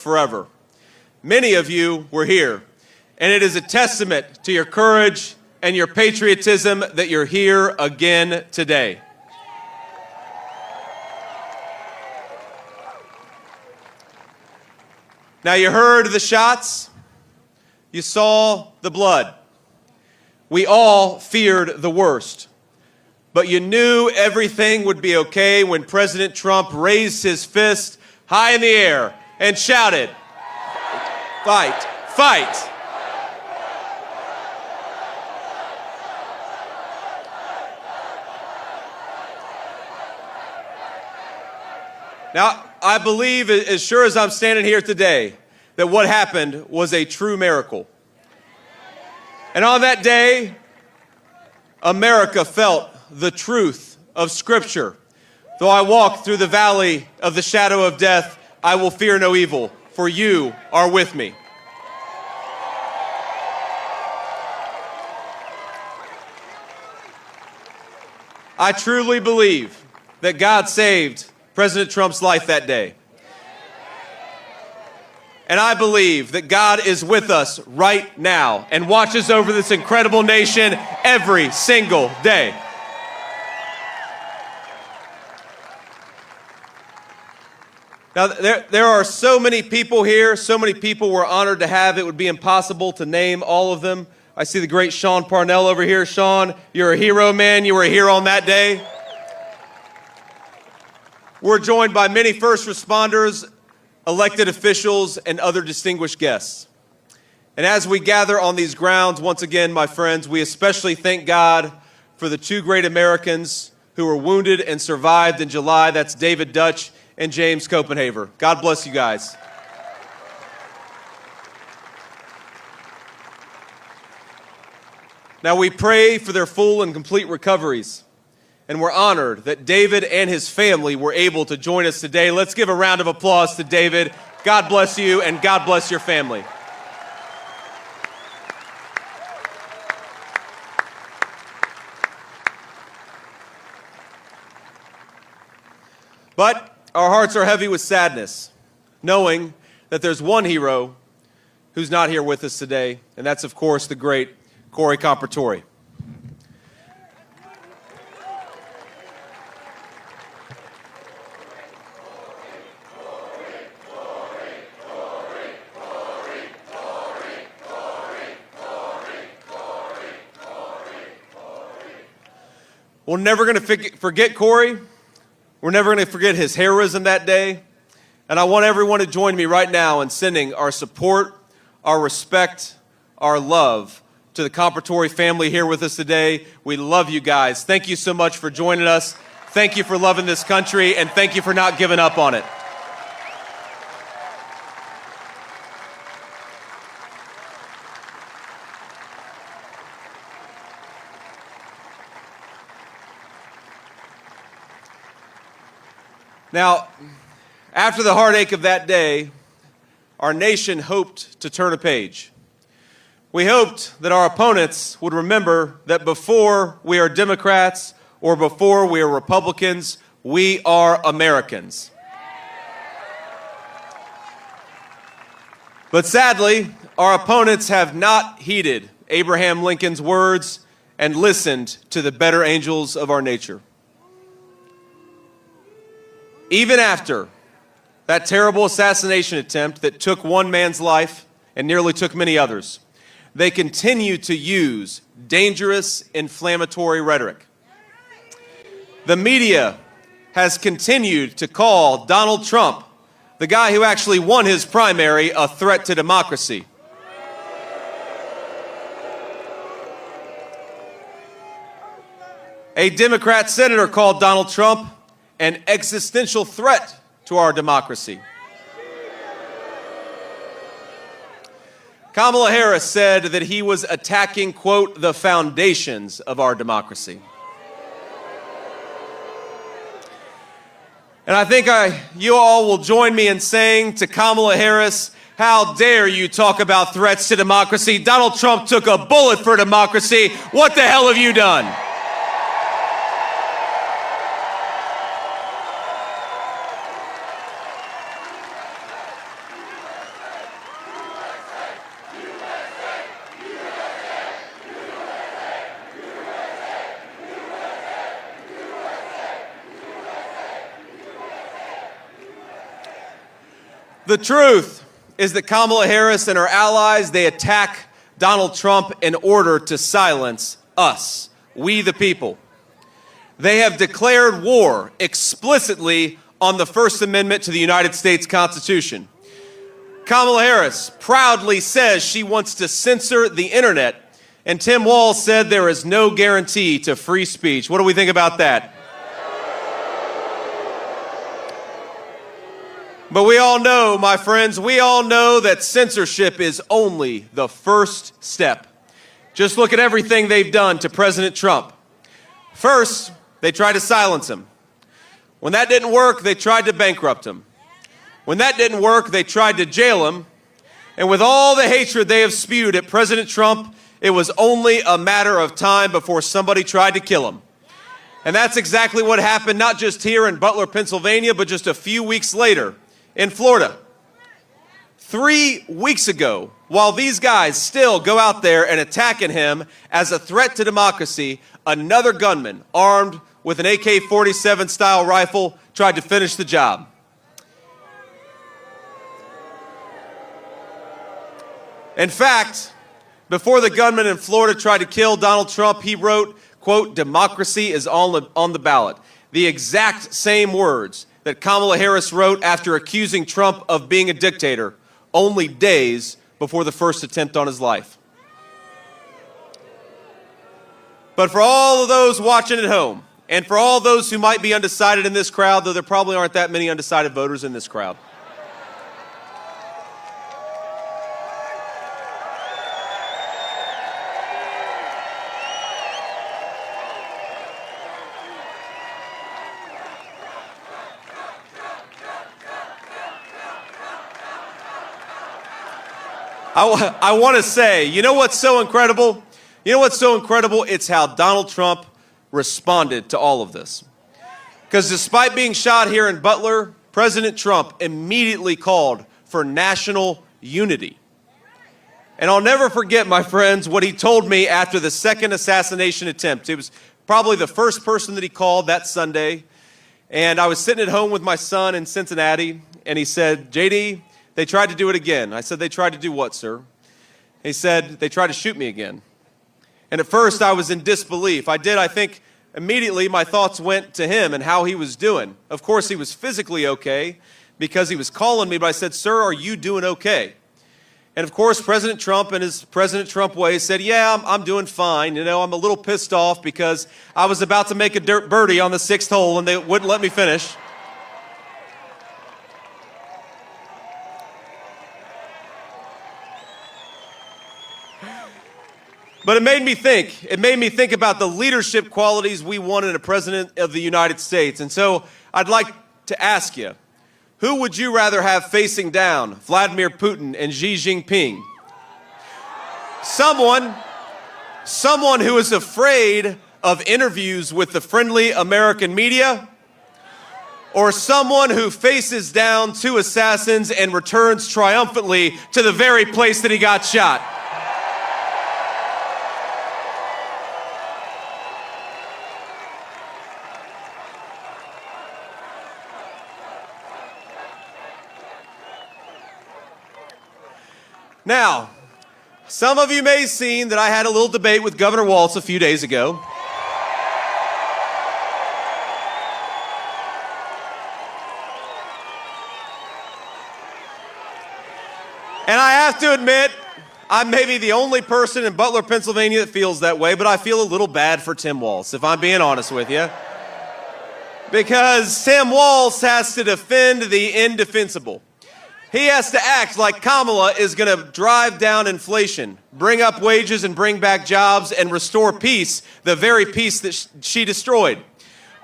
forever. Many of you were here, and it is a testament to your courage and your patriotism that you're here again today. Now, you heard the shots, you saw the blood. We all feared the worst, but you knew everything would be okay when President Trump raised his fist high in the air and shouted, "Fight, fight." Now, I believe, as sure as I'm standing here today, that what happened was a true miracle. And on that day, America felt the truth of Scripture. Though I walk through the valley of the shadow of death, I will fear no evil, for you are with me. I truly believe that God saved President Trump's life that day. And I believe that God is with us right now and watches over this incredible nation every single day. Now, there are so many people here, so many people we're honored to have, it would be impossible to name all of them. I see the great Sean Parnell over here. Sean, you're a hero, man. You were a hero on that day. We're joined by many first responders, elected officials, and other distinguished guests. And as we gather on these grounds, once again, my friends, we especially thank God for the two great Americans who were wounded and survived in July. That's David Dutch and James Copenhaver. God bless you guys. Now, we pray for their full and complete recoveries, and we're honored that David and his family were able to join us today. Let's give a round of applause to David. God bless you, and God bless your family. But our hearts are heavy with sadness, knowing that there's one hero who's not here with us today, and that's, of course, the great Corey Compertore. We're never going to forget Corey. We're never going to forget his heroism that day. And I want everyone to join me right now in sending our support, our respect, our love to the Compertore family here with us today. We love you guys. Thank you so much for joining us. Thank you for loving this country, and thank you for not giving up on it. Now, after the heartache of that day, our nation hoped to turn a page. We hoped that our opponents would remember that before we are Democrats or before we are Republicans, we are Americans. But sadly, our opponents have not heeded Abraham Lincoln's words and listened to the better angels of our nature. Even after that terrible assassination attempt that took one man's life and nearly took many others, they continue to use dangerous, inflammatory rhetoric. The media has continued to call Donald Trump, the guy who actually won his primary, a threat to democracy. A Democrat senator called Donald Trump an existential threat to our democracy. Kamala Harris said that he was attacking, quote, the foundations of our democracy. And I think you all will join me in saying to Kamala Harris, how dare you talk about threats to democracy? Donald Trump took a bullet for democracy. What the hell have you done? The truth is that Kamala Harris and her allies, they attack Donald Trump in order to silence us, we the people. They have declared war explicitly on the First Amendment to the United States Constitution. Kamala Harris proudly says she wants to censor the internet, and Tim Walz said there is no guarantee to free speech. What do we think about that? But we all know, my friends, we all know that censorship is only the first step. Just look at everything they've done to President Trump. First, they tried to silence him. When that didn't work, they tried to bankrupt him. When that didn't work, they tried to jail him. And with all the hatred they have spewed at President Trump, it was only a matter of time before somebody tried to kill him. And that's exactly what happened, not just here in Butler, Pennsylvania, but just a few weeks later in Florida. 3 weeks ago, while these guys still go out there and attacking him as a threat to democracy, another gunman armed with an AK-47 style rifle tried to finish the job. In fact, before the gunman in Florida tried to kill Donald Trump, he wrote, quote, "Democracy is on the ballot." The exact same words that Kamala Harris wrote after accusing Trump of being a dictator only days before the first attempt on his life. But for all of those watching at home, and for all those who might be undecided in this crowd, though there probably aren't that many undecided voters in this crowd, I want to say, you know what's so incredible? You know what's so incredible? It's how Donald Trump responded to all of this. Because despite being shot here in Butler, President Trump immediately called for national unity. And I'll never forget, my friends, what he told me after the second assassination attempt. It was probably the first person that he called that Sunday. And I was sitting at home with my son in Cincinnati, and he said, "JD, they tried to do it again." I said, "They tried to do what, sir?" He said, "They tried to shoot me again." And at first I was in disbelief. I think immediately my thoughts went to him and how he was doing. Of course, he was physically okay because he was calling me, but I said, "Sir, are you doing okay?" And of course, President Trump, in his President Trump way, said, "Yeah, I'm doing fine. You know, I'm a little pissed off because I was about to make a dirt birdie on the 6th hole and they wouldn't let me finish." But it made me think. It made me think about the leadership qualities we want in a president of the United States. And so I'd like to ask you, who would you rather have facing down, Vladimir Putin and Xi Jinping? Someone who is afraid of interviews with the friendly American media, or someone who faces down 2 assassins and returns triumphantly to the very place that he got shot? Now, some of you may have seen that I had a little debate with Governor Walz a few days ago. And I have to admit, I'm maybe the only person in Butler, Pennsylvania that feels that way, but I feel a little bad for Tim Walz, if I'm being honest with you. Because Tim Walz has to defend the indefensible. He has to act like Kamala is going to drive down inflation, bring up wages and bring back jobs and restore peace, the very peace that she destroyed.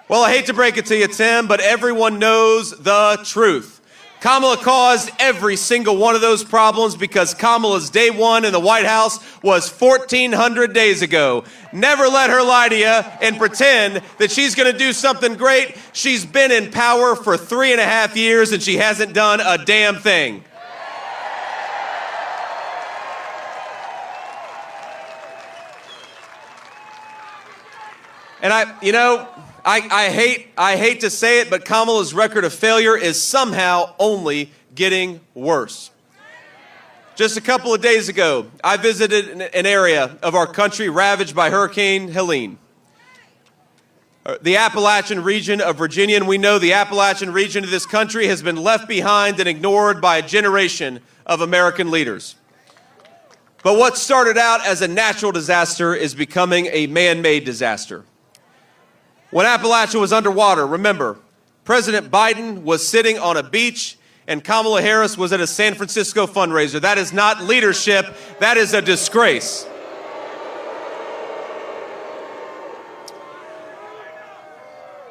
Well, I hate to break it to you, Tim, but everyone knows the truth. Kamala caused every single one of those problems because Kamala's day one in the White House was 1,400 days ago. Never let her lie to you and pretend that she's going to do something great. She's been in power for 3.5 years and she hasn't done a damn thing. And I hate to say it, but Kamala's record of failure is somehow only getting worse. Just a couple of days ago, I visited an area of our country ravaged by Hurricane Helene. The Appalachian region of Virginia, and we know the Appalachian region of this country has been left behind and ignored by a generation of American leaders. But what started out as a natural disaster is becoming a man-made disaster. When Appalachia was underwater, remember, President Biden was sitting on a beach and Kamala Harris was at a San Francisco fundraiser. That is not leadership, that is a disgrace.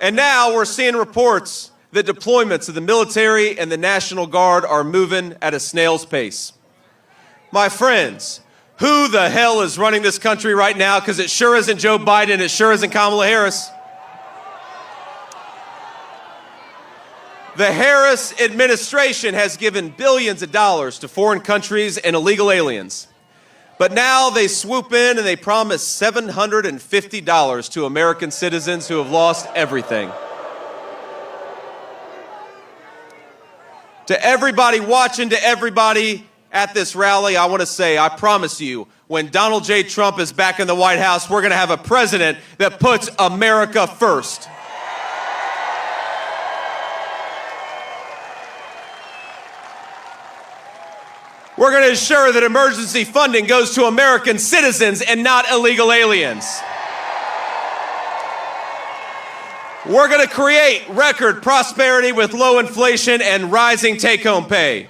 And now we're seeing reports that deployments of the military and the National Guard are moving at a snail's pace. My friends, who the hell is running this country right now? Because it sure isn't Joe Biden, it sure isn't Kamala Harris. The Harris administration has given billions of dollars to foreign countries and illegal aliens. But now they swoop in and they promise $750 to American citizens who have lost everything. To everybody watching, to everybody at this rally, I want to say, I promise you, when Donald J. Trump is back in the White House, we're going to have a president that puts America first. We're going to ensure that emergency funding goes to American citizens and not illegal aliens. We're going to create record prosperity with low inflation and rising take-home pay.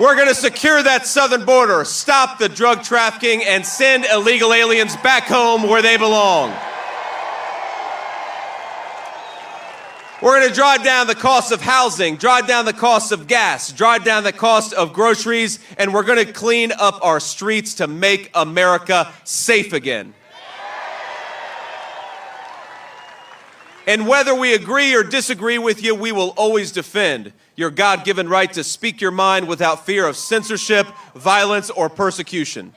We're going to secure that southern border, stop the drug trafficking, and send illegal aliens back home where they belong. We're going to drive down the cost of housing, drive down the cost of gas, drive down the cost of groceries, and we're going to clean up our streets to make America safe again. And whether we agree or disagree with you, we will always defend your God-given right to speak your mind without fear of censorship, violence, or persecution.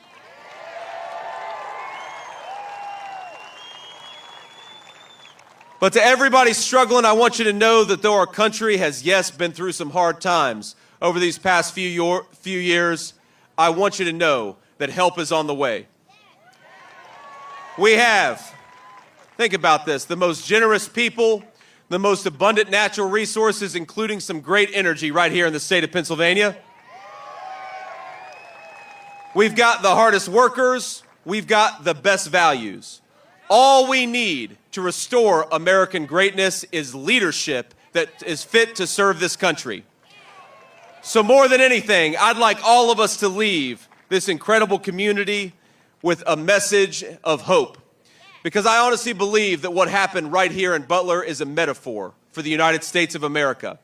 But to everybody struggling, I want you to know that though our country has, yes, been through some hard times over these past few years, I want you to know that help is on the way. We have, think about this, the most generous people, the most abundant natural resources, including some great energy right here in the state of Pennsylvania. We've got the hardest workers, we've got the best values. All we need to restore American greatness is leadership that is fit to serve this country. So more than anything, I'd like all of us to leave this incredible community with a message of hope. Because I honestly believe that what happened right here in Butler is a metaphor for the United States of America.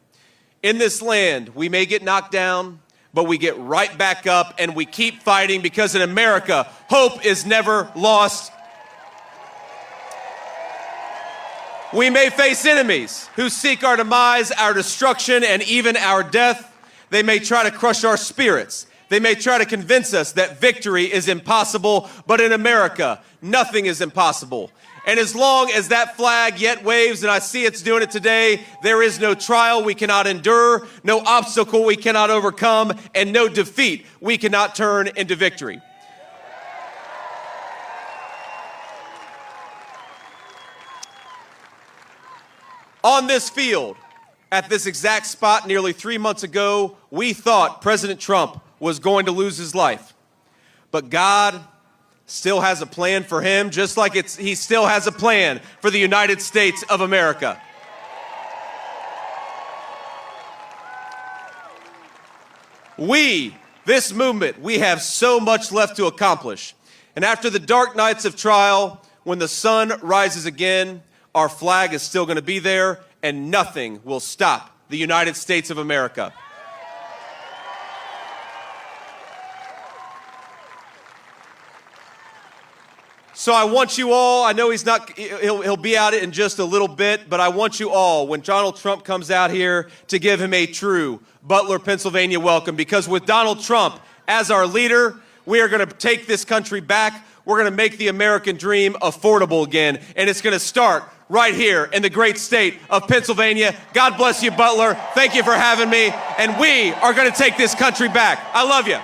In this land, we may get knocked down, but we get right back up and we keep fighting because in America, hope is never lost. We may face enemies who seek our demise, our destruction, and even our death. They may try to crush our spirits. They may try to convince us that victory is impossible, but in America, nothing is impossible. And as long as that flag yet waves, and I see it's doing it today, there is no trial we cannot endure, no obstacle we cannot overcome, and no defeat we cannot turn into victory. On this field, at this exact spot nearly 3 months ago, we thought President Trump was going to lose his life. But God still has a plan for him, just like he still has a plan for the United States of America. This movement, we have so much left to accomplish. And after the dark nights of trial, when the sun rises again, our flag is still going to be there, and nothing will stop the United States of America. So I want you all, I know he'll be out in just a little bit, but I want you all, when Donald Trump comes out here, to give him a true Butler, Pennsylvania welcome, because with Donald Trump as our leader, we are going to take this country back. We're going to make the American dream affordable again, and it's going to start right here in the great state of Pennsylvania. God bless you, Butler. Thank you for having me. And we are going to take this country back. I love you.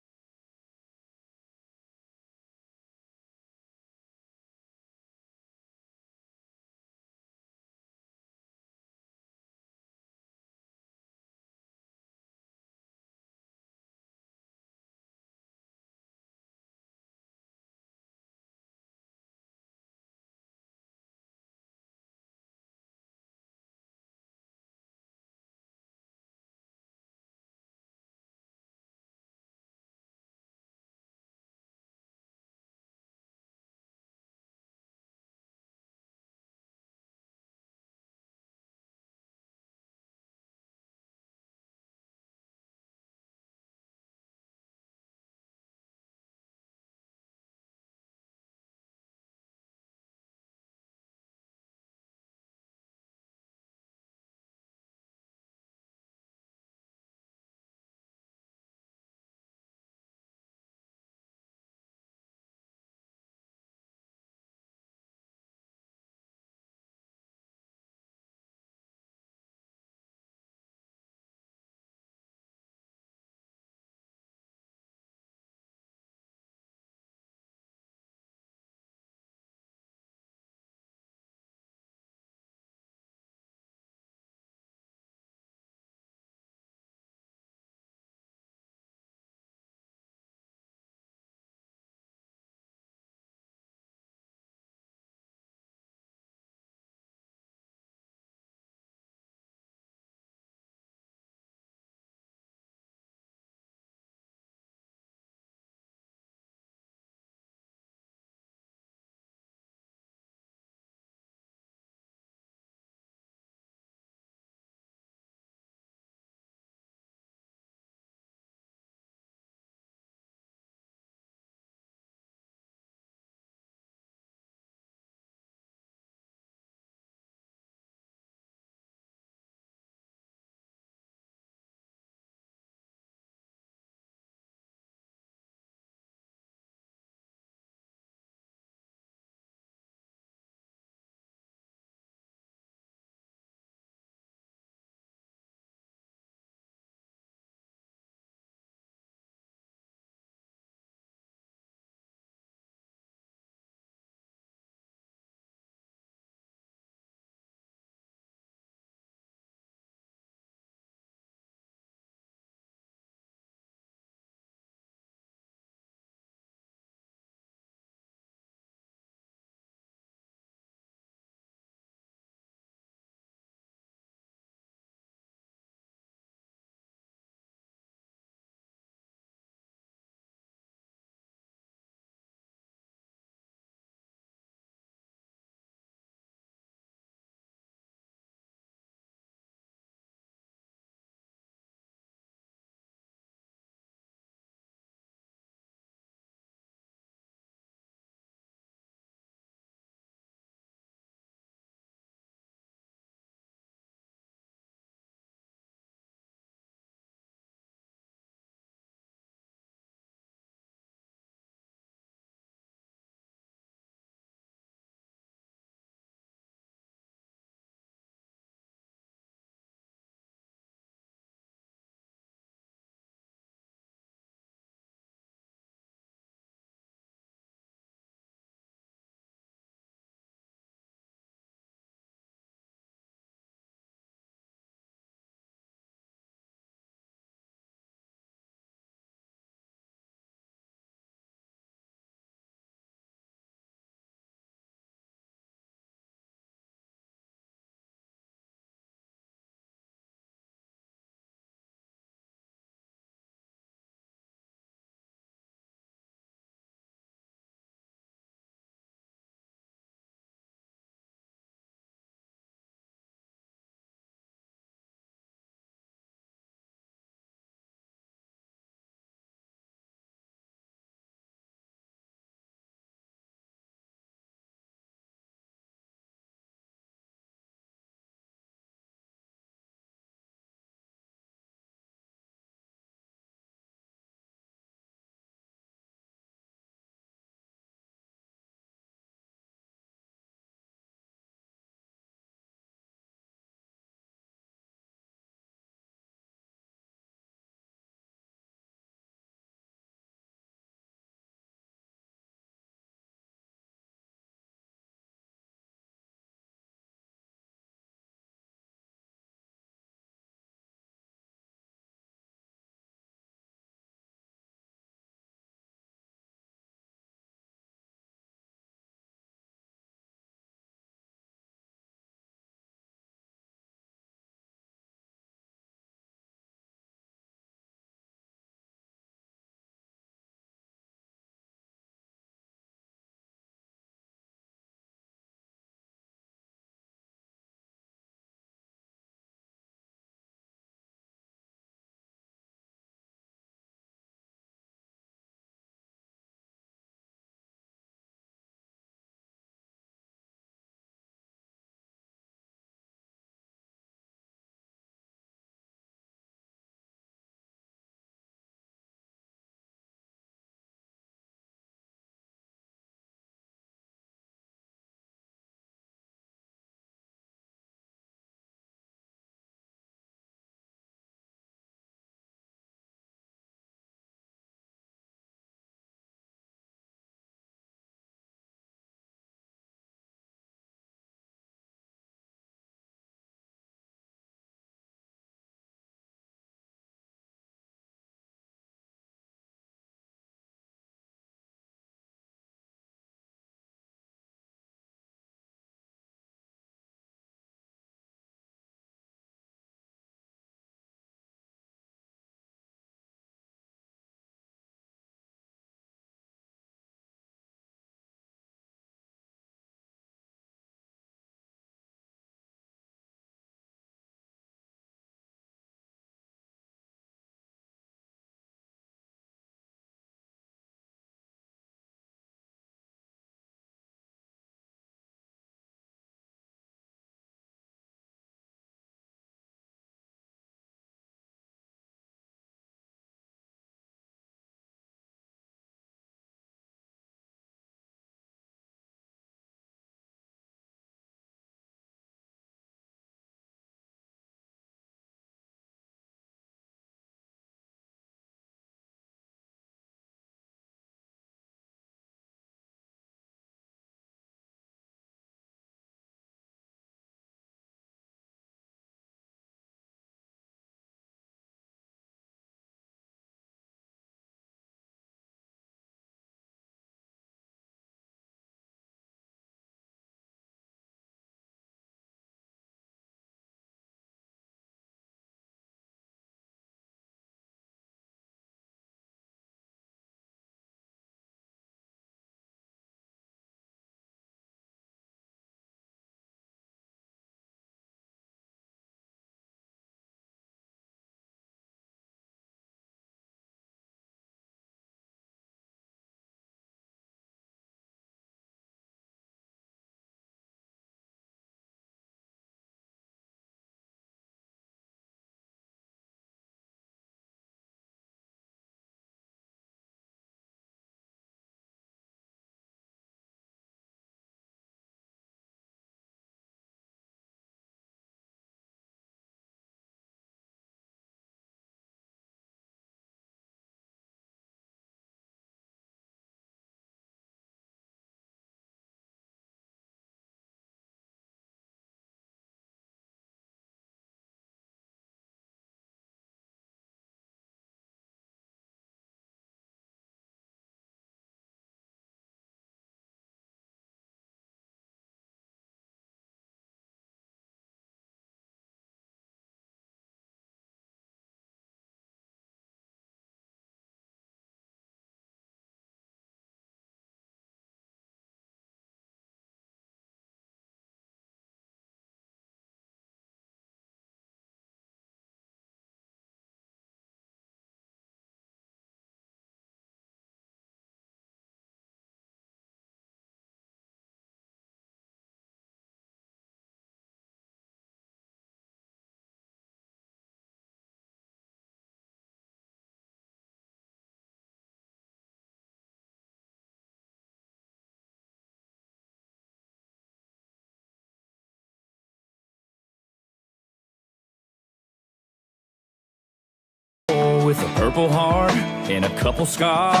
with a purple heart and a couple scars.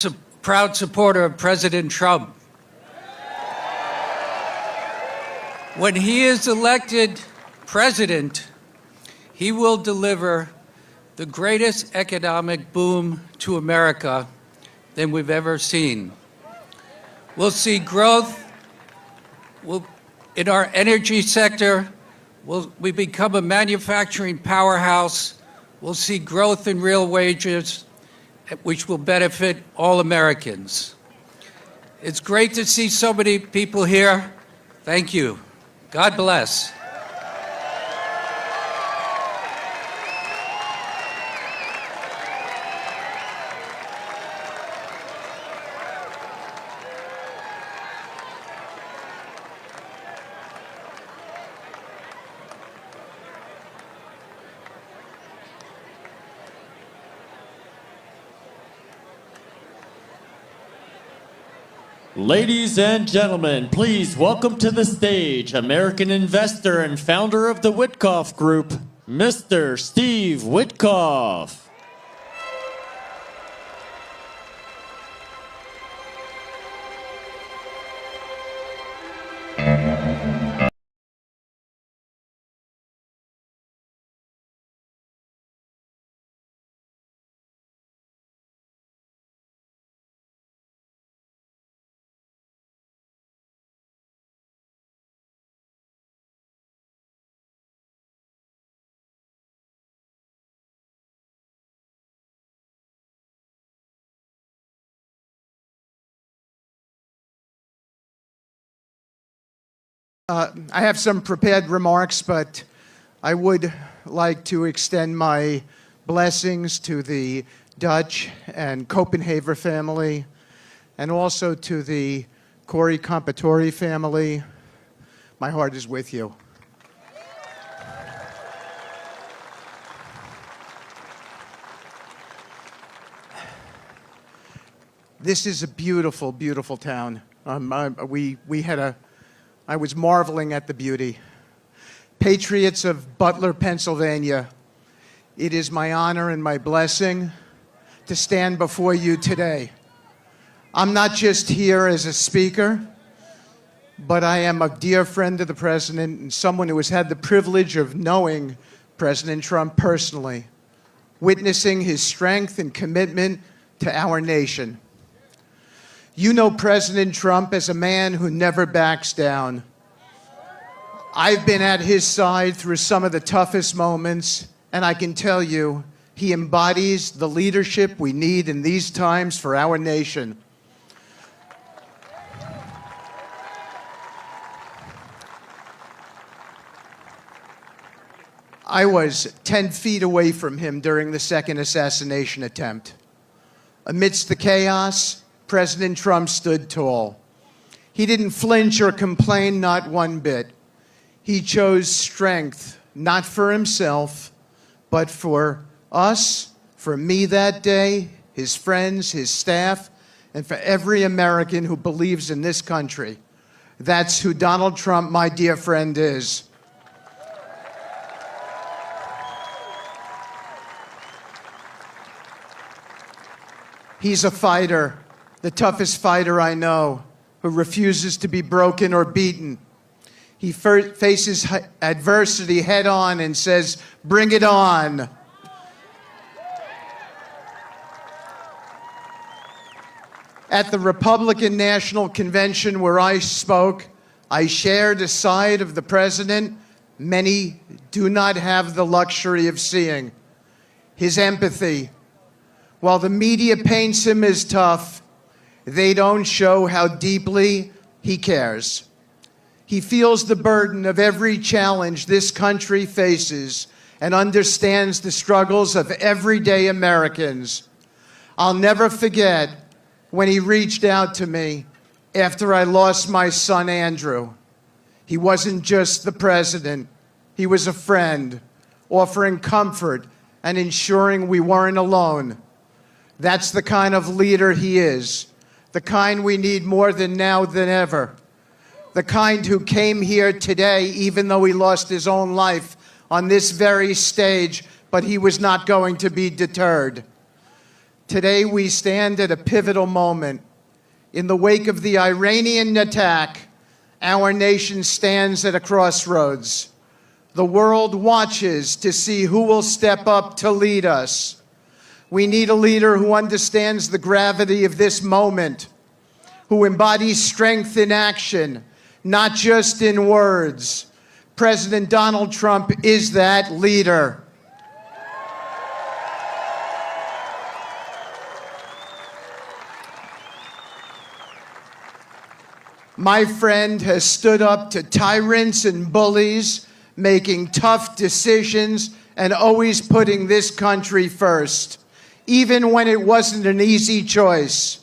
A proud supporter of President Trump. When he is elected president, he will deliver the greatest economic boom to America than we've ever seen. We'll see growth in our energy sector. We become a manufacturing powerhouse. We'll see growth in real wages, which will benefit all Americans. It's great to see so many people here. Thank you. God bless. Ladies and gentlemen, please welcome to the stage American investor and founder of the Witkoff Group, Mr. Steve Witkoff. I have some prepared remarks, but I would like to extend my blessings to the Dutch and Copenhagen family, and also to the Corey Compatore family. My heart is with you. This is a beautiful, beautiful town. I was marveling at the beauty. Patriots of Butler, Pennsylvania, it is my honor and my blessing to stand before you today. I'm not just here as a speaker, but I am a dear friend of the President and someone who has had the privilege of knowing President Trump personally, witnessing his strength and commitment to our nation. You know President Trump as a man who never backs down. I've been at his side through some of the toughest moments, and I can tell you, he embodies the leadership we need in these times for our nation. I was 10 feet away from him during the second assassination attempt. Amidst the chaos, President Trump stood tall. He didn't flinch or complain, not one bit. He chose strength, not for himself, but for us, for me that day, his friends, his staff, and for every American who believes in this country. That's who Donald Trump, my dear friend, is. He's a fighter, the toughest fighter I know, who refuses to be broken or beaten. He faces adversity head on and says, "Bring it on." At the Republican National Convention where I spoke, I shared a side of the president many do not have the luxury of seeing: his empathy. While the media paints him as tough, they don't show how deeply he cares. He feels the burden of every challenge this country faces and understands the struggles of everyday Americans. I'll never forget when he reached out to me after I lost my son, Andrew. He wasn't just the president. He was a friend, offering comfort and ensuring we weren't alone. That's the kind of leader he is, the kind we need more than now than ever, the kind who came here today even though he lost his own life on this very stage, but he was not going to be deterred. Today we stand at a pivotal moment. In the wake of the Iranian attack, our nation stands at a crossroads. The world watches to see who will step up to lead us. We need a leader who understands the gravity of this moment, who embodies strength in action, not just in words. President Donald Trump is that leader. My friend has stood up to tyrants and bullies, making tough decisions and always putting this country first, even when it wasn't an easy choice.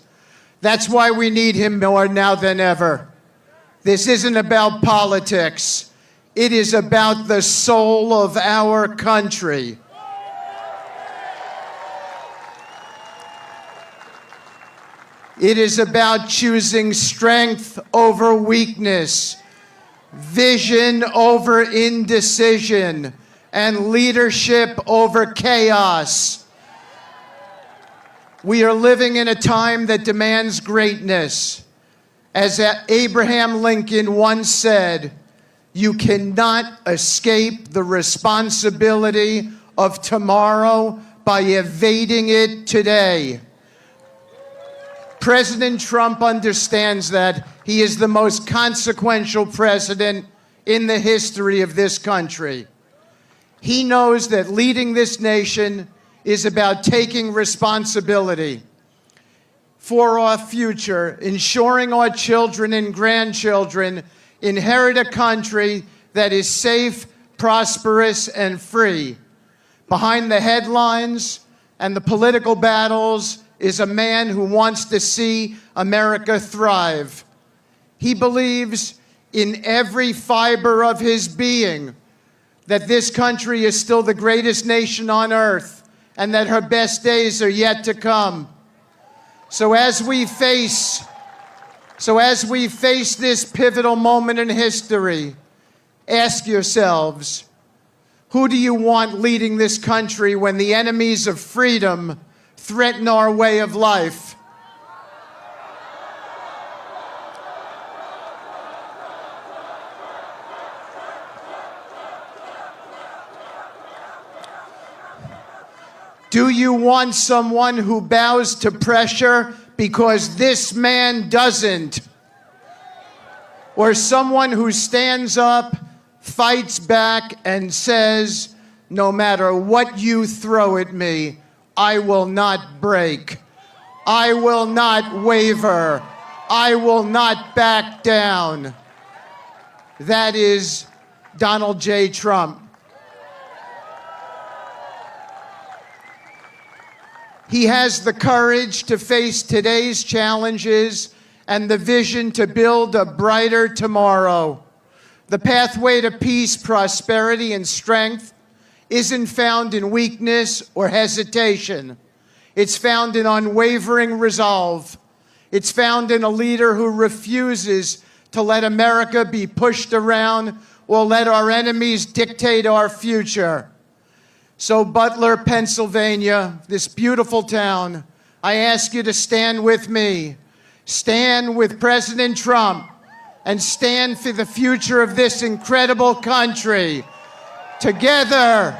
That's why we need him more now than ever. This isn't about politics. It is about the soul of our country. It is about choosing strength over weakness, vision over indecision, and leadership over chaos. We are living in a time that demands greatness. As Abraham Lincoln once said, you cannot escape the responsibility of tomorrow by evading it today. President Trump understands that. He is the most consequential president in the history of this country. He knows that leading this nation is about taking responsibility for our future, ensuring our children and grandchildren inherit a country that is safe, prosperous, and free. Behind the headlines and the political battles is a man who wants to see America thrive. He believes in every fiber of his being that this country is still the greatest nation on earth and that her best days are yet to come. So as we face this pivotal moment in history, ask yourselves, who do you want leading this country when the enemies of freedom threaten our way of life? Do you want someone who bows to pressure because this man doesn't? Or someone who stands up, fights back, and says, no matter what you throw at me, I will not break. I will not waver. I will not back down. That is Donald J. Trump. He has the courage to face today's challenges and the vision to build a brighter tomorrow. The pathway to peace, prosperity, and strength isn't found in weakness or hesitation. It's found in unwavering resolve. It's found in a leader who refuses to let America be pushed around or let our enemies dictate our future. So Butler, Pennsylvania, this beautiful town, I ask you to stand with me. Stand with President Trump and stand for the future of this incredible country. Together,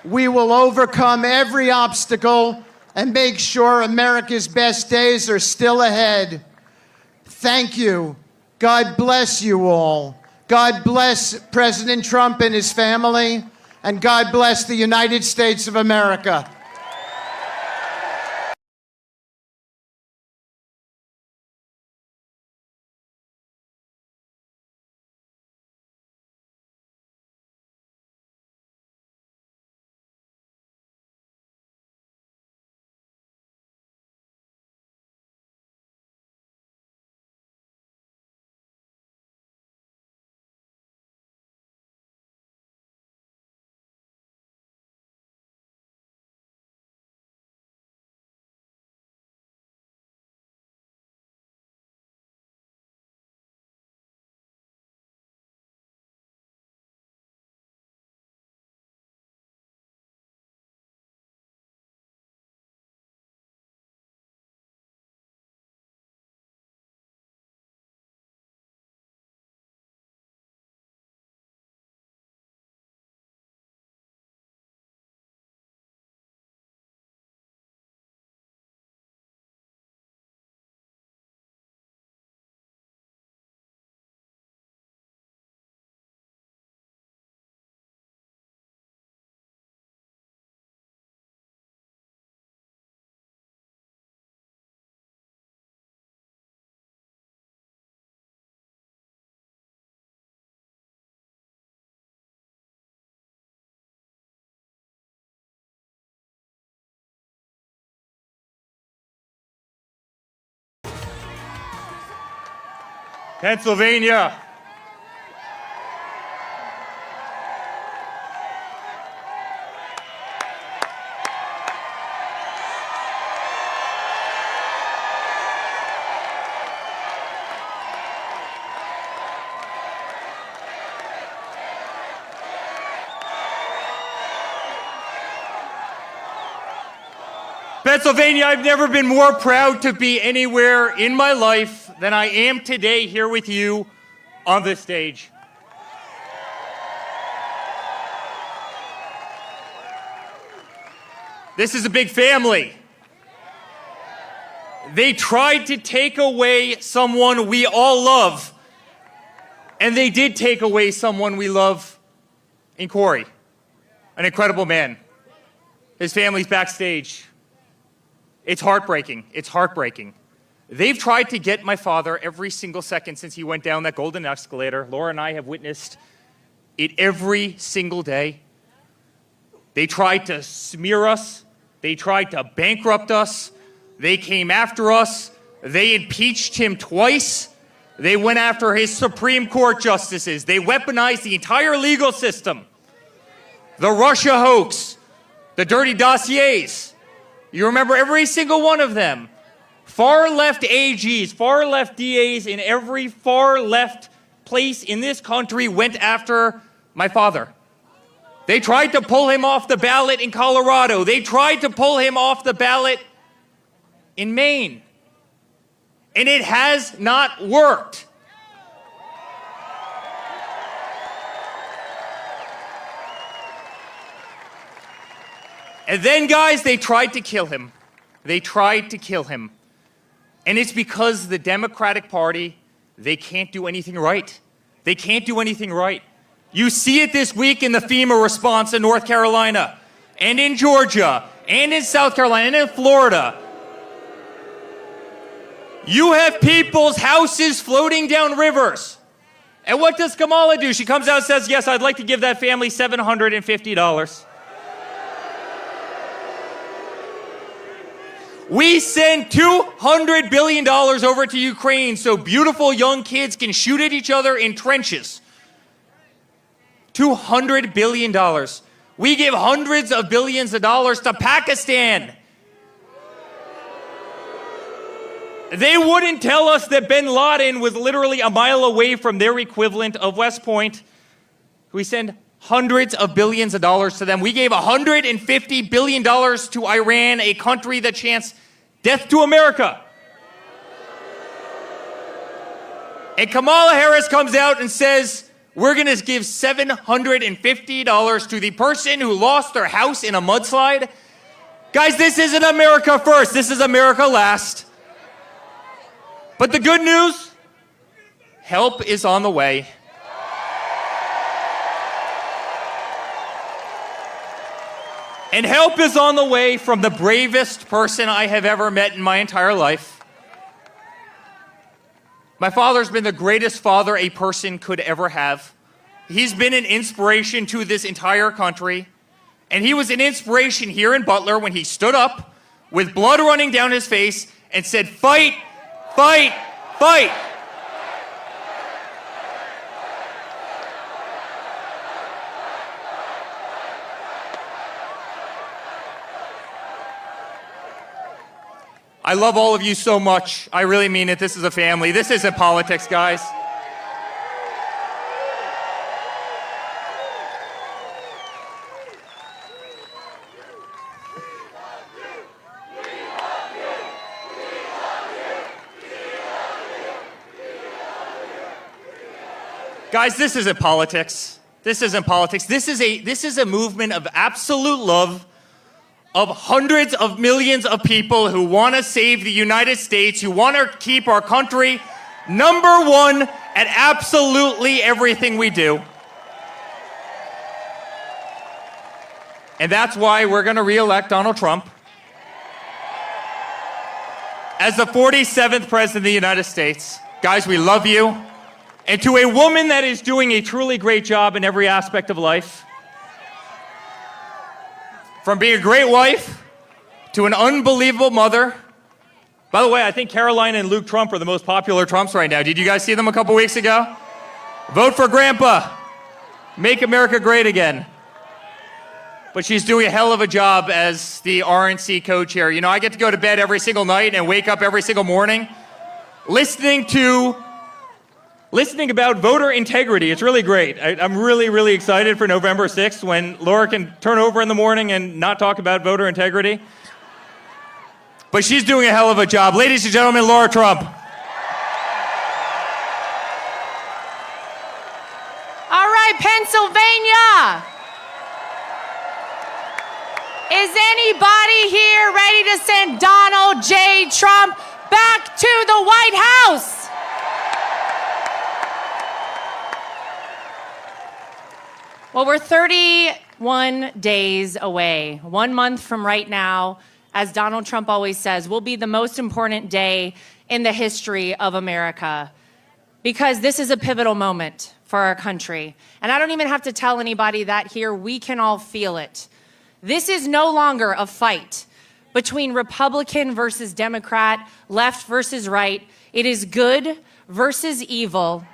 we will overcome every obstacle and make sure America's best days are still ahead. Thank you. God bless you all. God bless President Trump and his family, and God bless the United States of America. Pennsylvania. Pennsylvania, I've never been more proud to be anywhere in my life than I am today here with you on this stage. This is a big family. They tried to take away someone we all love, and they did take away someone we love in Corey, an incredible man. His family's backstage. It's heartbreaking. It's heartbreaking. They've tried to get my father every single second since he went down that golden escalator. Laura and I have witnessed it every single day. They tried to smear us. They tried to bankrupt us. They came after us. They impeached him twice. They went after his Supreme Court justices. They weaponized the entire legal system. The Russia hoax, the dirty dossiers. You remember every single one of them. Far left AGs, far left DAs in every far left place in this country went after my father. They tried to pull him off the ballot in Colorado. They tried to pull him off the ballot in Maine. And it has not worked. And then, guys, they tried to kill him. They tried to kill him. And it's because the Democratic Party, they can't do anything right. They can't do anything right. You see it this week in the FEMA response in North Carolina, and in Georgia, and in South Carolina, and in Florida. You have people's houses floating down rivers. And what does Kamala do? She comes out and says, yes, I'd like to give that family $750. We send $200 billion over to Ukraine so beautiful young kids can shoot at each other in trenches. $200 billion. We give hundreds of billions of dollars to Pakistan. They wouldn't tell us that bin Laden was literally a mile away from their equivalent of West Point. We send hundreds of billions of dollars to them. We gave $150 billion to Iran, a country that chants death to America. And Kamala Harris comes out and says, we're going to give $750 to the person who lost their house in a mudslide. Guys, this isn't America first. This is America last. But the good news, help is on the way. And help is on the way from the bravest person I have ever met in my entire life. My father's been the greatest father a person could ever have. He's been an inspiration to this entire country. And he was an inspiration here in Butler when he stood up with blood running down his face and said, fight, fight, fight. I love all of you so much. I really mean it. This is a family. This isn't politics, guys. Guys, this isn't politics. This isn't politics. This is a movement of absolute love of hundreds of millions of people who want to save the United States, who want to keep our country number one at absolutely everything we do. And that's why we're going to re-elect Donald Trump as the 47th President of the United States. Guys, we love you. And to a woman that is doing a truly great job in every aspect of life, from being a great wife to an unbelievable mother By the way, I think Caroline and Luke Trump are the most popular Trumps right now. Did you guys see them a couple weeks ago? Vote for Grandpa. Make America great again. But she's doing a hell of a job as the RNC co-chair. You know, I get to go to bed every single night and wake up every single morning listening about voter integrity. It's really great. I'm really, really excited for November 6th when Laura can turn over in the morning and not talk about voter integrity. But she's doing a hell of a job. Ladies and gentlemen, Laura Trump. All right, Pennsylvania. Is anybody here ready to send Donald J. Trump back to the White House? Well, we're 31 days away. 1 month from right now, as Donald Trump always says, will be the most important day in the history of America, because this is a pivotal moment for our country. And I don't even have to tell anybody that here. We can all feel it. This is no longer a fight between Republican versus Democrat, left versus right. It is good versus evil.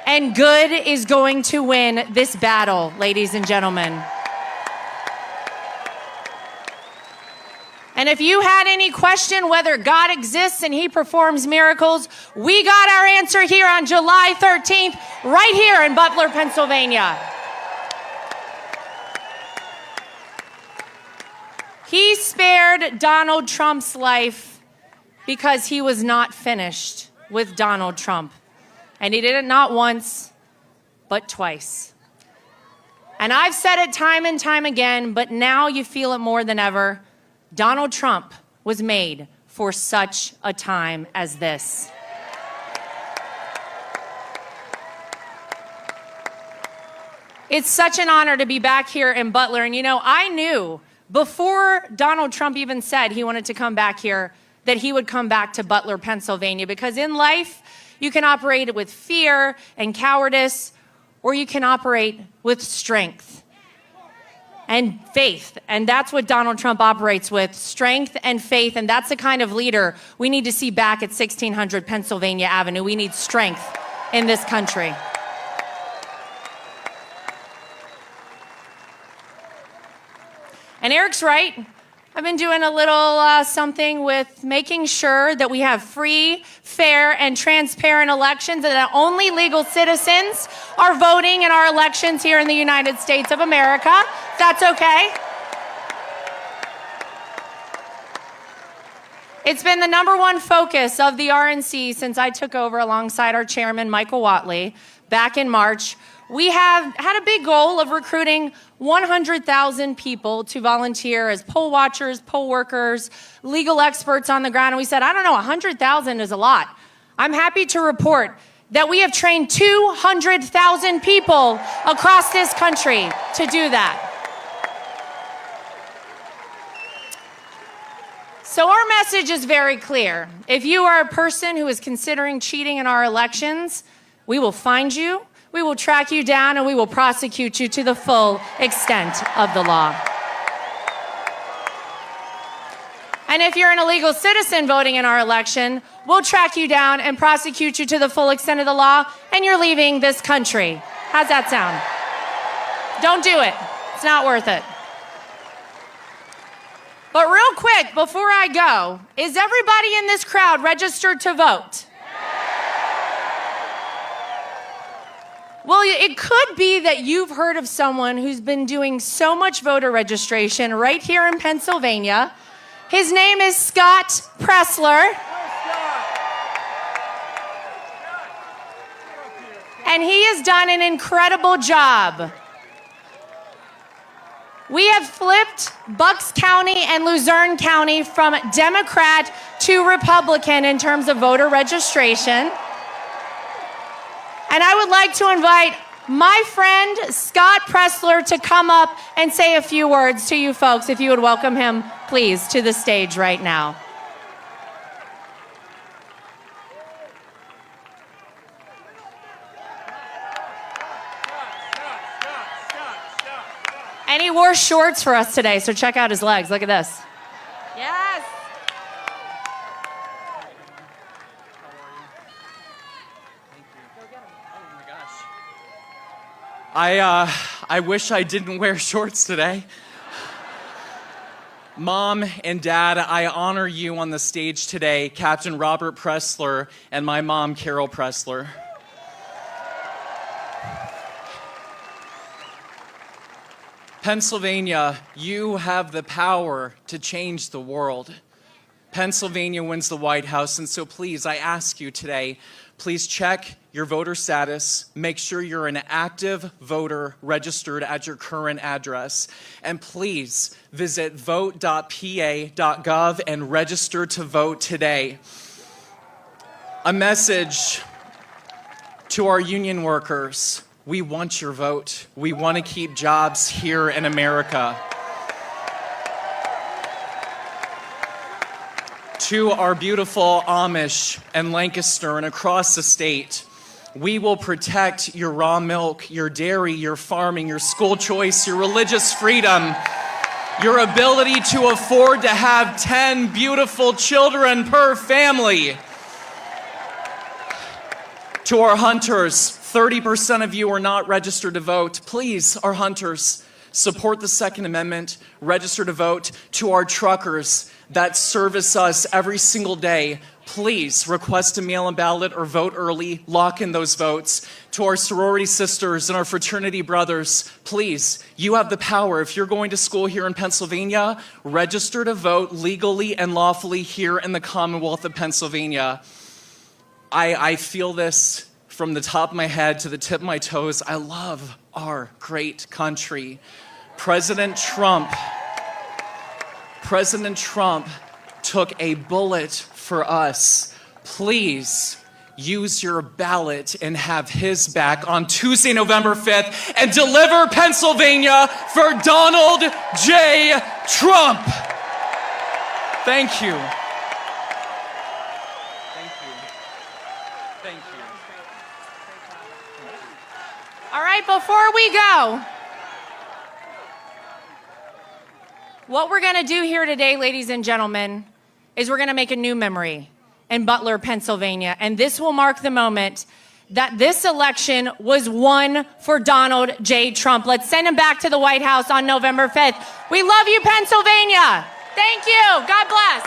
And good is going to win this battle, ladies and gentlemen. And if you had any question whether God exists and he performs miracles, we got our answer here on July 13th, right here in Butler, Pennsylvania. He spared Donald Trump's life because he was not finished with Donald Trump. And he did it not once, but twice. And I've said it time and time again, but now you feel it more than ever. Donald Trump was made for such a time as this. It's such an honor to be back here in Butler. And you know, I knew before Donald Trump even said he wanted to come back here that he would come back to Butler, Pennsylvania, because in life, you can operate with fear and cowardice, or you can operate with strength and faith. And that's what Donald Trump operates with, strength and faith. And that's the kind of leader we need to see back at 1600 Pennsylvania Avenue. We need strength in this country. And Eric's right. I've been doing a little something with making sure that we have free, fair, and transparent elections, and that only legal citizens are voting in our elections here in the United States of America. That's okay. It's been the #1 focus of the RNC since I took over alongside our chairman, Michael Whatley, back in March. We have had a big goal of recruiting 100,000 people to volunteer as poll watchers, poll workers, legal experts on the ground. And we said, I don't know, 100,000 is a lot. I'm happy to report that we have trained 200,000 people across this country to do that. So our message is very clear. If you are a person who is considering cheating in our elections, we will find you. We will track you down and we will prosecute you to the full extent of the law. And if you're an illegal citizen voting in our election, we'll track you down and prosecute you to the full extent of the law, and you're leaving this country. How's that sound? Don't do it. It's not worth it. But real quick, before I go, is everybody in this crowd registered to vote? Well, it could be that you've heard of someone who's been doing so much voter registration right here in Pennsylvania. His name is Scott Pressler. And he has done an incredible job. We have flipped Bucks County and Luzerne County from Democrat to Republican in terms of voter registration. And I would like to invite my friend Scott Pressler to come up and say a few words to you folks, if you would welcome him, please, to the stage right now. And he wore shorts for us today, so check out his legs. Look at this. Yes. I wish I didn't wear shorts today. Mom and Dad, I honor you on the stage today, Captain Robert Pressler and my mom, Carol Pressler. Pennsylvania, you have the power to change the world. Pennsylvania wins the White House, and so please, I ask you today, please check your voter status, make sure you're an active voter registered at your current address, and please visit vote.pa.gov and register to vote today. A message to our union workers: we want your vote. We want to keep jobs here in America. To our beautiful Amish and Lancaster and across the state, we will protect your raw milk, your dairy, your farming, your school choice, your religious freedom, your ability to afford to have 10 beautiful children per family. To our hunters, 30% of you are not registered to vote. Please, our hunters, support the Second Amendment, register to vote. To our truckers that service us every single day, please request a mail-in ballot or vote early, lock in those votes. To our sorority sisters and our fraternity brothers, please, you have the power. If you're going to school here in Pennsylvania, register to vote legally and lawfully here in the Commonwealth of Pennsylvania. I feel this from the top of my head to the tip of my toes. I love our great country. President Trump took a bullet for us. Please use your ballot and have his back on Tuesday, November 5th, and deliver Pennsylvania for Donald J. Trump. Thank you. Thank you. Thank you. All right, before we go, what we're going to do here today, ladies and gentlemen, is we're going to make a new memory in Butler, Pennsylvania. And this will mark the moment that this election was won for Donald J. Trump. Let's send him back to the White House on November 5th. We love you, Pennsylvania. Thank you. God bless.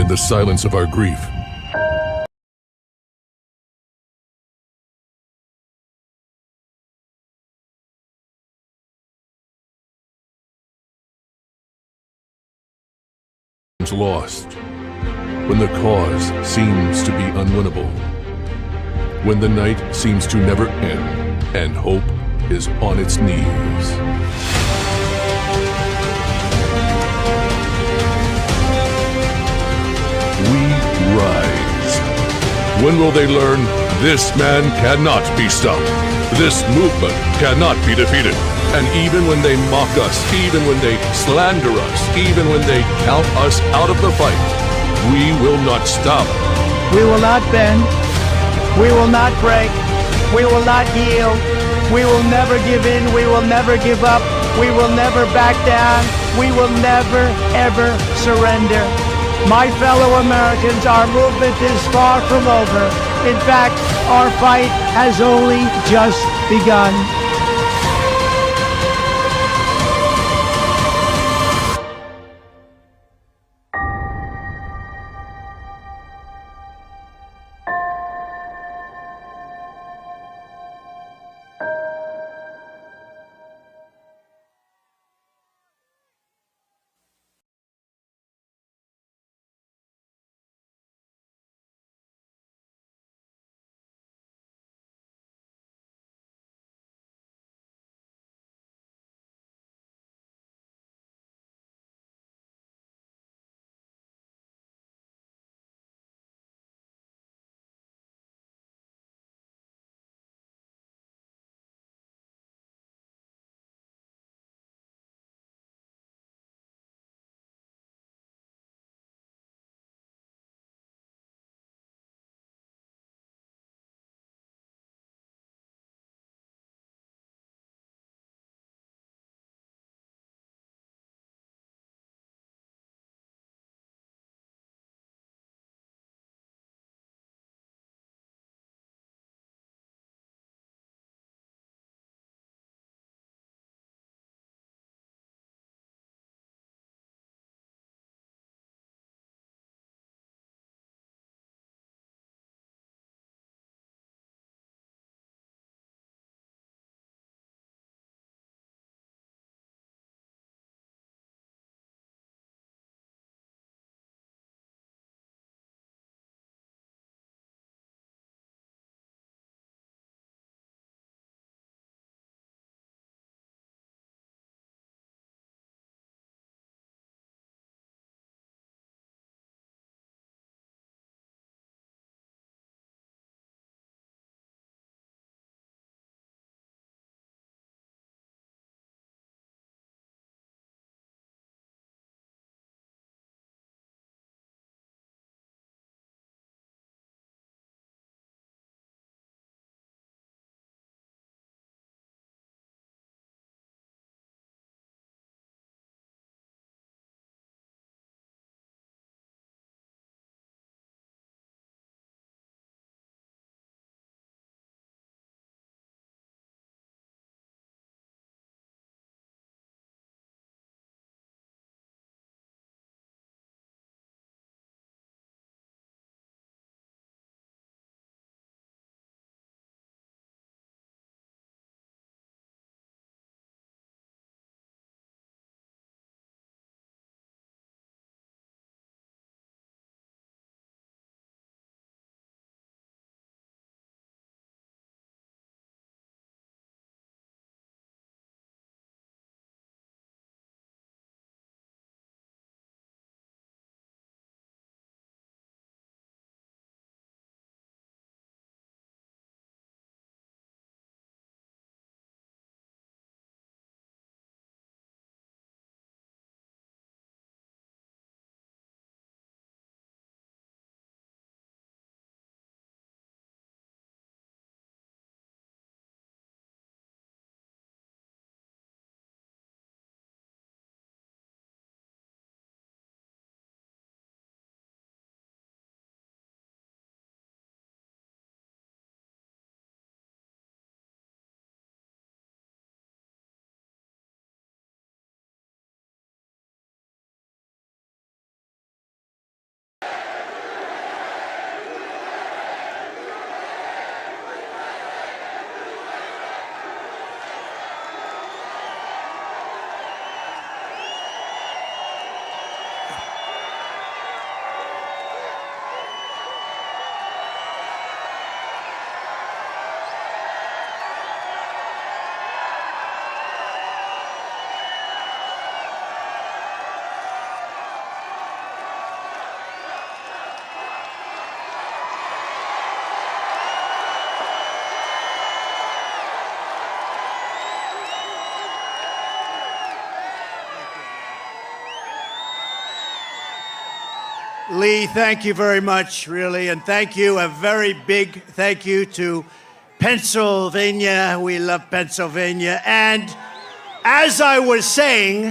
in the silence of our grief. Lost, when the cause seems to be unwinnable, when the night seems to never end and hope is on its knees. We rise. When will they learn this man cannot be stopped? This movement cannot be defeated. And even when they mock us, even when they slander us, even when they count us out of the fight, we will not stop. We will not bend. We will not break. We will not yield. We will never give in. We will never give up. We will never back down. We will never, ever surrender. My fellow Americans, our movement is far from over. In fact, our fight has only just begun. Lee, thank you very much, really. And thank you, a very big thank you to Pennsylvania. We love Pennsylvania. And as I was saying,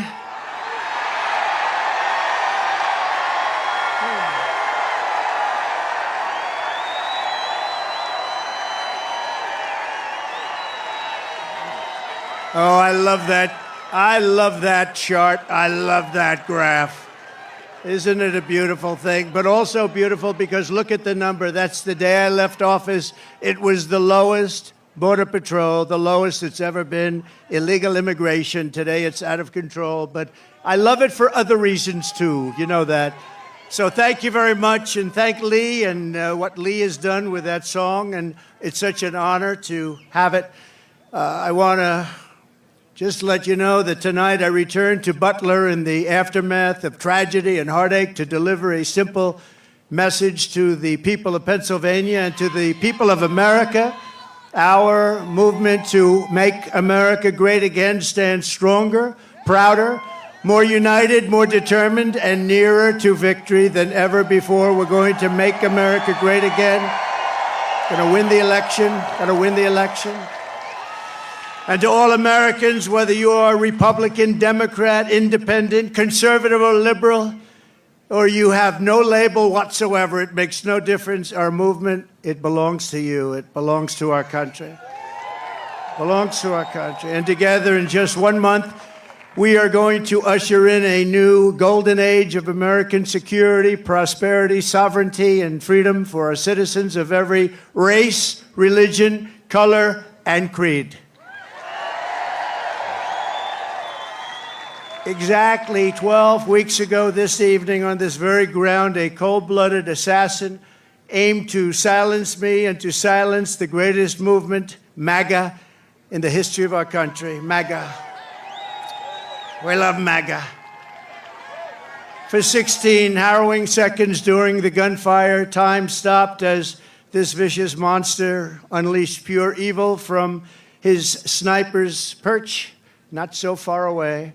oh, I love that. I love that chart. I love that graph. Isn't it a beautiful thing? But also beautiful because look at the number. That's the day I left office. It was the lowest Border Patrol, the lowest it's ever been. Illegal immigration. Today it's out of control. But I love it for other reasons too. You know that. So thank you very much. And thank Lee and what Lee has done with that song. And it's such an honor to have it. I want to just let you know that tonight I return to Butler in the aftermath of tragedy and heartache to deliver a simple message to the people of Pennsylvania and to the people of America. Our movement to make America great again stands stronger, prouder, more united, more determined, and nearer to victory than ever before. We're going to make America great again. Gonna win the election, gonna win the election. And to all Americans, whether you are Republican, Democrat, Independent, Conservative, or Liberal, or you have no label whatsoever, it makes no difference. Our movement, it belongs to you. It belongs to our country. It belongs to our country. And together in just 1 month, we are going to usher in a new golden age of American security, prosperity, sovereignty, and freedom for our citizens of every race, religion, color, and creed. Exactly 12 weeks ago this evening on this very ground, a cold-blooded assassin aimed to silence me and to silence the greatest movement, MAGA, in the history of our country. MAGA. We love MAGA. For 16 harrowing seconds during the gunfire, time stopped as this vicious monster unleashed pure evil from his sniper's perch, not so far away.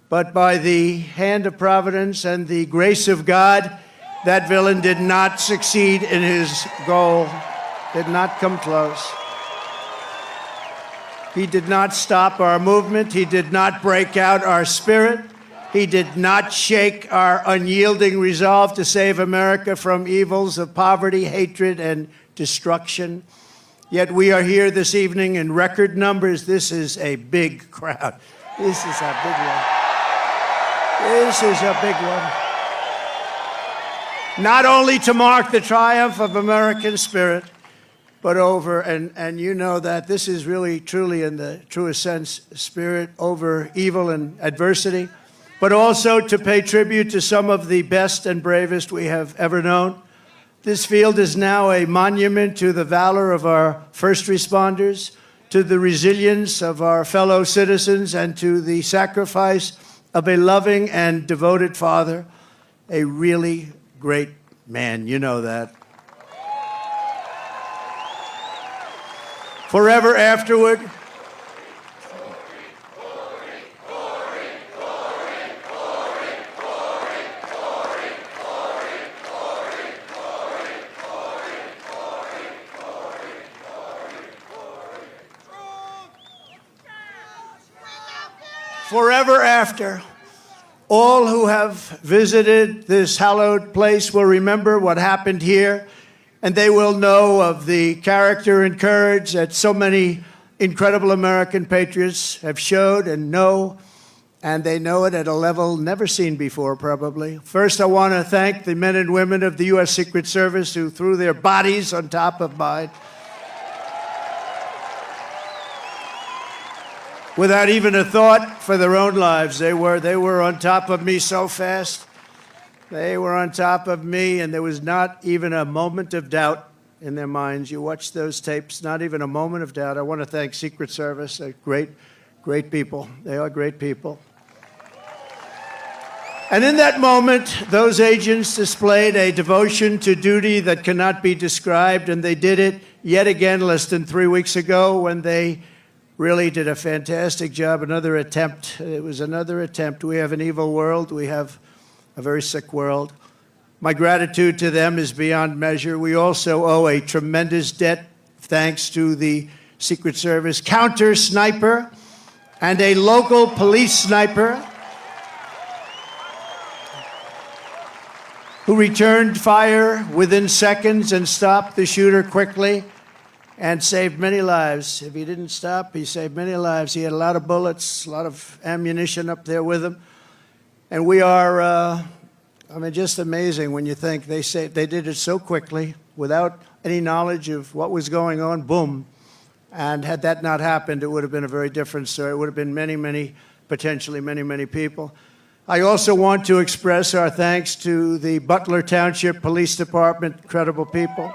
But by the hand of providence and the grace of God, that villain did not succeed in his goal, did not come close. He did not stop our movement. He did not break out our spirit. He did not shake our unyielding resolve to save America from evils of poverty, hatred, and destruction. Yet we are here this evening in record numbers. This is a big crowd. This is a big one. This is a big one. Not only to mark the triumph of American spirit, but over, and you know that this is really, truly, in the truest sense, spirit over evil and adversity, but also to pay tribute to some of the best and bravest we have ever known. This field is now a monument to the valor of our first responders, to the resilience of our fellow citizens, and to the sacrifice of a loving and devoted father, a really great man. You know that. Forever afterward, forever after, all who have visited this hallowed place will remember what happened here, and they will know of the character and courage that so many incredible American patriots have showed and know, and they know it at a level never seen before, probably. First, I want to thank the men and women of the U.S. Secret Service who threw their bodies on top of mine without even a thought for their own lives. They were on top of me so fast. They were on top of me, and there was not even a moment of doubt in their minds. You watch those tapes, not even a moment of doubt. I want to thank Secret Service. They're great, great people. They are great people. And in that moment, those agents displayed a devotion to duty that cannot be described, and they did it yet again less than 3 weeks ago when they really did a fantastic job. Another attempt. It was another attempt. We have an evil world. We have a very sick world. My gratitude to them is beyond measure. We also owe a tremendous debt thanks to the Secret Service counter sniper and a local police sniper who returned fire within seconds and stopped the shooter quickly and saved many lives. If he didn't stop, he saved many lives. He had a lot of bullets, a lot of ammunition up there with him. And we are, just amazing when you think they did it so quickly without any knowledge of what was going on, boom. And had that not happened, it would have been a very different story. It would have been potentially many people. I also want to express our thanks to the Butler Township Police Department, incredible people.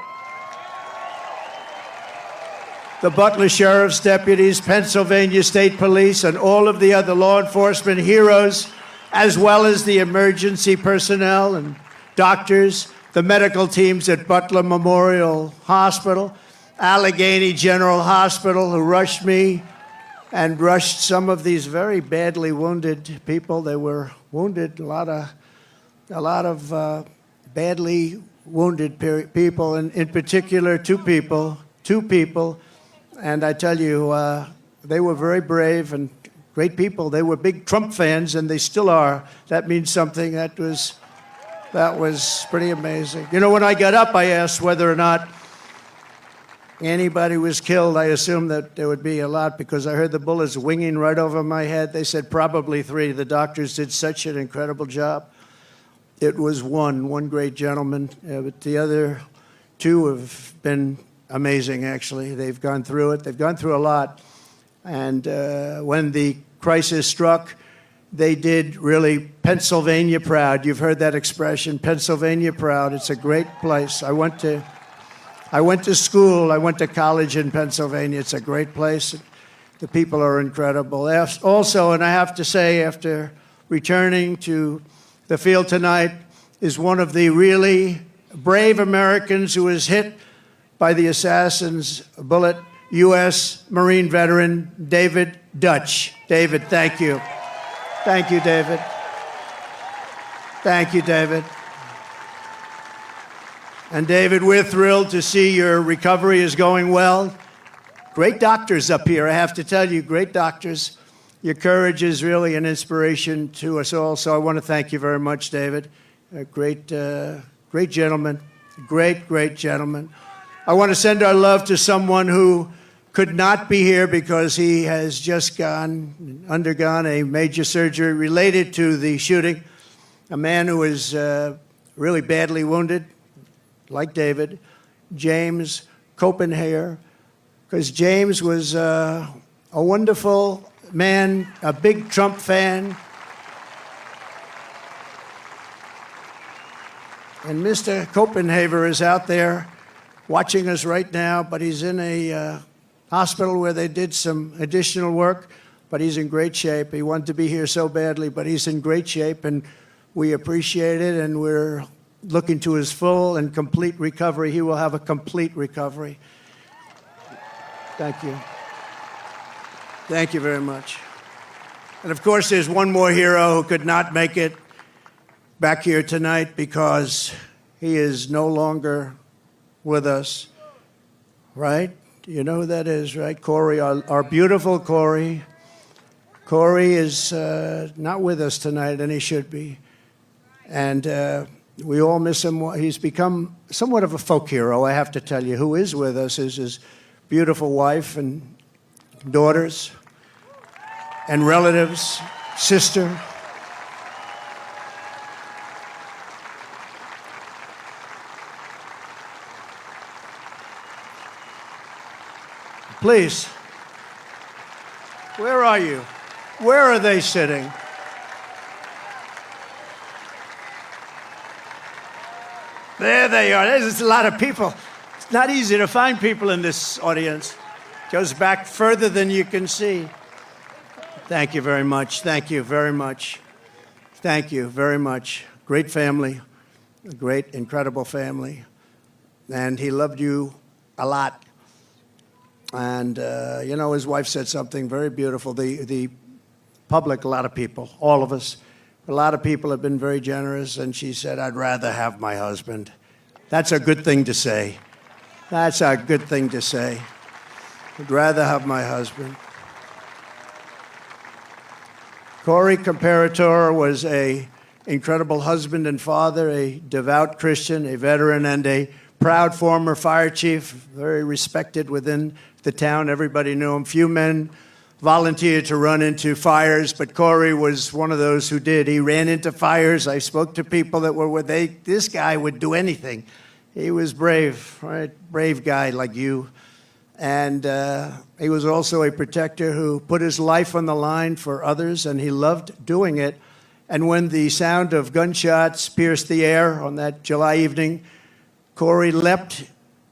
The Butler Sheriff's deputies, Pennsylvania State Police, and all of the other law enforcement heroes, as well as the emergency personnel and doctors, the medical teams at Butler Memorial Hospital, Allegheny General Hospital, who rushed me and rushed some of these very badly wounded people. They were wounded, a lot of badly wounded people, and in particular two people, and I tell you, they were very brave and great people. They were big Trump fans, and they still are. That means something. That was pretty amazing. You know, when I got up, I asked whether or not anybody was killed. I assumed that there would be a lot because I heard the bullets winging right over my head. They said probably 3. The doctors did such an incredible job. It was one great gentleman, but the other 2 have been amazing, actually. They've gone through it. They've gone through a lot. And when the crisis struck, they did really Pennsylvania proud. You've heard that expression, Pennsylvania proud. It's a great place. I went to school. I went to college in Pennsylvania. It's a great place. The people are incredible. Also, and I have to say, after returning to the field tonight, is one of the really brave Americans who was hit by the assassin's bullet, U.S. Marine veteran David Dutch. David, thank you. Thank you, David. Thank you, David. And David, we're thrilled to see your recovery is going well. Great doctors up here, I have to tell you, great doctors. Your courage is really an inspiration to us all, so I want to thank you very much, David. A great gentleman, great gentleman. I want to send our love to someone who could not be here because he has just undergone a major surgery related to the shooting. A man who was really badly wounded, like David, James Copenhagen, because James was a wonderful man, a big Trump fan. And Mr. Copenhagen is out there watching us right now, but he's in a hospital where they did some additional work, but he's in great shape. He wanted to be here so badly, but he's in great shape, and we appreciate it, and we're looking to his full and complete recovery. He will have a complete recovery. Thank you. Thank you very much. And of course, there's one more hero who could not make it back here tonight because he is no longer with us, right? You know who that is, right? Corey, our beautiful Corey. Corey is not with us tonight, and he should be. And we all miss him. He's become somewhat of a folk hero, I have to tell you. Who is with us is his beautiful wife and daughters and relatives, sister. Please, where are you? Where are they sitting? There they are. There's a lot of people. It's not easy to find people in this audience. It goes back further than you can see. Thank you very much. Thank you very much. Thank you very much. Great family, a great, incredible family. And he loved you a lot. And, you know, his wife said something very beautiful. The public, a lot of people, all of us, A lot of people have been very generous, and she said, I'd rather have my husband. That's a good thing to say. That's a good thing to say. I'd rather have my husband. Corey Comparator was an incredible husband and father, a devout Christian, a veteran, and a proud former fire chief, very respected within the town. Everybody knew him. Few men volunteered to run into fires, but Corey was one of those who did. He ran into fires. I spoke to people that were with this guy would do anything. He was brave, right? Brave guy like you. And he was also a protector who put his life on the line for others, and he loved doing it. And when the sound of gunshots pierced the air on that July evening, Corey leapt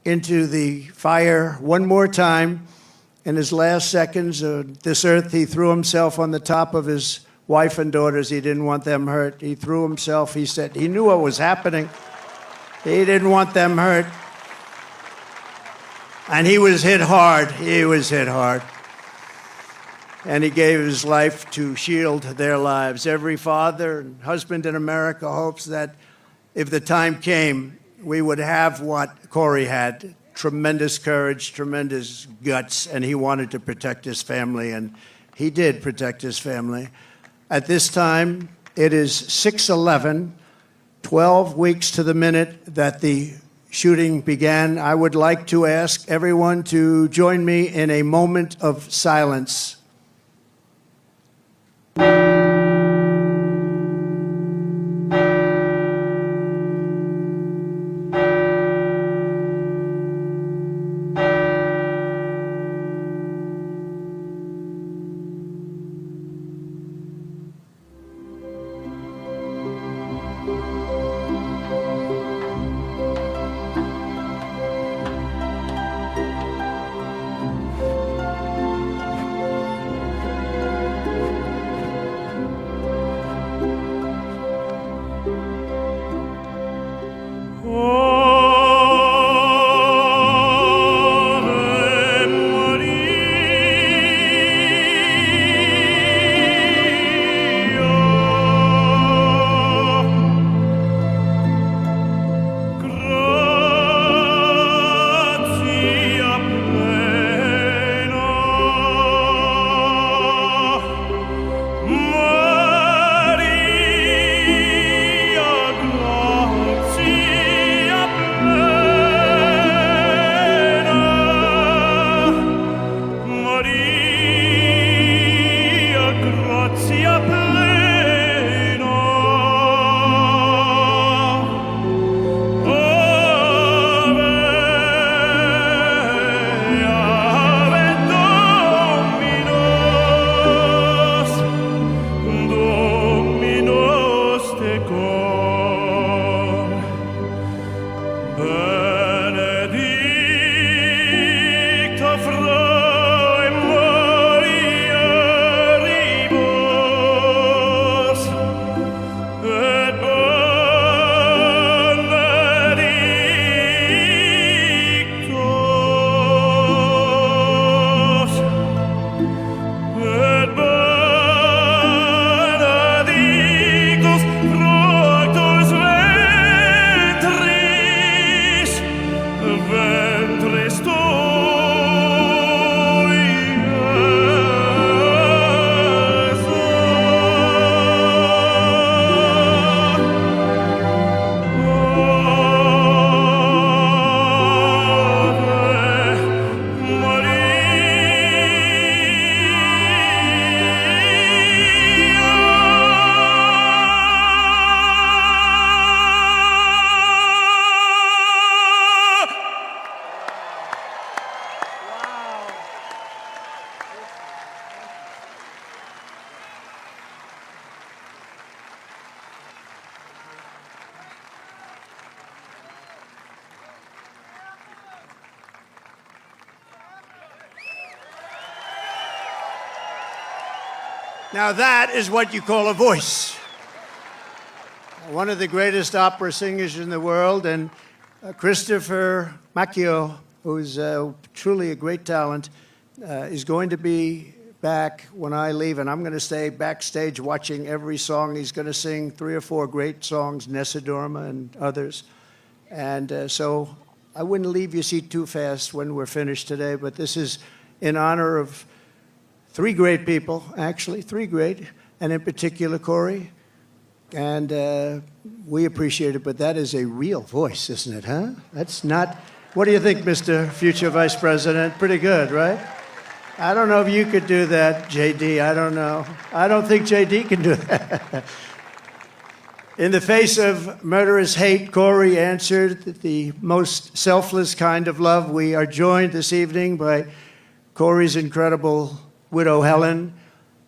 into the fire one more time. In his last seconds of this earth, he threw himself on the top of his wife and daughters. He didn't want them hurt. He threw himself. He said he knew what was happening. He didn't want them hurt. And he was hit hard. He was hit hard. And he gave his life to shield their lives. Every father and husband in America hopes that if the time came, we would have what Corey had. Tremendous courage, tremendous guts, and he wanted to protect his family, and he did protect his family. At this time, it is 6/11, 12 weeks to the minute that the shooting began. I would like to ask everyone to join me in a moment of silence. Now that is what you call a voice. One of the greatest opera singers in the world, and Christopher Macchio, who's truly a great talent, is going to be back when I leave, and I'm going to stay backstage watching every song. He's going to sing 3 or 4 great songs, Nessa Dorma and others. And so I wouldn't leave your seat too fast when we're finished today, but this is in honor of 3 great people, actually, 3 great, and in particular, Corey. And we appreciate it, but that is a real voice, isn't it, huh? That's not... What do you think, Mr. Future Vice President? Pretty good, right? I don't know if you could do that, JD. I don't know. I don't think JD can do that. In the face of murderous hate, Corey answered the most selfless kind of love. We are joined this evening by Corey's incredible widow, Helen,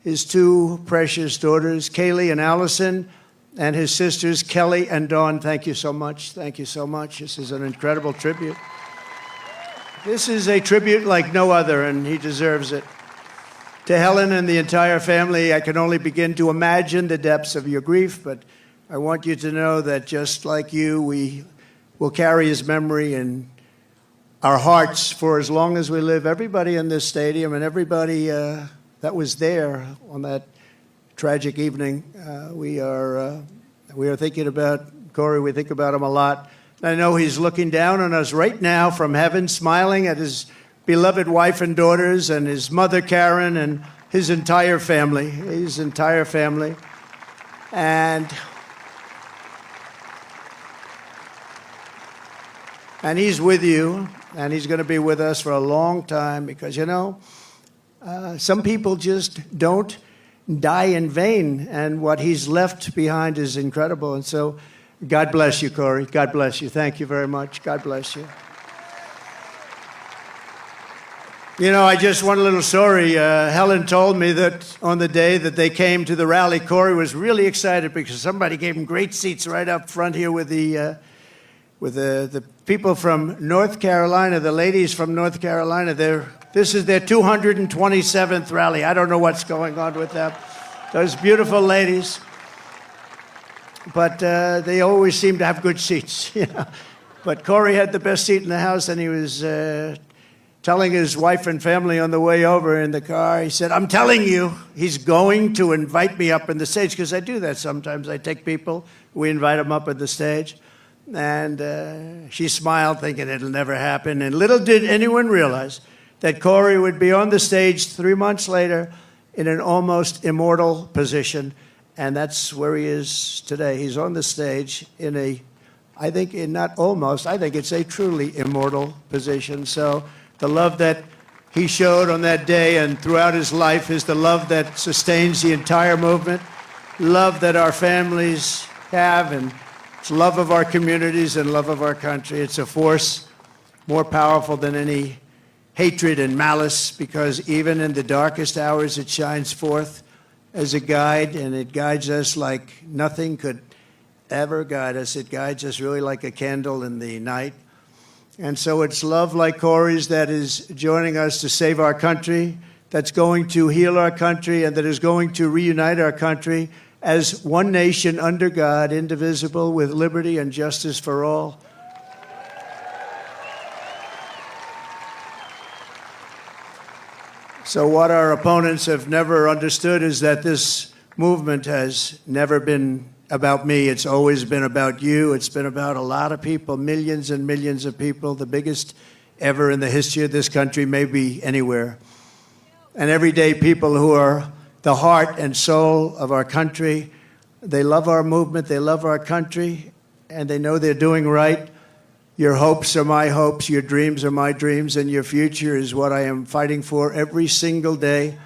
his 2 precious daughters, Kaylee and Allison, and his sisters, Kelly and Dawn. Thank you so much. Thank you so much. This is an incredible tribute. This is a tribute like no other, and he deserves it. To Helen and the entire family, I can only begin to imagine the depths of your grief, but I want you to know that just like you, we will carry his memory in our hearts for as long as we live. Everybody in this stadium and everybody that was there on that tragic evening, we are thinking about Corey. We think about him a lot. I know he's looking down on us right now from heaven, smiling at his beloved wife and daughters and his mother, Karen, and his entire family. And he's with you, and he's going to be with us for a long time because, you know, some people just don't die in vain, and what he's left behind is incredible. And so God bless you, Corey. God bless you. Thank you very much. God bless you. You know, I just one little story. Helen told me that on the day that they came to the rally, Corey was really excited because somebody gave him great seats right up front here with the people from North Carolina, the ladies from North Carolina. This is their 227th rally. I don't know what's going on with them. Those beautiful ladies. But they always seem to have good seats. You know? But Corey had the best seat in the house, and he was telling his wife and family on the way over in the car, he said, I'm telling you, he's going to invite me up on the stage, because I do that sometimes. I take people, we invite them up on the stage. And she smiled, thinking it'll never happen. And little did anyone realize that Corey would be on the stage 3 months later in an almost immortal position. And that's where he is today. He's on the stage in I think it's a truly immortal position. So the love that he showed on that day and throughout his life is the love that sustains the entire movement, love that our families have, and it's love of our communities and love of our country. It's a force more powerful than any hatred and malice, because even in the darkest hours it shines forth as a guide, and it guides us like nothing could ever guide us. It guides us really like a candle in the night. And so it's love like Corey's that is joining us to save our country, that's going to heal our country, and that is going to reunite our country as one nation under God, indivisible, with liberty and justice for all. So what our opponents have never understood is that this movement has never been about me. It's always been about you. It's been about a lot of people, millions and millions of people, the biggest ever in the history of this country, maybe anywhere. And everyday people who are the heart and soul of our country. They love our movement, they love our country, and they know they're doing right. Your hopes are my hopes, your dreams are my dreams, and your future is what I am fighting for every single day.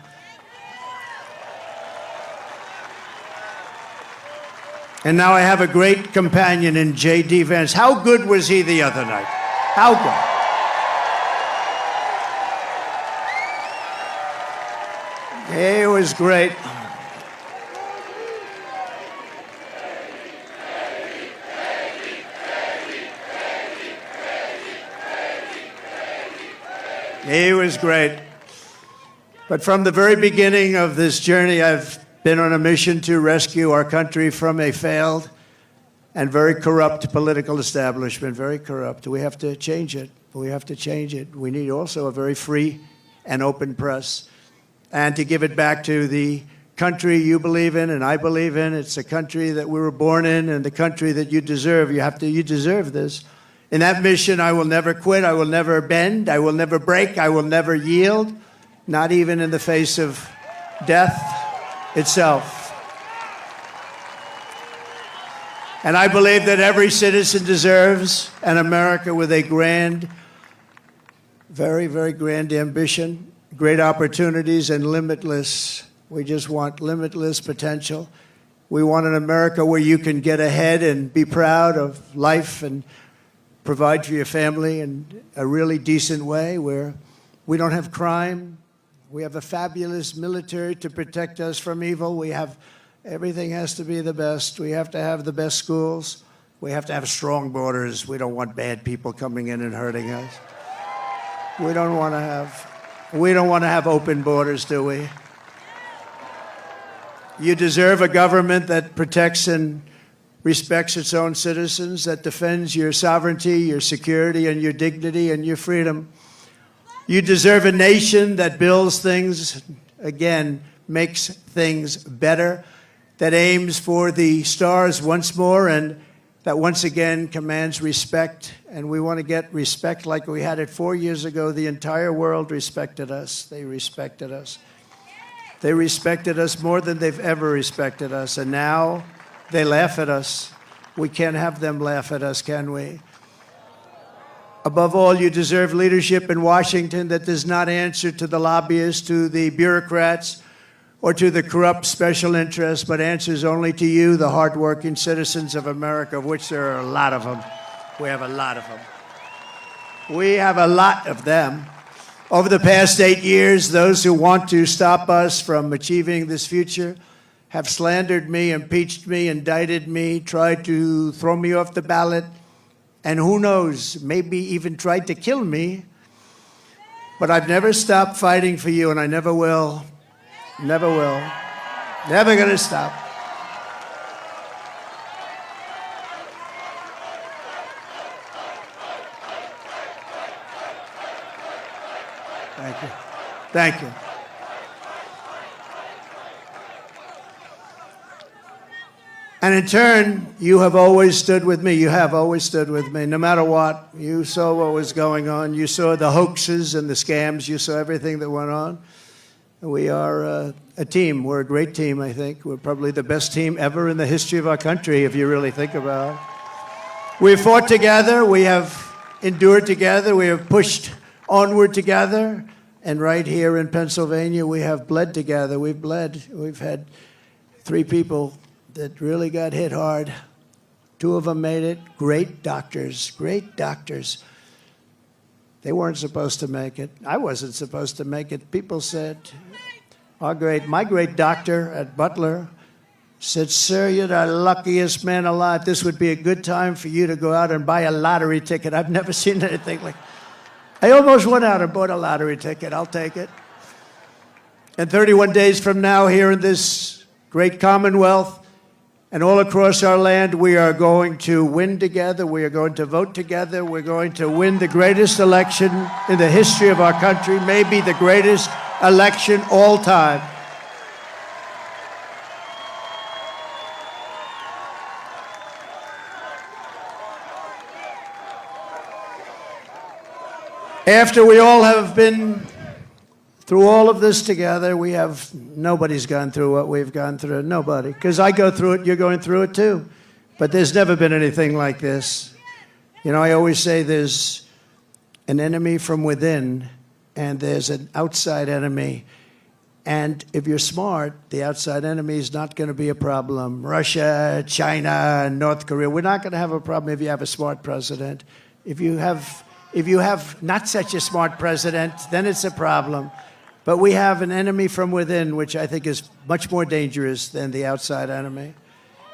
And now I have a great companion in JD Vance. How good was he the other night? How good? He was great. He was great. But from the very beginning of this journey, I've been on a mission to rescue our country from a failed and very corrupt political establishment, very corrupt. We have to change it. We have to change it. We need also a very free and open press. and to give it back to the country you believe in and I believe in. It's a country that we were born in and the country that you deserve. You deserve this. In that mission, I will never quit. I will never bend. I will never break. I will never yield, not even in the face of death itself. And I believe that every citizen deserves an America with a grand, very, very grand ambition, great opportunities, and limitless. We just want limitless potential. We want an America where you can get ahead and be proud of life and provide for your family in a really decent way, where we don't have crime. We have a fabulous military to protect us from evil. Everything has to be the best. We have to have the best schools. We have to have strong borders. We don't want bad people coming in and hurting us. We don't want to have open borders, do we? You deserve a government that protects and respects its own citizens, that defends your sovereignty, your security, and your dignity and your freedom. You deserve a nation that builds things, again, makes things better, that aims for the stars once more, and that once again commands respect. And we want to get respect like we had it 4 years ago. The entire world respected us. They respected us. They respected us more than they've ever respected us. And now they laugh at us. We can't have them laugh at us, can we? Above all, you deserve leadership in Washington that does not answer to the lobbyists, to the bureaucrats, or to the corrupt special interests, but answers only to you, the hardworking citizens of America, of which there are a lot of them. We have a lot of them. We have a lot of them. Over the past 8 years, those who want to stop us from achieving this future have slandered me, impeached me, indicted me, tried to throw me off the ballot, and who knows, maybe even tried to kill me. But I've never stopped fighting for you, and I never will. Never will. Never gonna stop. Thank you. Thank you. And in turn, you have always stood with me. You have always stood with me, no matter what. You saw what was going on. You saw the hoaxes and the scams. You saw everything that went on. We are a team. We're a great team, I think. We're probably the best team ever in the history of our country, if you really think about it. We've fought together. We have endured together. We have pushed onward together. And right here in Pennsylvania, we have bled together. We've bled. We've had 3 people that really got hit hard. 2 of them made it. Great doctors. Great doctors. They weren't supposed to make it. I wasn't supposed to make it. People said, my great doctor at Butler said, "Sir, you're the luckiest man alive. This would be a good time for you to go out and buy a lottery ticket." I've never seen anything like. I almost went out and bought a lottery ticket. I'll take it. And 31 days from now, here in this great Commonwealth, and all across our land, we are going to win together. We are going to vote together. We're going to win the greatest election in the history of our country, maybe the greatest election all time. After we all have been through all of this together, nobody's gone through what we've gone through. Nobody. Because I go through it, you're going through it too. But there's never been anything like this. You know, I always say there's an enemy from within and there's an outside enemy. And if you're smart, the outside enemy is not going to be a problem. Russia, China, North Korea, we're not going to have a problem if you have a smart president. If you have not such a smart president, then it's a problem. But we have an enemy from within, which I think is much more dangerous than the outside enemy.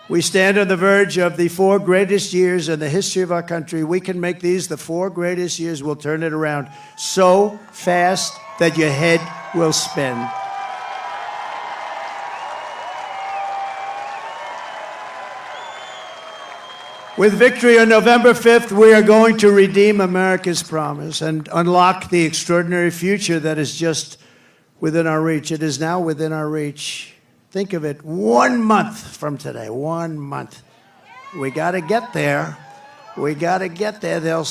We stand on the verge of the 4 greatest years in the history of our country. We can make these the 4 greatest years. We'll turn it around so fast that your head will spin. With victory on November 5th, we are going to redeem America's promise and unlock the extraordinary future that is just within our reach. It is now within our reach. Think of it, 1 month from today, 1 month. We got to get there. We got to get there. They'll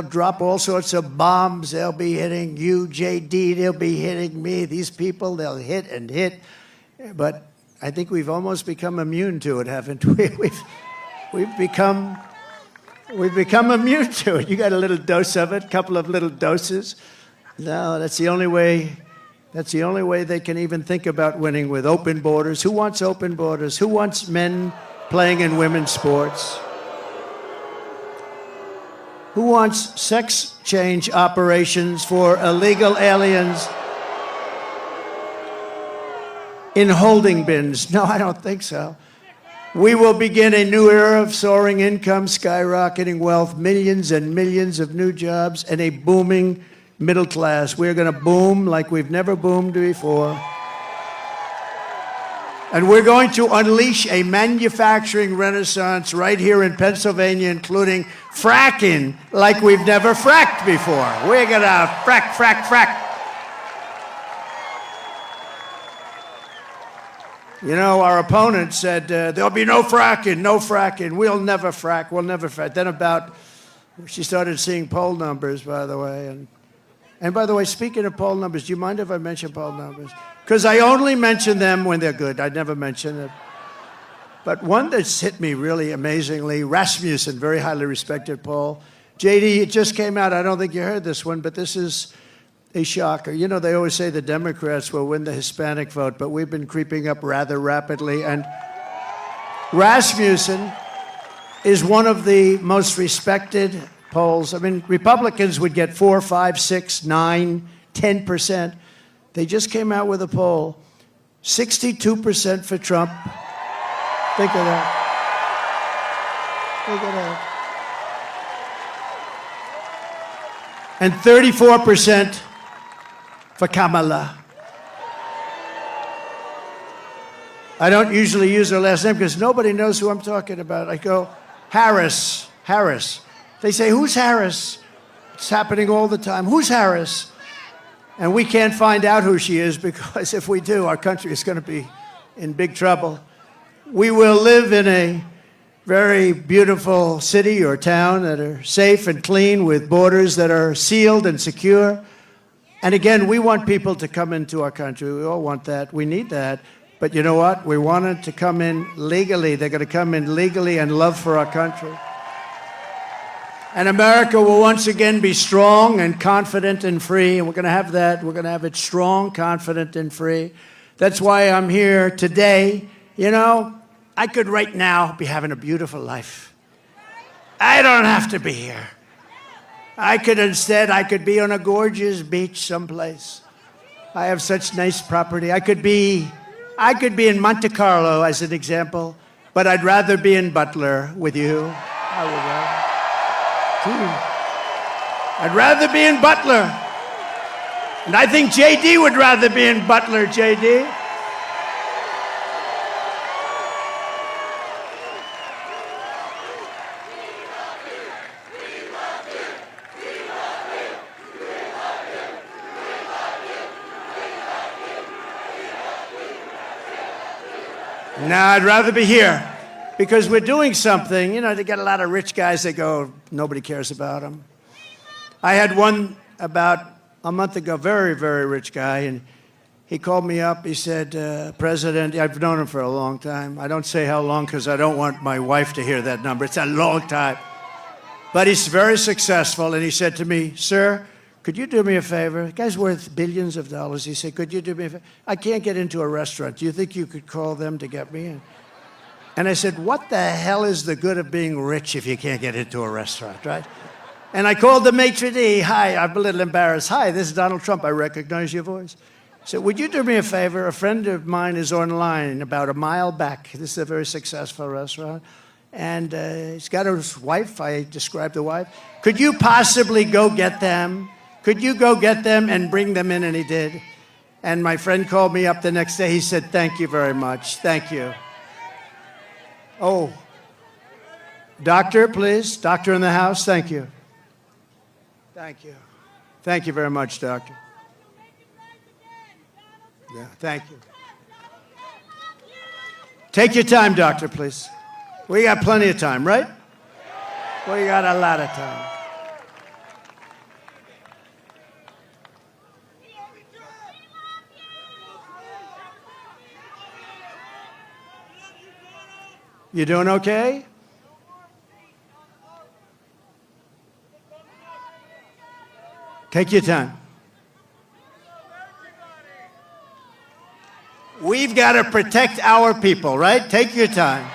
drop all sorts of bombs. They'll be hitting you, JD. They'll be hitting me. These people, they'll hit and hit. But I think we've almost become immune to it, haven't we? We've become immune to it. You got a little dose of it, a couple of little doses. No, that's the only way. That's the only way they can even think about winning, with open borders. Who wants open borders? Who wants men playing in women's sports? Who wants sex change operations for illegal aliens in holding bins? No, I don't think so. We will begin a new era of soaring income, skyrocketing wealth, millions and millions of new jobs, and a booming middle class. We're going to boom like we've never boomed before. And we're going to unleash a manufacturing renaissance right here in Pennsylvania, including fracking like we've never fracked before. We're going to frack, frack, frack. You know, our opponent said, there'll be no fracking, no fracking. We'll never frack, we'll never frack. Then she started seeing poll numbers, by the way. And by the way, speaking of poll numbers, do you mind if I mention poll numbers? Because I only mention them when they're good. I'd never mention it. But one that's hit me really amazingly, Rasmussen, very highly respected poll. JD, it just came out. I don't think you heard this one, but this is a shocker. You know, they always say the Democrats will win the Hispanic vote, but we've been creeping up rather rapidly. And Rasmussen is one of the most respected polls. I mean, Republicans would get 4, 5, 6, 9, 10%. They just came out with a poll, 62% for Trump. Think of that. Think of that. And 34% for Kamala. I don't usually use her last name because nobody knows who I'm talking about. I go, Harris, Harris. They say, who's Harris? It's happening all the time. Who's Harris? And we can't find out who she is, because if we do, our country is going to be in big trouble. We will live in a very beautiful city or town that are safe and clean, with borders that are sealed and secure. And again, we want people to come into our country. We all want that. We need that. But you know what? We want them to come in legally. They're going to come in legally and love for our country. And America will once again be strong and confident and free. And we're going to have that. We're going to have it strong, confident, and free. That's why I'm here today. You know, I could right now be having a beautiful life. I don't have to be here. I could be on a gorgeous beach someplace. I have such nice property. I could be in Monte Carlo, as an example, but I'd rather be in Butler with you. I would rather. I'd rather be in Butler. And I think JD would rather be in Butler, JD. No, I'd rather be here, because we're doing something. You know, they get a lot of rich guys that go, nobody cares about them. I had one about a month ago, very, very rich guy, and he called me up. He said, President, I've known him for a long time. I don't say how long because I don't want my wife to hear that number. It's a long time. But he's very successful, and he said to me, sir, could you do me a favor? The guy's worth billions of dollars. He said, could you do me a favor? I can't get into a restaurant. Do you think you could call them to get me in? And I said, what the hell is the good of being rich if you can't get into a restaurant, right? And I called the maitre d'. Hi, I'm a little embarrassed. Hi, this is Donald Trump. I recognize your voice. I said, would you do me a favor? A friend of mine is online about a mile back. This is a very successful restaurant. And he's got his wife. I described the wife. Could you possibly go get them? Could you go get them and bring them in? And he did. And my friend called me up the next day. He said, thank you very much. Thank you. Oh, doctor, please. Doctor in the house. Thank you. Thank you. Thank you very much, doctor. Yeah, thank you. Take your time, doctor, please. We got plenty of time, right? We got a lot of time. You doing okay? Take your time. We've got to protect our people, right? Take your time.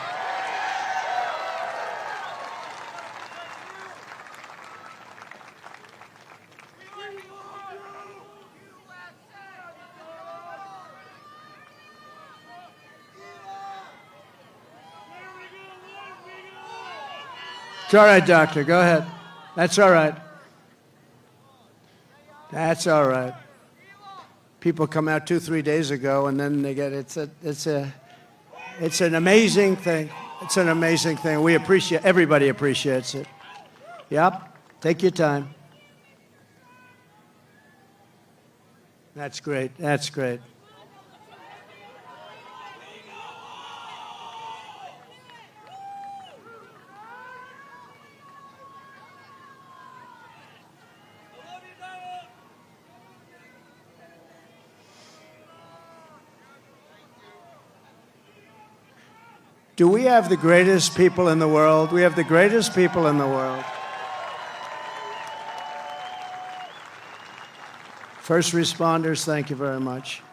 It's all right, doctor. Go ahead. That's all right. That's all right. People come out 2-3 days ago, and then they get it's an amazing thing. It's an amazing thing. We appreciate. Everybody appreciates it. Yep. Take your time. That's great. That's great. Do we have the greatest people in the world? We have the greatest people in the world. First responders, thank you very much.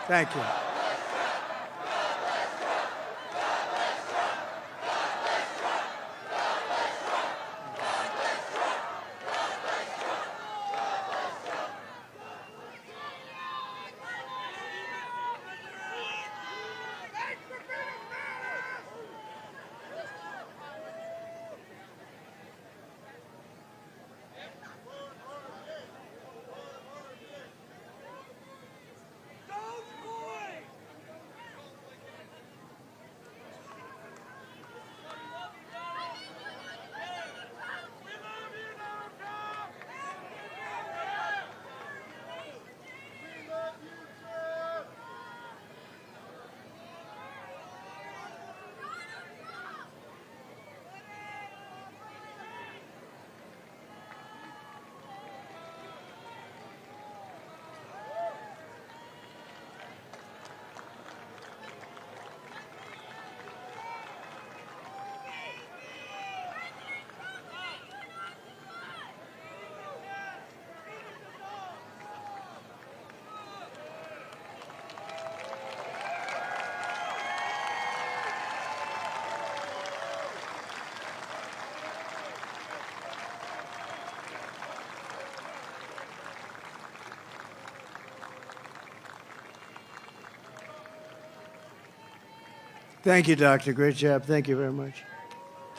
Thank you. Thank you, Doctor. Great job. Thank you very much.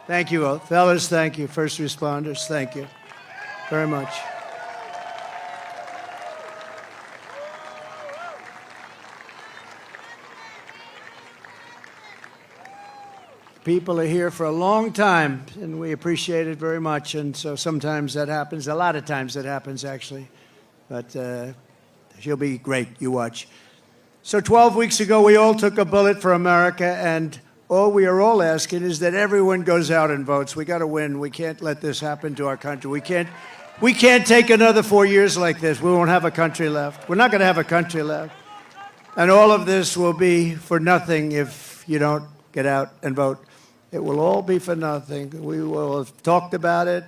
Thank you, all. Fellas, thank you. First responders, thank you very much. People are here for a long time, and we appreciate it very much. And so sometimes that happens. A lot of times that happens, actually. But she'll be great. You watch. So 12 weeks ago, we all took a bullet for America, and all we are all asking is that everyone goes out and votes. We got to win. We can't let this happen to our country. We can't take another 4 years like this. We won't have a country left. We're not going to have a country left. And all of this will be for nothing if you don't get out and vote. It will all be for nothing. We will have talked about it,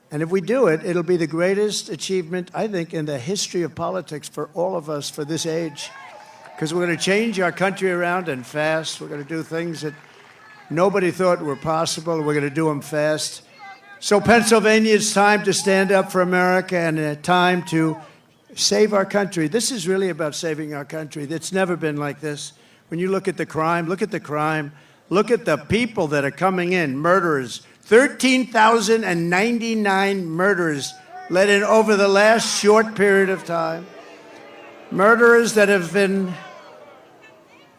and if we do it, it'll be the greatest achievement, I think, in the history of politics for all of us for this age. Because we're going to change our country around and fast. We're going to do things that nobody thought were possible. We're going to do them fast. So Pennsylvania, it's time to stand up for America and time to save our country. This is really about saving our country. It's never been like this. When you look at the crime, look at the crime. Look at the people that are coming in, murderers. 13,099 murderers let in over the last short period of time. Murderers that have been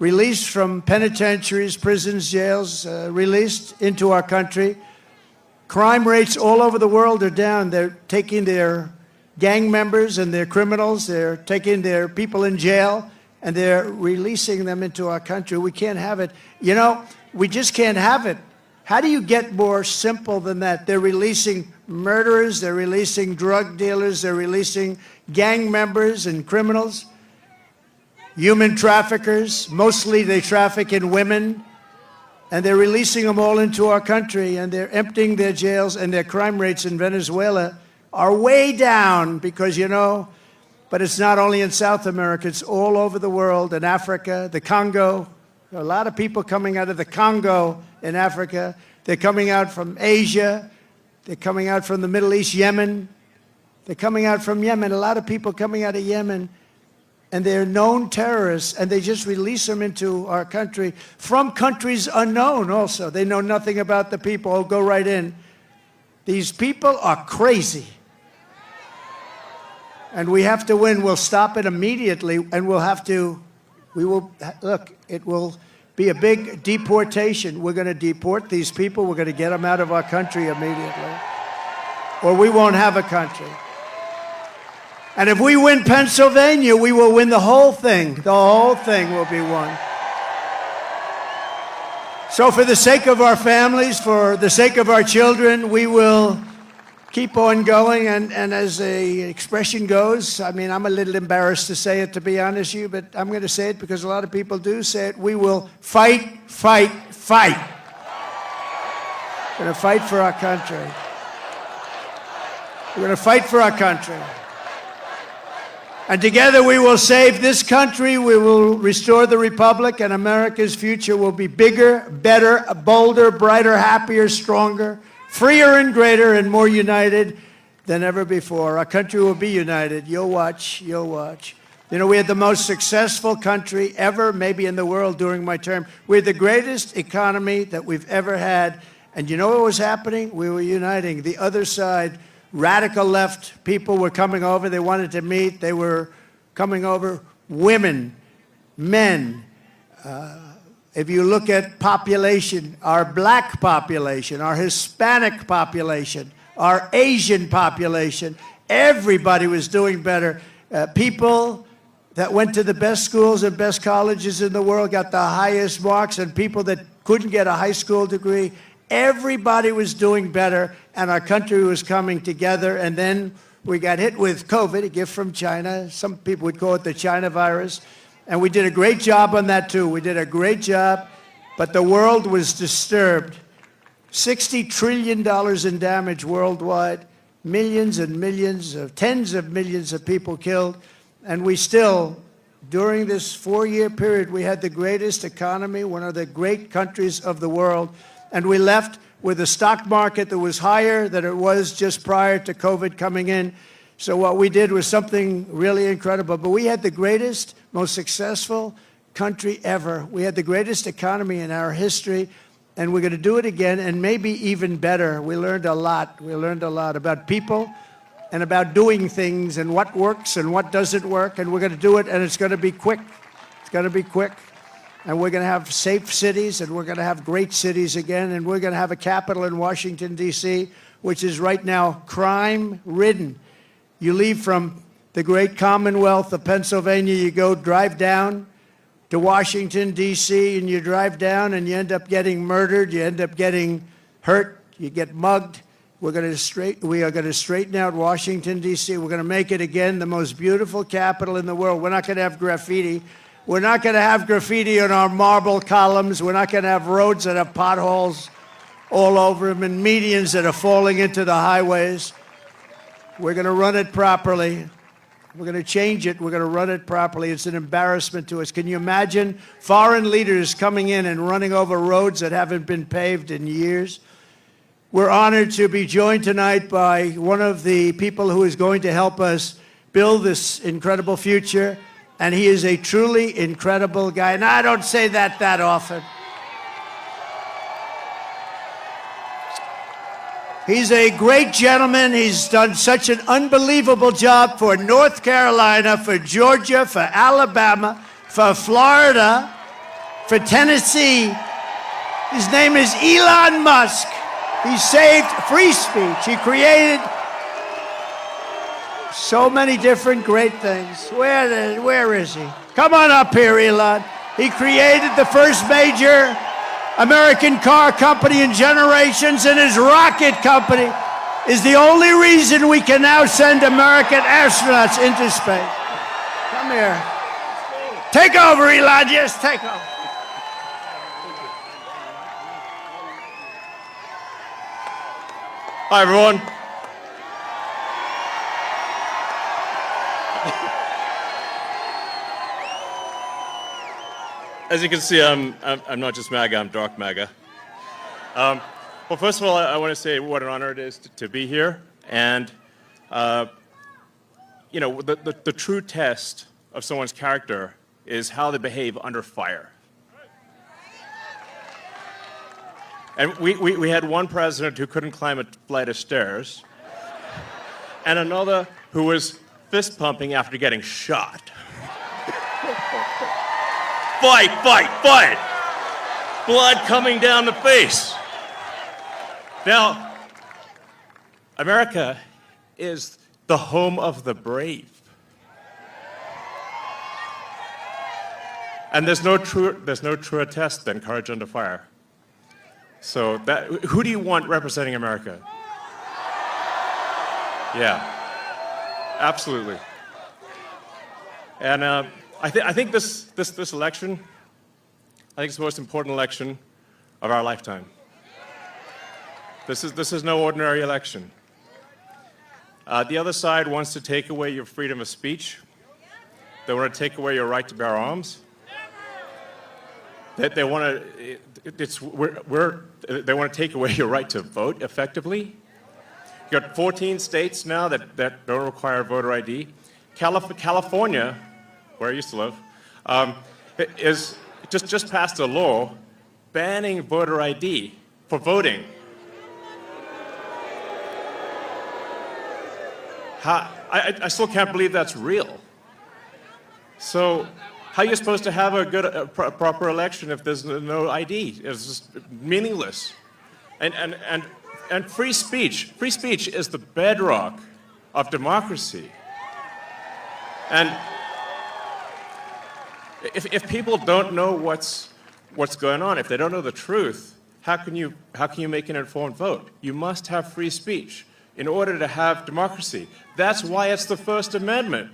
released from penitentiaries, prisons, jails, released into our country. Crime rates all over the world are down. They're taking their gang members and their criminals, they're taking their people in jail, and they're releasing them into our country. We can't have it. You know, we just can't have it. How do you get more simple than that? They're releasing murderers, they're releasing drug dealers, they're releasing gang members and criminals, human traffickers. Mostly they traffic in women, and they're releasing them all into our country, and they're emptying their jails, and their crime rates in Venezuela are way down because, you know, but it's not only in South America, it's all over the world, in Africa, the Congo. There are a lot of people coming out of the Congo in Africa. They're coming out from Asia. They're coming out from the Middle East, Yemen. They're coming out from Yemen. A lot of people coming out of Yemen. And they're known terrorists, and they just release them into our country from countries unknown also. They know nothing about the people. Oh, go right in. These people are crazy. And we have to win. We'll stop it immediately, and it will be a big deportation. We're going to deport these people. We're going to get them out of our country immediately, or we won't have a country. And if we win Pennsylvania, we will win the whole thing. The whole thing will be won. So for the sake of our families, for the sake of our children, we will keep on going. And as the expression goes, I mean, I'm a little embarrassed to say it, to be honest with you, but I'm going to say it because a lot of people do say it. We will fight, fight, fight. We're going to fight for our country. We're going to fight for our country. And together we will save this country, we will restore the republic, and America's future will be bigger, better, bolder, brighter, happier, stronger, freer and greater, and more united than ever before. Our country will be united. You'll watch, you'll watch. You know, we had the most successful country ever, maybe in the world during my term. We had the greatest economy that we've ever had. And you know what was happening? We were uniting. The other side, radical left people were coming over. They wanted to meet. They were coming over. Women, men. If you look at population, our black population, our Hispanic population, our Asian population, everybody was doing better. People that went to the best schools and best colleges in the world got the highest marks, and people that couldn't get a high school degree, everybody was doing better, and our country was coming together. And then we got hit with COVID, a gift from China. Some people would call it the China virus. And we did a great job on that, too. We did a great job, but the world was disturbed. $60 trillion in damage worldwide, millions and millions tens of millions of people killed. And we still, during this 4-year period, we had the greatest economy, one of the great countries of the world. And we left with a stock market that was higher than it was just prior to COVID coming in. So what we did was something really incredible. But we had the greatest, most successful country ever. We had the greatest economy in our history, and we're going to do it again, and maybe even better. We learned a lot. We learned a lot about people and about doing things and what works and what doesn't work, and we're going to do it, and it's going to be quick. It's going to be quick. And we're going to have safe cities, and we're going to have great cities again, and we're going to have a capital in Washington, D.C., which is right now crime-ridden. You leave from the great Commonwealth of Pennsylvania, you go drive down to Washington, D.C., and you drive down and you end up getting murdered, you end up getting hurt, you get mugged. We are going to straighten out Washington, D.C. We're going to make it again the most beautiful capital in the world. We're not going to have graffiti. We're not going to have graffiti on our marble columns. We're not going to have roads that have potholes all over them and medians that are falling into the highways. We're going to run it properly. We're going to change it. We're going to run it properly. It's an embarrassment to us. Can you imagine foreign leaders coming in and running over roads that haven't been paved in years? We're honored to be joined tonight by one of the people who is going to help us build this incredible future, and he is a truly incredible guy. And I don't say that often. He's a great gentleman. He's done such an unbelievable job for North Carolina, for Georgia, for Alabama, for Florida, for Tennessee. His name is Elon Musk. He saved free speech. He created so many different great things. Where is he? Come on up here, Elon. He created the first major American car company in generations, and his rocket company is the only reason we can now send American astronauts into space. Come here. Take over, Elon. Just take over. Hi, everyone. As you can see, I'm not just MAGA, I'm dark MAGA. Well, first of all, I want to say what an honor it is to be here. And, you know, the true test of someone's character is how they behave under fire. And we had one president who couldn't climb a flight of stairs, and another who was fist pumping after getting shot. Fight, fight, fight! Blood coming down the face. Now, America is the home of the brave. And there's no truer test than courage under fire. So who do you want representing America? Yeah, absolutely. And I think this election, I think it's the most important election of our lifetime. This is no ordinary election. The other side wants to take away your freedom of speech. They want to take away your right to bear arms. They want to take away your right to vote effectively. You've got 14 states now that don't require voter ID. California, where I used to live, is just passed a law banning voter ID for voting. I still can't believe that's real. So how are you supposed to have a proper election if there's no ID? It's just meaningless. And free speech is the bedrock of democracy. And if people don't know what's going on, if they don't know the truth, how can you make an informed vote? You must have free speech in order to have democracy. That's why it's the First Amendment.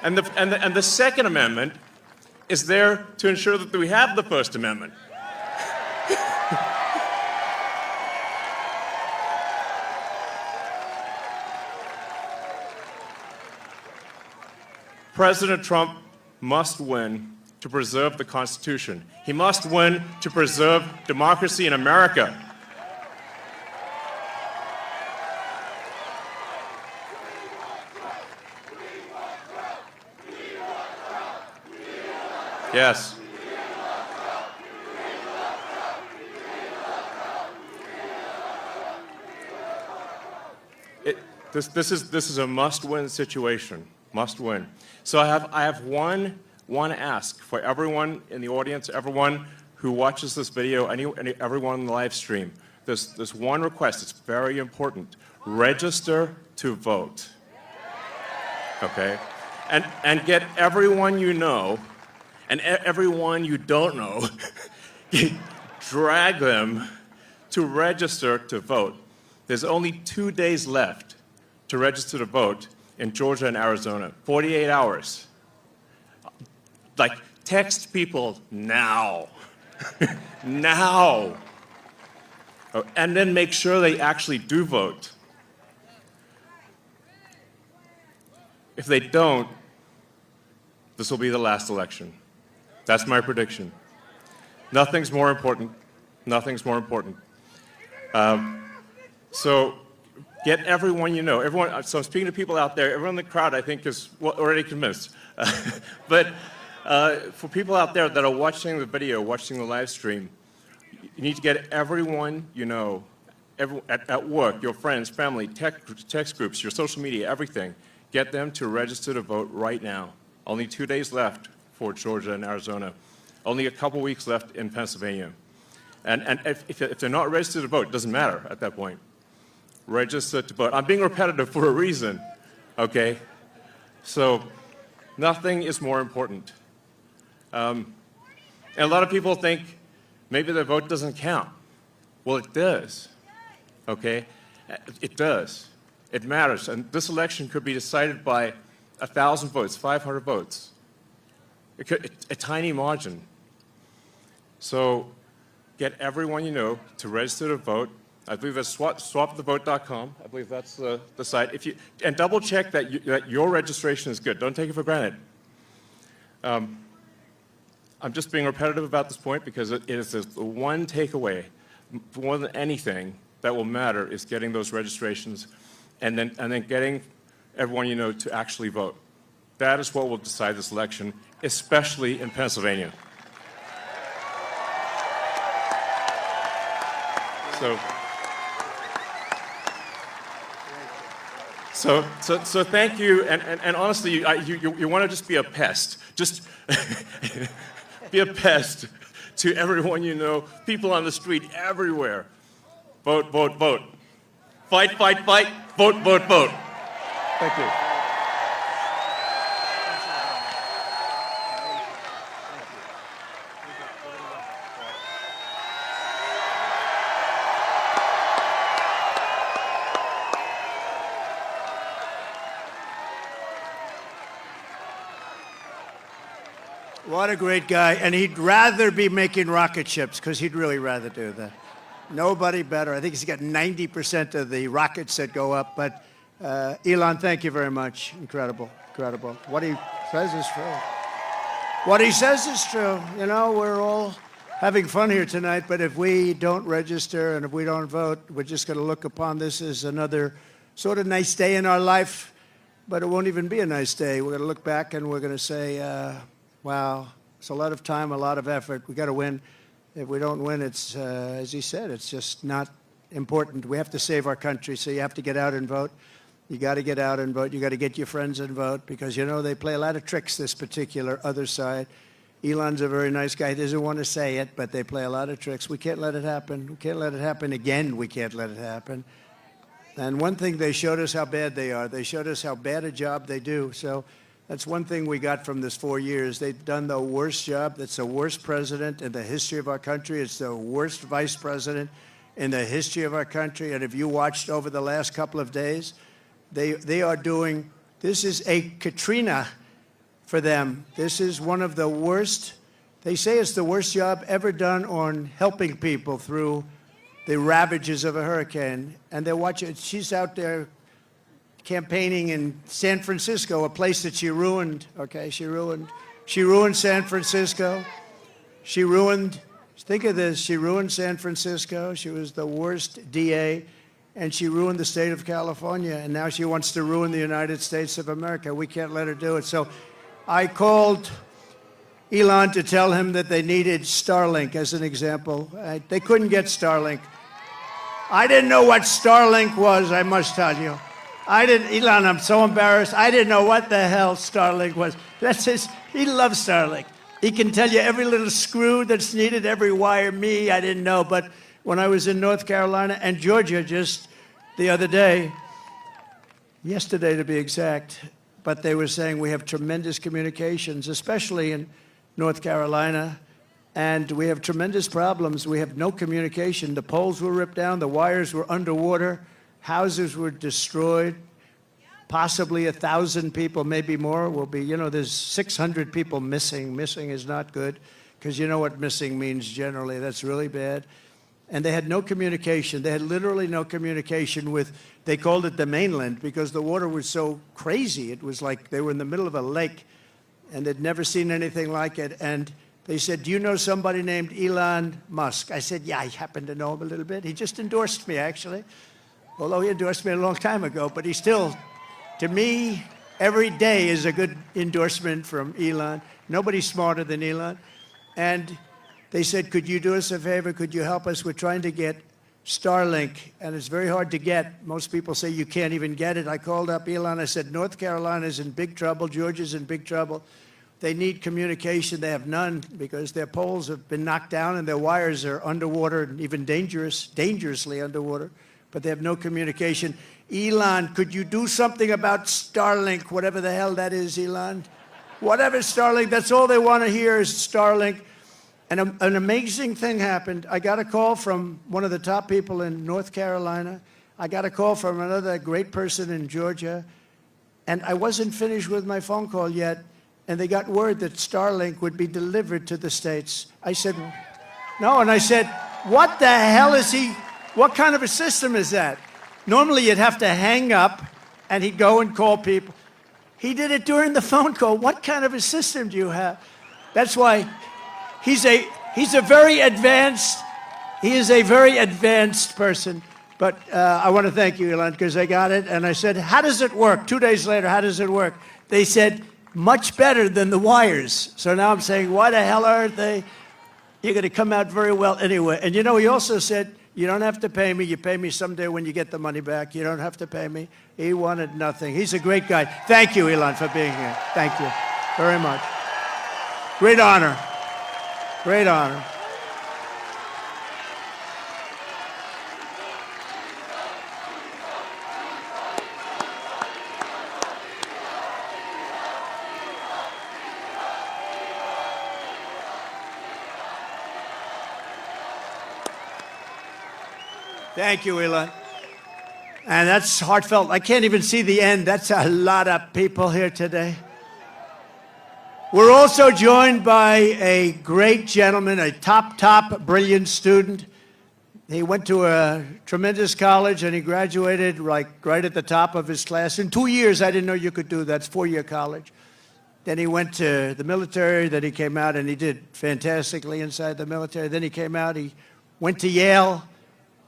And the Second Amendment is there to ensure that we have the First Amendment. President Trump must win to preserve the Constitution. He must win to preserve democracy in America. Yes. This is a must-win situation. Must win. So I have one ask for everyone in the audience, everyone who watches this video, everyone in the live stream. There's one request. It's very important. Register to vote. Okay? And get everyone you know and everyone you don't know, drag them to register to vote. There's only 2 days left to register to vote in Georgia and Arizona. 48 hours. Like, text people now. Now. Oh, and then make sure they actually do vote. If they don't, this will be the last election. That's my prediction. Nothing's more important. Nothing's more important. So get everyone you know. Everyone. So I'm speaking to people out there. Everyone in the crowd, I think, is already convinced. But for people out there that are watching the video, watching the live stream, you need to get everyone you know, at work, your friends, family, text groups, your social media, everything. Get them to register to vote right now. Only 2 days left for Georgia and Arizona. Only a couple weeks left in Pennsylvania. And if they're not registered to vote, it doesn't matter at that point. Register to vote. I'm being repetitive for a reason, okay? So nothing is more important. And a lot of people think maybe their vote doesn't count. Well, it does, okay? It does. It matters. And this election could be decided by 1,000 votes, 500 votes. A tiny margin. So get everyone you know to register to vote. I believe that's swapthevote.com. I believe that's the site. And double check that your registration is good. Don't take it for granted. I'm just being repetitive about this point because it is the one takeaway, more than anything, that will matter is getting those registrations and then getting everyone you know to actually vote. That is what will decide this election, especially in Pennsylvania. So thank you, and honestly, you want to just be a pest. Just be a pest to everyone you know, people on the street, everywhere. Vote, vote, vote. Fight, fight, fight. Vote, vote, vote. Thank you. What a great guy. And he'd rather be making rocket ships because he'd really rather do that. Nobody better. I think he's got 90% of the rockets that go up. But Elon, thank you very much. Incredible, incredible. What he says is true. What he says is true. You know, we're all having fun here tonight, but if we don't register and if we don't vote, we're just going to look upon this as another sort of nice day in our life, but it won't even be a nice day. We're going to look back and we're going to say, wow, it's a lot of time, a lot of effort. We got to win. If we don't win, it's, as he said, it's just not important. We have to save our country, so you have to get out and vote. You got to get out and vote. You got to get your friends and vote because, you know, they play a lot of tricks, this particular other side. Elon's a very nice guy. He doesn't want to say it, but they play a lot of tricks. We can't let it happen. We can't let it happen again. We can't let it happen. And one thing, they showed us how bad they are. They showed us how bad a job they do. So that's one thing we got from this 4 years. They've done the worst job. That's the worst president in the history of our country. It's the worst vice president in the history of our country. And if you watched over the last couple of days, they are doing, this is a Katrina for them. This is one of the worst, they say it's the worst job ever done on helping people through the ravages of a hurricane. And they're watching, she's out there campaigning in San Francisco, a place that she ruined, okay? She ruined San Francisco. She ruined, think of this, she ruined San Francisco. She was the worst DA, and she ruined the state of California, and now she wants to ruin the United States of America. We can't let her do it. So I called Elon to tell him that they needed Starlink as an example. They couldn't get Starlink. I didn't know what Starlink was, I must tell you. Elon, I'm so embarrassed. I didn't know what the hell Starlink was. He loves Starlink. He can tell you every little screw that's needed, every wire. Me, I didn't know. But when I was in North Carolina and Georgia just the other day, yesterday to be exact, but they were saying we have tremendous communications, especially in North Carolina, and we have tremendous problems. We have no communication. The poles were ripped down, the wires were underwater, houses were destroyed. Possibly 1,000 people, maybe more, will be, there's 600 people missing. Missing is not good, because you know what missing means generally. That's really bad. And they had no communication. They had literally no communication with, they called it the mainland, because the water was so crazy. It was like they were in the middle of a lake, and they'd never seen anything like it. And they said, do you know somebody named Elon Musk? I said, yeah, I happen to know him a little bit. He just endorsed me, actually. Although he endorsed me a long time ago, but he still, to me, every day is a good endorsement from Elon. Nobody's smarter than Elon. And they said, could you do us a favor? Could you help us? We're trying to get Starlink, and it's very hard to get. Most people say you can't even get it. I called up Elon. I said, North Carolina's in big trouble. Georgia's in big trouble. They need communication. They have none because their poles have been knocked down and their wires are underwater and even dangerously underwater, but they have no communication. Elon, could you do something about Starlink, whatever the hell that is, Elon? Whatever Starlink, that's all they want to hear is Starlink. And an amazing thing happened. I got a call from one of the top people in North Carolina. I got a call from another great person in Georgia. And I wasn't finished with my phone call yet. And they got word that Starlink would be delivered to the States. I said, no. And I said, what the hell is he? What kind of a system is that? Normally you'd have to hang up and he'd go and call people. He did it during the phone call. What kind of a system do you have? That's why he's a very advanced person. But I want to thank you, Elon, because I got it. And I said, how does it work? 2 days later, how does it work? They said, much better than the wires. So now I'm saying, why the hell aren't they? You're going to come out very well anyway. And he also said, you don't have to pay me. You pay me someday when you get the money back. You don't have to pay me. He wanted nothing. He's a great guy. Thank you, Elon, for being here. Thank you very much. Great honor. Great honor. Thank you, Elon. And that's heartfelt. I can't even see the end. That's a lot of people here today. We're also joined by a great gentleman, a top, brilliant student. He went to a tremendous college and he graduated right at the top of his class. In 2 years, I didn't know you could do that. It's 4-year college. Then he went to the military. Then he came out and he did fantastically inside the military. Then he came out. He went to Yale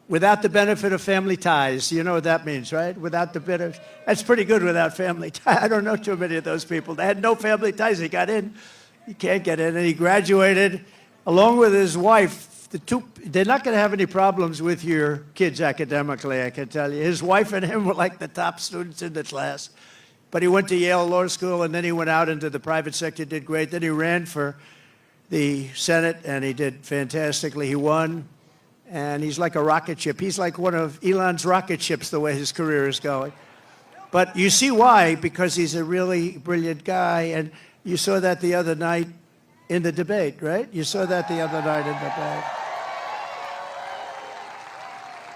without the benefit of family ties. You know what that means, right? Without the bit of, that's pretty good without family ties. I don't know too many of those people. They had no family ties. He got in. He can't get in. And he graduated along with his wife. They're not going to have any problems with your kids academically, I can tell you. His wife and him were like the top students in the class. But he went to Yale Law School, and then he went out into the private sector, did great. Then he ran for the Senate, and he did fantastically. He won. And he's like a rocket ship. He's like one of Elon's rocket ships, the way his career is going. But you see why, because he's a really brilliant guy. And you saw that the other night in the debate, right? You saw that the other night in the debate.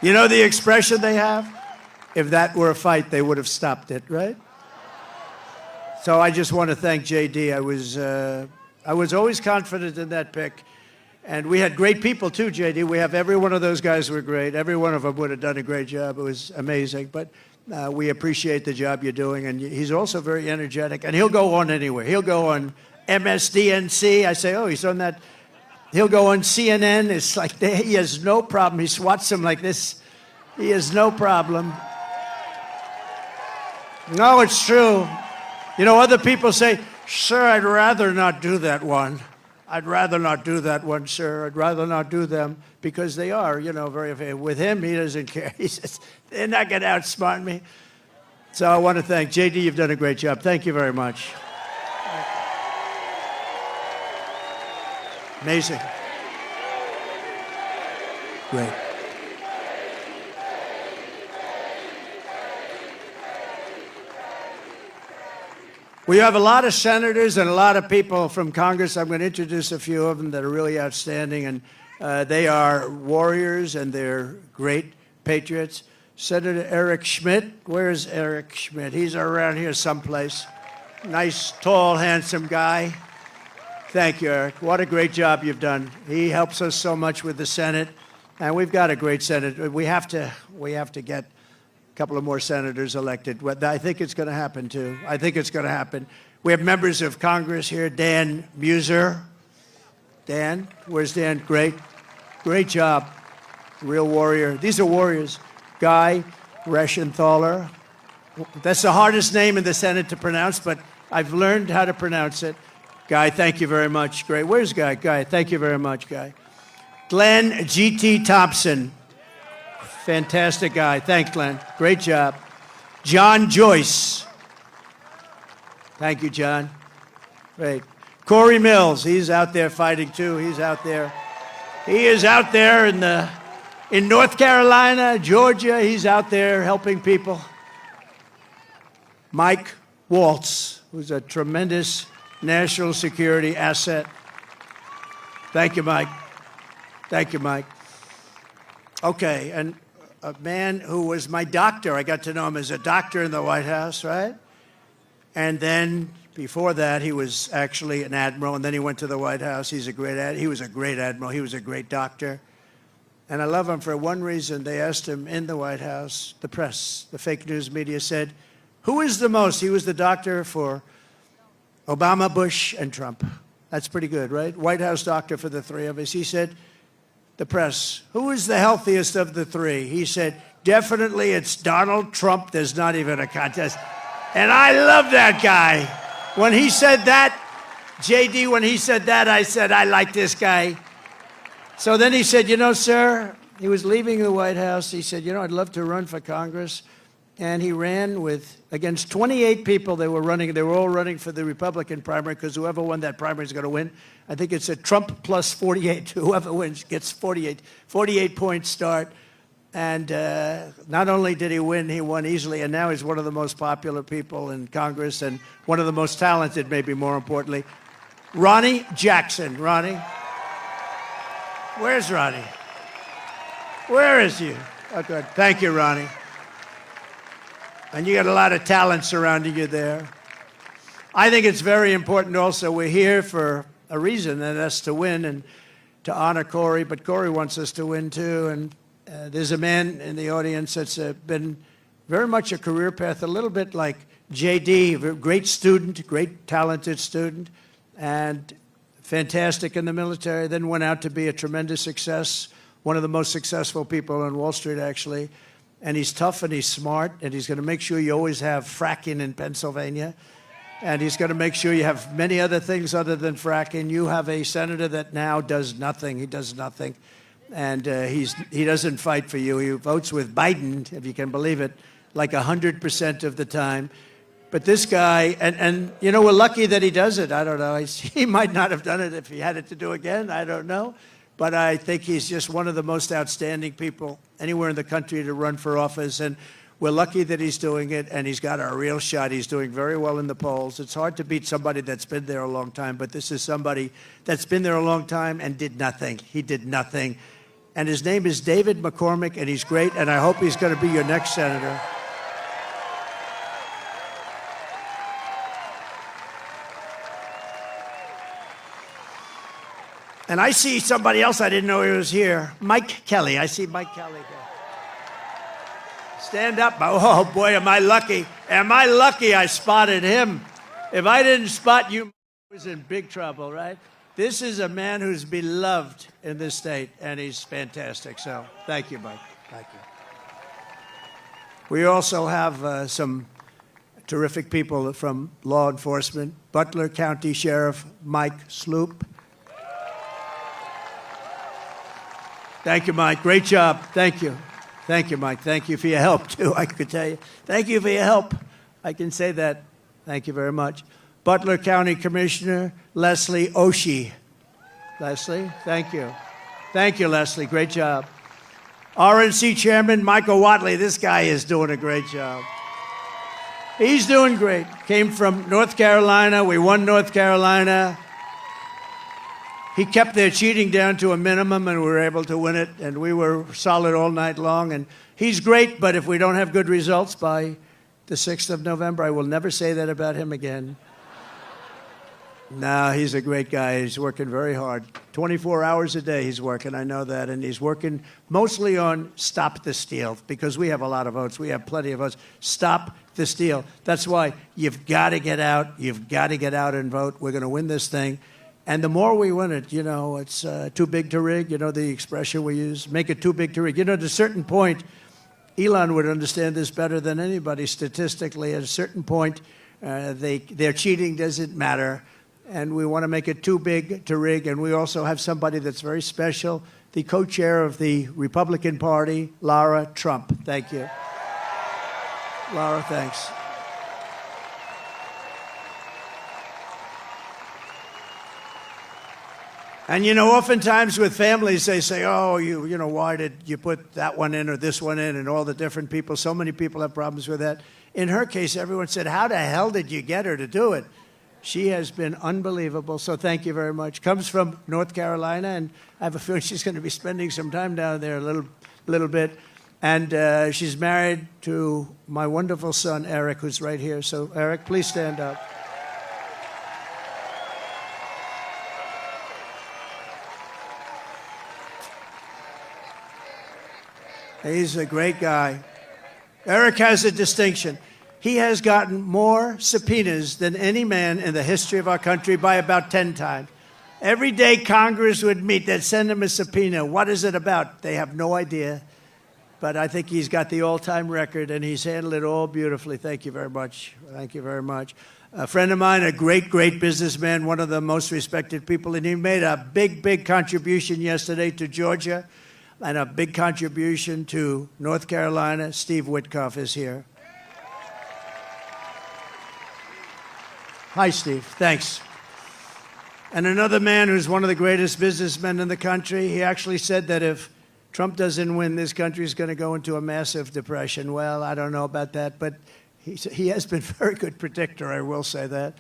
You know the expression they have? If that were a fight, they would have stopped it, right? So I just want to thank JD. I was always confident in that pick. And we had great people too, JD. We have every one of those guys were great. Every one of them would have done a great job. It was amazing. But we appreciate the job you're doing. And he's also very energetic. And he'll go on anywhere. He'll go on MSDNC. I say, oh, he's on that. He'll go on CNN. It's like he has no problem. He swats them like this. He has no problem. No, it's true. You know, other people say, sir, I'd rather not do that one. I'd rather not do that one, sir. I'd rather not do them because they are, you know, very, with him, he doesn't care. He says, they're not going to outsmart me. So I want to thank JD. You've done a great job. Thank you very much. Amazing. Great. We have a lot of senators and a lot of people from Congress. I'm going to introduce a few of them that are really outstanding, and they are warriors and they're great patriots. Senator Eric Schmidt. Where's Eric Schmidt? He's around here someplace. Nice, tall, handsome guy. Thank you, Eric. What a great job you've done. He helps us so much with the Senate, and we've got a great Senate. We have to get a couple of more senators elected. I think it's going to happen, too. I think it's going to happen. We have members of Congress here. Dan Muser. Dan, where's Dan? Great. Great job. Real warrior. These are warriors. Guy Reschenthaler. That's the hardest name in the Senate to pronounce, but I've learned how to pronounce it. Guy, thank you very much. Great. Where's Guy? Guy, thank you very much, Guy. Glenn G.T. Thompson. Fantastic guy. Thanks, Glenn. Great job. John Joyce. Thank you, John. Great. Corey Mills. He's out there fighting, too. He's out there. He is out there in North Carolina, Georgia. He's out there helping people. Mike Waltz, who's a tremendous national security asset. Thank you, Mike. Thank you, Mike. Okay, and a man who was my doctor. I got to know him as a doctor in the White House, right? And then before that, he was actually an admiral, and then he went to the White House. He was a great admiral. He was a great doctor. And I love him for one reason. They asked him in the White House, the press, the fake news media said, who is the most? He was the doctor for Obama, Bush, and Trump. That's pretty good, right? White House doctor for the three of us. He said, the press, who is the healthiest of the three? He said, definitely it's Donald Trump. There's not even a contest. And I love that guy. When he said that, JD, when he said that, I said, I like this guy. So then he said, you know, sir, he was leaving the White House. He said, you know, I'd love to run for Congress. And he ran against 28 people. They were all running for the Republican primary because whoever won that primary is going to win. I think it's a Trump plus 48. Whoever wins gets 48 point start. And not only did he win, he won easily. And now he's one of the most popular people in Congress and one of the most talented, maybe more importantly. Ronnie Jackson. Ronnie? Where's Ronnie? Where is he? Oh, good. Thank you, Ronnie. And you got a lot of talent surrounding you there. I think it's very important also. We're here for a reason, and that's to win and to honor Corey. But Corey wants us to win, too. And there's a man in the audience that's been very much a career path, a little bit like JD, great student, great talented student, and fantastic in the military, then went out to be a tremendous success, one of the most successful people on Wall Street, actually. And he's tough and he's smart, and he's going to make sure you always have fracking in Pennsylvania. And he's going to make sure you have many other things other than fracking. You have a senator that now does nothing. He does nothing. And he doesn't fight for you. He votes with Biden, if you can believe it, like 100% of the time. But this guy, and you know, we're lucky that he does it. I don't know. He might not have done it if he had it to do again. I don't know. But I think he's just one of the most outstanding people anywhere in the country to run for office. And we're lucky that he's doing it, and he's got a real shot. He's doing very well in the polls. It's hard to beat somebody that's been there a long time, but this is somebody that's been there a long time and did nothing. He did nothing. And his name is David McCormick, and he's great, and I hope he's going to be your next senator. And I see somebody else I didn't know he was here. Mike Kelly. I see Mike Kelly here. Stand up. Oh, boy, am I lucky. Am I lucky I spotted him. If I didn't spot you, I was in big trouble, right? This is a man who's beloved in this state, and he's fantastic. So thank you, Mike. Thank you. We also have some terrific people from law enforcement. Butler County Sheriff Mike Sloop. Thank you, Mike. Great job. Thank you. Thank you, Mike. Thank you for your help, too, I could tell you. Thank you for your help. I can say that. Thank you very much. Butler County Commissioner Leslie Oshie. Leslie, thank you. Thank you, Leslie. Great job. RNC Chairman Michael Watley. This guy is doing a great job. He's doing great. Came from North Carolina. We won North Carolina. He kept their cheating down to a minimum, and we were able to win it, and we were solid all night long. And he's great, but if we don't have good results by the 6th of November, I will never say that about him again. No, he's a great guy. He's working very hard. 24 hours a day he's working, I know that. And he's working mostly on Stop the Steal, because we have a lot of votes. We have plenty of votes. Stop the steal. That's why you've got to get out. You've got to get out and vote. We're going to win this thing. And the more we win it, you know, it's too big to rig. You know the expression we use? Make it too big to rig. You know, at a certain point, Elon would understand this better than anybody statistically. At a certain point, their cheating doesn't matter. And we want to make it too big to rig. And we also have somebody that's very special, the co-chair of the Republican Party, Lara Trump. Thank you. Lara, thanks. And, you know, oftentimes with families, they say, oh, you know, why did you put that one in or this one in, and all the different people. So many people have problems with that. In her case, everyone said, how the hell did you get her to do it? She has been unbelievable, so thank you very much. Comes from North Carolina, and I have a feeling she's going to be spending some time down there a little bit. And she's married to my wonderful son, Eric, who's right here. So, Eric, please stand up. He's a great guy. Eric has a distinction. He has gotten more subpoenas than any man in the history of our country by about 10 times. Every day Congress would meet, they'd send him a subpoena. What is it about? They have no idea. But I think he's got the all-time record, and he's handled it all beautifully. Thank you very much. Thank you very much. A friend of mine, a great, great businessman, one of the most respected people, and he made a big, big contribution yesterday to Georgia and a big contribution to North Carolina. Steve Witkoff is here. Hi, Steve. Thanks. And another man who's one of the greatest businessmen in the country, he actually said that if Trump doesn't win, this country is going to go into a massive depression. Well, I don't know about that, but he has been a very good predictor, I will say that.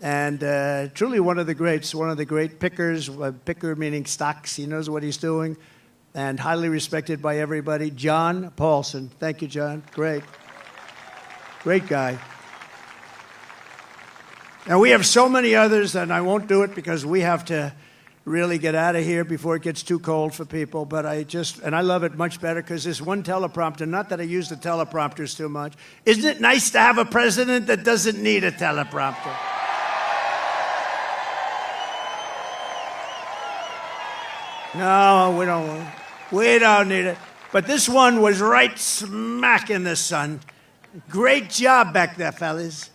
And truly one of the greats, one of the great pickers, picker meaning stocks. He knows what he's doing, and highly respected by everybody. John Paulson. Thank you, John. Great. Great guy. And we have so many others, and I won't do it because we have to really get out of here before it gets too cold for people. But I love it much better because there's one teleprompter. Not that I use the teleprompters too much. Isn't it nice to have a president that doesn't need a teleprompter? No, we don't need it. But this one was right smack in the sun. Great job back there, fellas.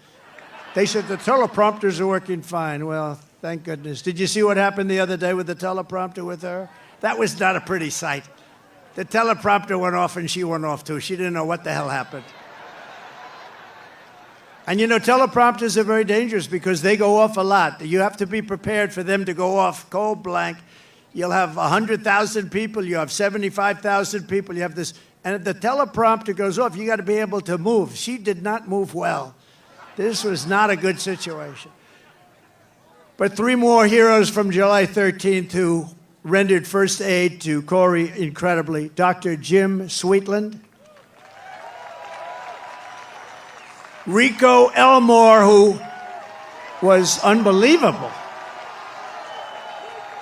They said the teleprompters are working fine. Well, thank goodness. Did you see what happened the other day with the teleprompter with her? That was not a pretty sight. The teleprompter went off and she went off too. She didn't know what the hell happened. And you know, teleprompters are very dangerous because they go off a lot. You have to be prepared for them to go off cold blank. You'll have 100,000 people. You have 75,000 people. You have this. And if the teleprompter goes off, you got to be able to move. She did not move well. This was not a good situation. But three more heroes from July 13th who rendered first aid to Corey incredibly. Dr. Jim Sweetland. Rico Elmore, who was unbelievable.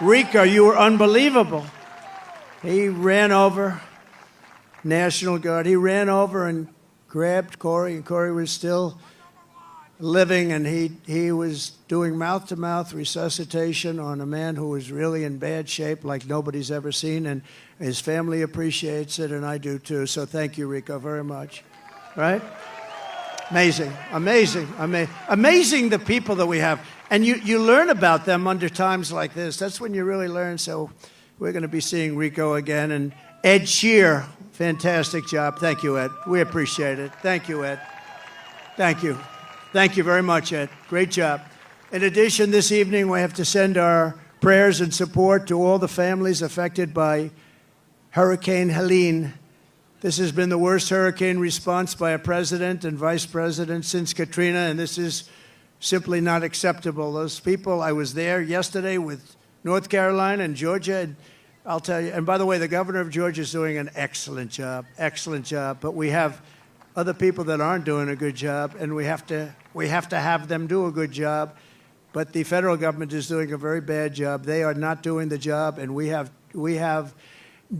Rico, you were unbelievable. He ran over, National Guard, he ran over and grabbed Corey, and Corey was still living, and he was doing mouth-to-mouth resuscitation on a man who was really in bad shape like nobody's ever seen, and his family appreciates it, and I do too. So thank you, Rico, very much. Right? Amazing, amazing, amazing the people that we have. And you learn about them under times like this. That's when you really learn. So we're going to be seeing Rico again. And Ed Shear, fantastic job. Thank you, Ed. We appreciate it. Thank you, Ed. Thank you. Thank you very much, Ed. Great job. In addition, this evening we have to send our prayers and support to all the families affected by Hurricane Helene. This has been the worst hurricane response by a president and vice president since Katrina, and this is simply not acceptable. Those people, I was there yesterday with North Carolina and Georgia, and I'll tell you, and by the way, the governor of Georgia is doing an excellent job, but we have other people that aren't doing a good job, and we have to have them do a good job. But the federal government is doing a very bad job. They are not doing the job, and we have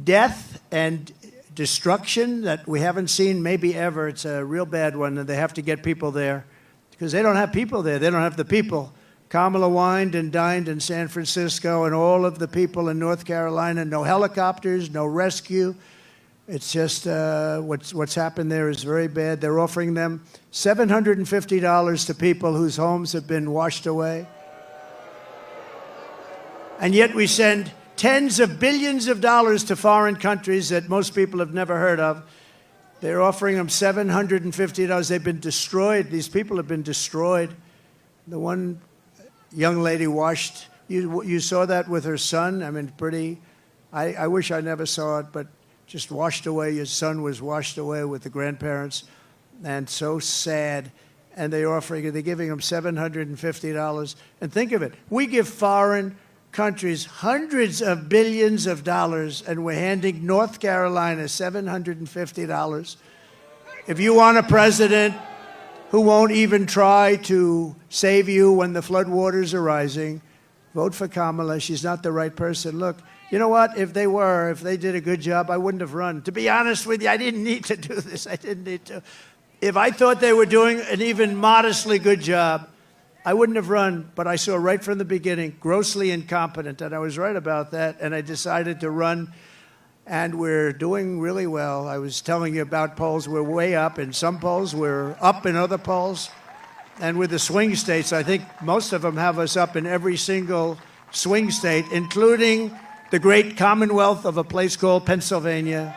death and destruction that we haven't seen maybe ever. It's a real bad one, and they have to get people there because they don't have people there. They don't have the people. Kamala wined and dined in San Francisco, and all of the people in North Carolina, no helicopters, no rescue. It's just what's happened there is very bad. They're offering them $750 to people whose homes have been washed away. And yet we send tens of billions of dollars to foreign countries that most people have never heard of. They're offering them $750. They've been destroyed. These people have been destroyed. The one young lady washed, you saw that with her son. I mean, pretty, I wish I never saw it, but just washed away. Your son was washed away with the grandparents, and so sad. And they're giving them $750. And think of it, we give foreign countries hundreds of billions of dollars, and we're handing North Carolina $750. If you want a president who won't even try to save you when the floodwaters are rising, vote for Kamala. She's not the right person. Look, you know what? If they did a good job, I wouldn't have run. To be honest with you, I didn't need to do this. I didn't need to. If I thought they were doing an even modestly good job, I wouldn't have run. But I saw right from the beginning, grossly incompetent, and I was right about that, and I decided to run, and we're doing really well. I was telling you about polls. We're way up in some polls. We're up in other polls. And with the swing states, I think most of them have us up in every single swing state, including the great commonwealth of a place called Pennsylvania.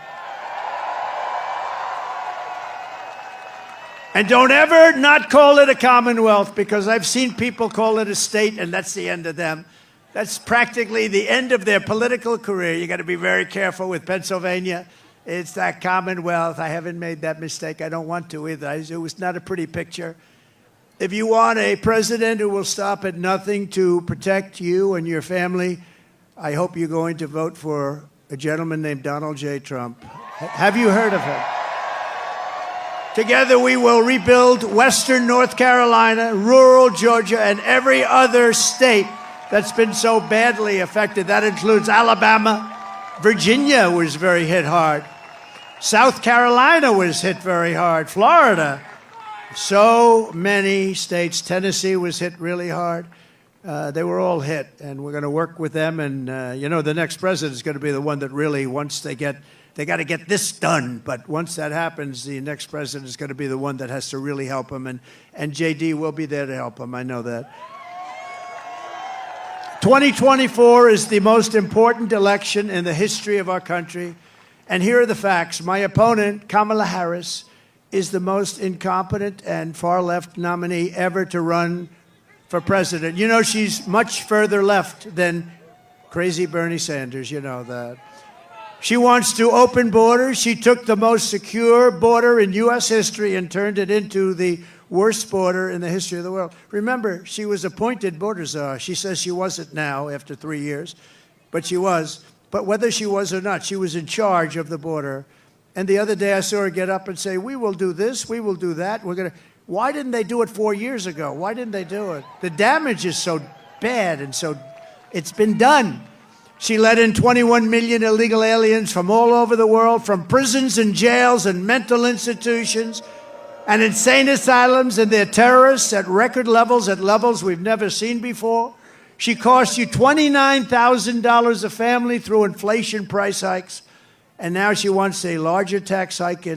And don't ever not call it a commonwealth, because I've seen people call it a state, and that's the end of them. That's practically the end of their political career. You got to be very careful with Pennsylvania. It's that commonwealth. I haven't made that mistake. I don't want to either. It was not a pretty picture. If you want a president who will stop at nothing to protect you and your family, I hope you're going to vote for a gentleman named Donald J. Trump. Have you heard of him? Together we will rebuild Western North Carolina, rural Georgia, and every other state that's been so badly affected. That includes Alabama. Virginia was very hit hard. South Carolina was hit very hard. Florida. So many states. Tennessee was hit really hard. They were all hit, and we're going to work with them. And, the next president is going to be the one that really, once they got to get this done. But once that happens, the next president is going to be the one that has to really help them. And JD will be there to help them. I know that. 2024 is the most important election in the history of our country. And here are the facts. My opponent, Kamala Harris, is the most incompetent and far-left nominee ever to run for president. You know, she's much further left than crazy Bernie Sanders. You know that. She wants to open borders. She took the most secure border in U.S. history and turned it into the worst border in the history of the world. Remember, she was appointed border czar. She says she wasn't now after 3 years, but she was. But whether she was or not, she was in charge of the border. And the other day I saw her get up and say, we will do this, we will do that. Why didn't they do it 4 years ago? Why didn't they do it? The damage is so bad, and so it's been done. She let in 21 million illegal aliens from all over the world, from prisons and jails and mental institutions and insane asylums, and they're terrorists at record levels, at levels we've never seen before. She cost you $29,000 a family through inflation price hikes, and now she wants a larger tax hike.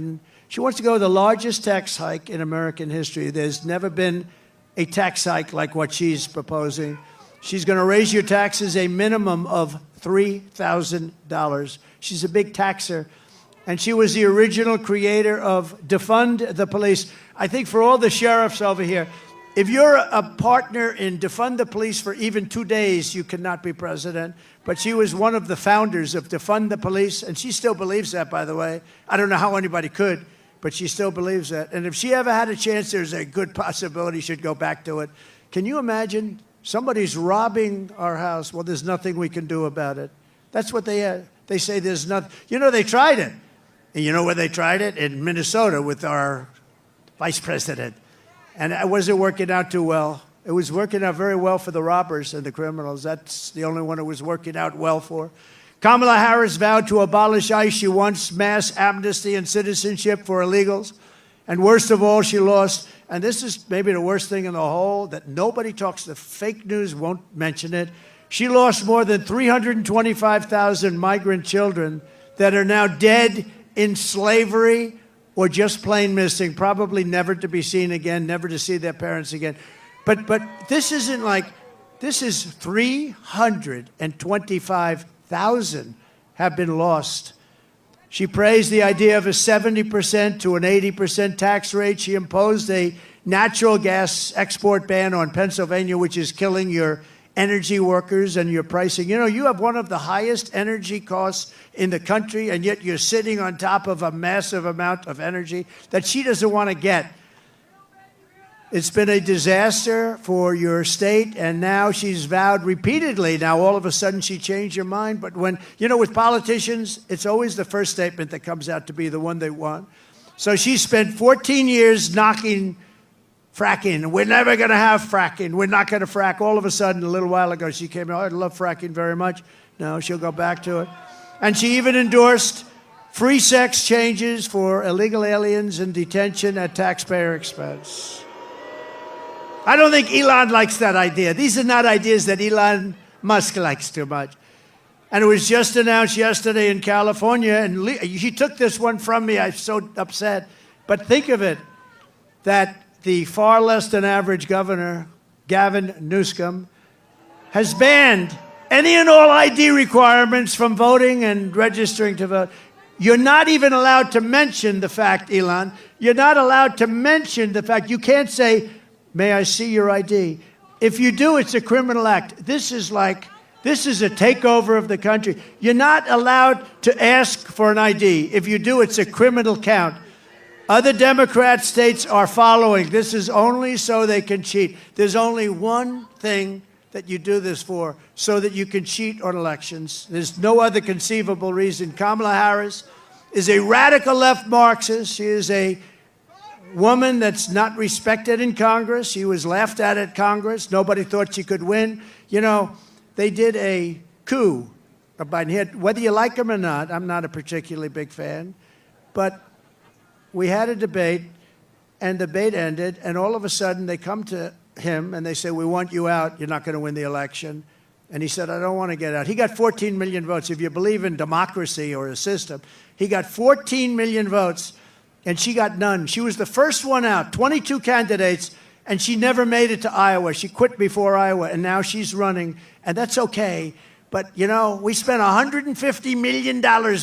She wants to go the largest tax hike in American history. There's never been a tax hike like what she's proposing. She's going to raise your taxes a minimum of $3,000. She's a big taxer. And she was the original creator of Defund the Police. I think for all the sheriffs over here, if you're a partner in Defund the Police for even 2 days, you cannot be president. But she was one of the founders of Defund the Police, and she still believes that, by the way. I don't know how anybody could, but she still believes that. And if she ever had a chance, there's a good possibility she'd go back to it. Can you imagine? Somebody's robbing our house. Well, there's nothing we can do about it. That's what they say. There's nothing. You know, they tried it. And you know where they tried it? In Minnesota with our vice president. And it wasn't working out too well. It was working out very well for the robbers and the criminals. That's the only one it was working out well for. Kamala Harris vowed to abolish ICE. She wants mass amnesty and citizenship for illegals. And worst of all, she lost, and this is maybe the worst thing in the whole, that nobody talks, the fake news won't mention it. She lost more than 325,000 migrant children that are now dead in slavery or just plain missing, probably never to be seen again, never to see their parents again. But this isn't like, this is 325,000 have been lost. She praised the idea of a 70% to an 80% tax rate. She imposed a natural gas export ban on Pennsylvania, which is killing your energy workers and your pricing. You know, you have one of the highest energy costs in the country, and yet you're sitting on top of a massive amount of energy that she doesn't want to get. It's been a disaster for your state, and now she's vowed repeatedly. Now, all of a sudden, she changed her mind. But when, you know, with politicians, it's always the first statement that comes out to be the one they want. So she spent 14 years knocking fracking. We're never going to have fracking. We're not going to frack. All of a sudden, a little while ago, she came out, I love fracking very much. No, she'll go back to it. And she even endorsed free sex changes for illegal aliens in detention at taxpayer expense. I don't think Elon likes that idea. These are not ideas that Elon Musk likes too much. And it was just announced yesterday in California, and he took this one from me. I'm so upset. But think of it, that the far less than average governor, Gavin Newsom, has banned any and all ID requirements from voting and registering to vote. You're not even allowed to mention the fact, Elon, you're not allowed to mention the fact. You can't say, may I see your ID? If you do, it's a criminal act. This is a takeover of the country. You're not allowed to ask for an ID. If you do, it's a criminal count. Other Democrat states are following. This is only so they can cheat. There's only one thing that you do this for, so that you can cheat on elections. There's no other conceivable reason. Kamala Harris is a radical left Marxist. She is a woman that's not respected in Congress. She was laughed at Congress. Nobody thought she could win. You know, they did a coup. Whether you like him or not, I'm not a particularly big fan, but we had a debate, and the debate ended, and all of a sudden they come to him and they say, we want you out. You're not going to win the election. And he said, I don't want to get out. He got 14 million votes. If you believe in democracy or a system, he got 14 million votes. And she got none. She was the first one out, 22 candidates, and she never made it to Iowa. She quit before Iowa, and now she's running, and that's okay. But, you know, we spent $150 million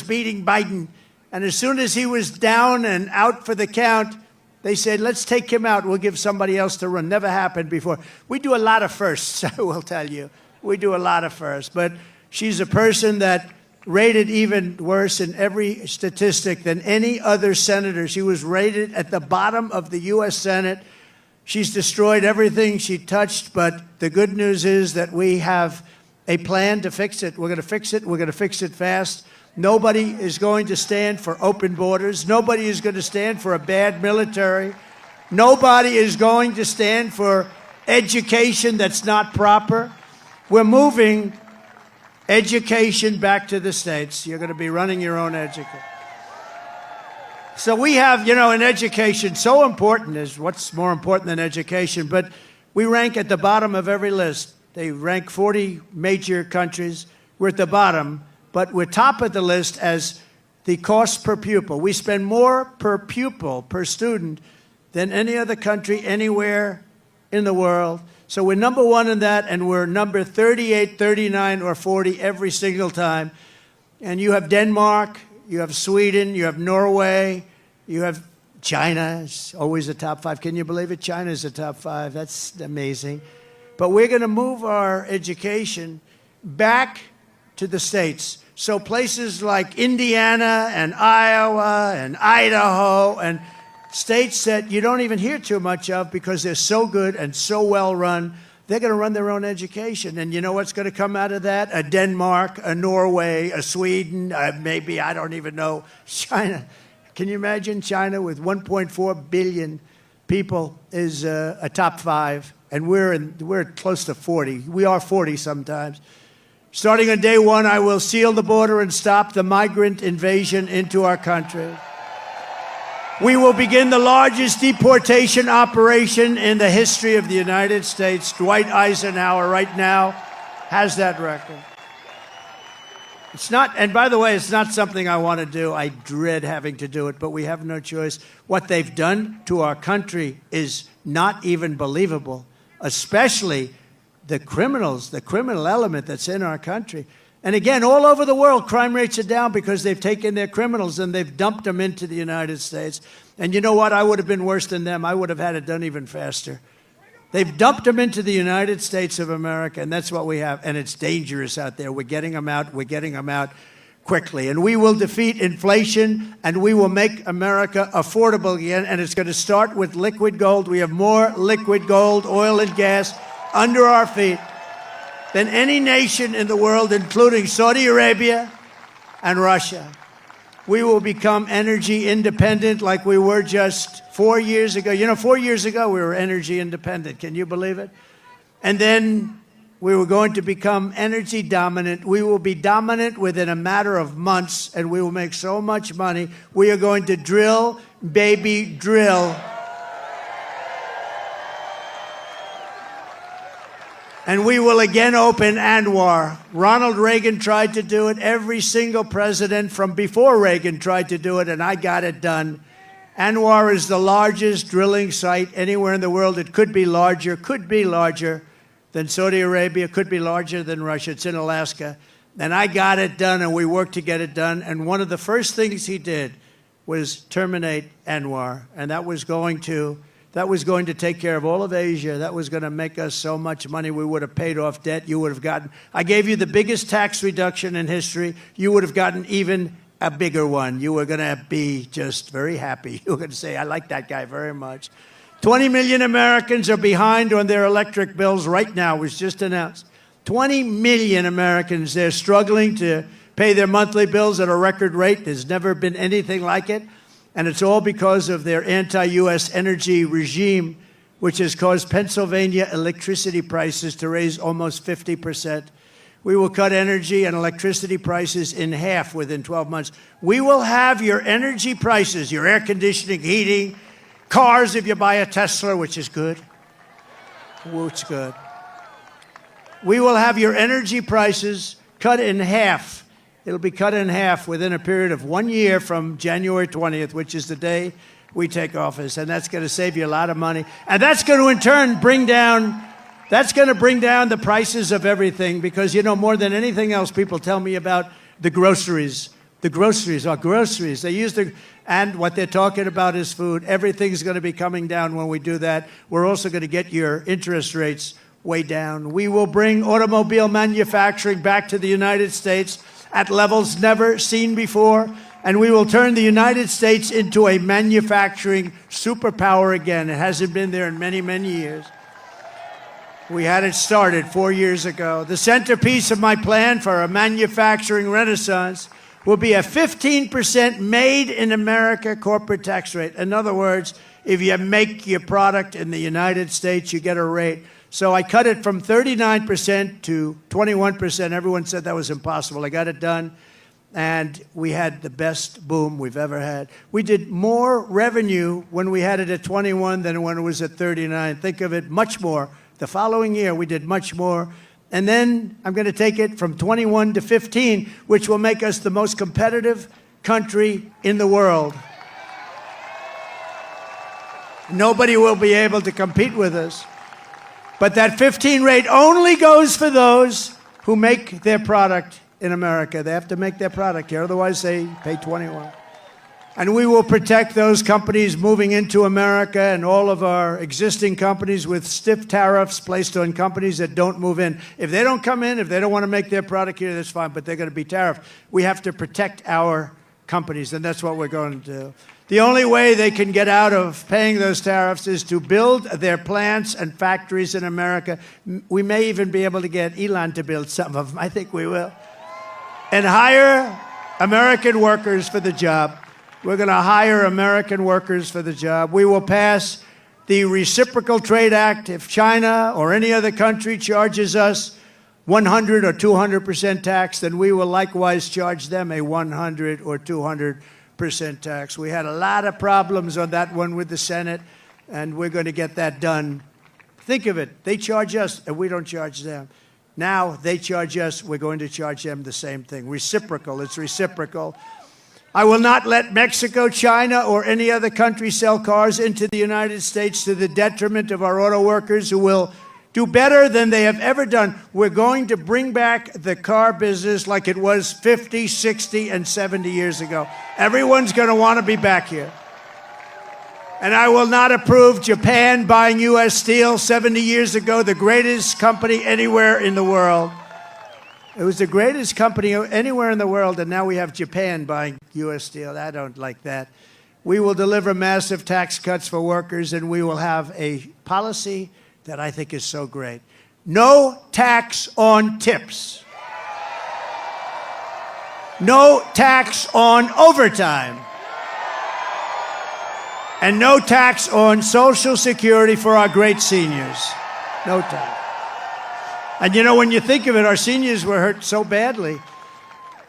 beating Biden, and as soon as he was down and out for the count, they said, let's take him out. We'll give somebody else to run. Never happened before. We do a lot of firsts, I will tell you. We do a lot of firsts. But she's a person that rated even worse in every statistic than any other senator. She was rated at the bottom of the U.S. Senate. She's destroyed everything she touched, but the good news is that we have a plan to fix it. We're going to fix it. We're going to fix it fast. Nobody is going to stand for open borders. Nobody is going to stand for a bad military. Nobody is going to stand for education that's not proper. We're moving education back to the states. You're going to be running your own education. So we have, you know, in education, so important is what's more important than education, but we rank at the bottom of every list. They rank 40 major countries. We're at the bottom, but we're top of the list as the cost per pupil. We spend more per pupil, per student, than any other country anywhere in the world. So we're number one in that, and we're number 38, 39, or 40 every single time. And you have Denmark, you have Sweden, you have Norway, you have China. It's always a top 5. Can you believe it? China's a top 5. That's amazing. But we're going to move our education back to the states. So places like Indiana and Iowa and Idaho and states that you don't even hear too much of because they're so good and so well run, they're going to run their own education. And you know what's going to come out of that? A Denmark, a Norway, a Sweden, maybe, I don't even know, China. Can you imagine China with 1.4 billion people is a top 5, and we're close to 40. We are 40 sometimes. Starting on day 1, I will seal the border and stop the migrant invasion into our country. We will begin the largest deportation operation in the history of the United States. Dwight Eisenhower right now has that record. It's not, and by the way, it's not something I want to do. I dread having to do it, but we have no choice. What they've done to our country is not even believable, especially the criminals, the criminal element that's in our country. And again, all over the world, crime rates are down because they've taken their criminals and they've dumped them into the United States. And you know what? I would have been worse than them. I would have had it done even faster. They've dumped them into the United States of America, and that's what we have. And it's dangerous out there. We're getting them out. We're getting them out quickly. And we will defeat inflation, and we will make America affordable again. And it's going to start with liquid gold. We have more liquid gold, oil, and gas under our feet than any nation in the world, including Saudi Arabia and Russia. We will become energy independent like we were just 4 years ago. You know, 4 years ago, we were energy independent. Can you believe it? And then we were going to become energy dominant. We will be dominant within a matter of months, and we will make so much money. We are going to drill, baby, drill. And we will again open Anwar. Ronald Reagan tried to do it. Every single president from before Reagan tried to do it, and I got it done. Anwar is the largest drilling site anywhere in the world. It could be larger than Saudi Arabia, could be larger than Russia. It's in Alaska. And I got it done, and we worked to get it done. And one of the first things he did was terminate Anwar, and that was going to take care of all of Asia. That was going to make us so much money. We would have paid off debt. You would have gotten, I gave you the biggest tax reduction in history. You would have gotten even a bigger one. You were going to be just very happy. You were going to say, I like that guy very much. 20 million Americans are behind on their electric bills right now. It was just announced. 20 million Americans, they're struggling to pay their monthly bills at a record rate. There's never been anything like it. And it's all because of their anti-U.S. energy regime, which has caused Pennsylvania electricity prices to raise almost 50%. We will cut energy and electricity prices in half within 12 months. We will have your energy prices, your air conditioning, heating, cars if you buy a Tesla, which is good. Which is good. We will have your energy prices cut in half. It'll be cut in half within a period of 1 year from January 20th, which is the day we take office. And that's going to save you a lot of money. And that's going to, in turn, bring down the prices of everything. Because, you know, more than anything else, people tell me about the groceries. The groceries are groceries. They use and what they're talking about is food. Everything's going to be coming down when we do that. We're also going to get your interest rates way down. We will bring automobile manufacturing back to the United States at levels never seen before, and we will turn the United States into a manufacturing superpower again. It hasn't been there in many, many years. We had it started 4 years ago. The centerpiece of my plan for a manufacturing renaissance will be a 15% made in America corporate tax rate. In other words, if you make your product in the United States, you get a rate. So I cut it from 39% to 21%. Everyone said that was impossible. I got it done, and we had the best boom we've ever had. We did more revenue when we had it at 21 than when it was at 39. Think of it, much more. The following year, we did much more. And then I'm going to take it from 21 to 15, which will make us the most competitive country in the world. Nobody will be able to compete with us. But that 15 rate only goes for those who make their product in America. They have to make their product here, otherwise they pay 21. And we will protect those companies moving into America and all of our existing companies with stiff tariffs placed on companies that don't move in. If they don't come in, if they don't want to make their product here, that's fine, but they're going to be tariffed. We have to protect our companies, and that's what we're going to do. The only way they can get out of paying those tariffs is to build their plants and factories in America. We may even be able to get Elon to build some of them. I think we will. And hire American workers for the job. We're going to hire American workers for the job. We will pass the Reciprocal Trade Act. If China or any other country charges us 100 or 200% tax, then we will likewise charge them a 100 or 200% tax. We had a lot of problems on that one with the Senate, and we're going to get that done. Think of it. They charge us, and we don't charge them. Now they charge us, we're going to charge them the same thing. Reciprocal. It's reciprocal. I will not let Mexico, China, or any other country sell cars into the United States to the detriment of our auto workers who will do better than they have ever done. We're going to bring back the car business like it was 50, 60, and 70 years ago. Everyone's going to want to be back here. And I will not approve Japan buying U.S. Steel 70 years ago, the greatest company anywhere in the world. It was the greatest company anywhere in the world, and now we have Japan buying U.S. Steel. I don't like that. We will deliver massive tax cuts for workers, and we will have a policy that I think is so great. No tax on tips. No tax on overtime. And no tax on Social Security for our great seniors. No tax. And you know, when you think of it, our seniors were hurt so badly.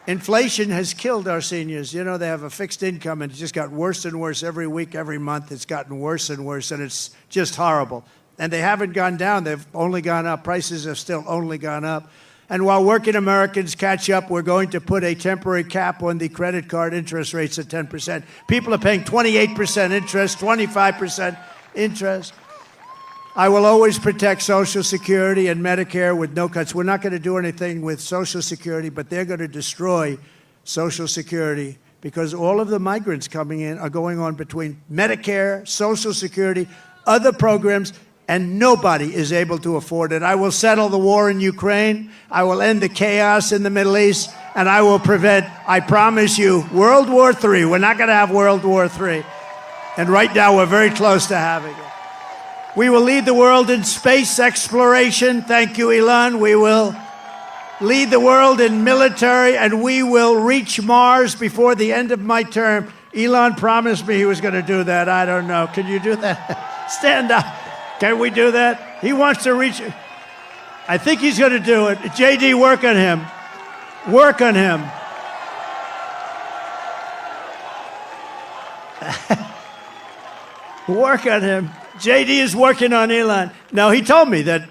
Inflation has killed our seniors. You know, they have a fixed income, and it just got worse and worse every week, every month. It's gotten worse and worse, and it's just horrible. And they haven't gone down. They've only gone up. Prices have still only gone up. And while working Americans catch up, we're going to put a temporary cap on the credit card interest rates at 10%. People are paying 28% interest, 25% interest. I will always protect Social Security and Medicare with no cuts. We're not going to do anything with Social Security, but they're going to destroy Social Security because all of the migrants coming in are going on between Medicare, Social Security, other programs, and nobody is able to afford it. I will settle the war in Ukraine. I will end the chaos in the Middle East, and I will prevent, I promise you, World War III. We're not going to have World War III. And right now, we're very close to having it. We will lead the world in space exploration. Thank you, Elon. We will lead the world in military, and we will reach Mars before the end of my term. Elon promised me he was going to do that. I don't know. Can you do that? Stand up. Can we do that? He wants to reach. I think he's going to do it. JD, work on him. Work on him. Work on him. JD is working on Elon. Now, he told me that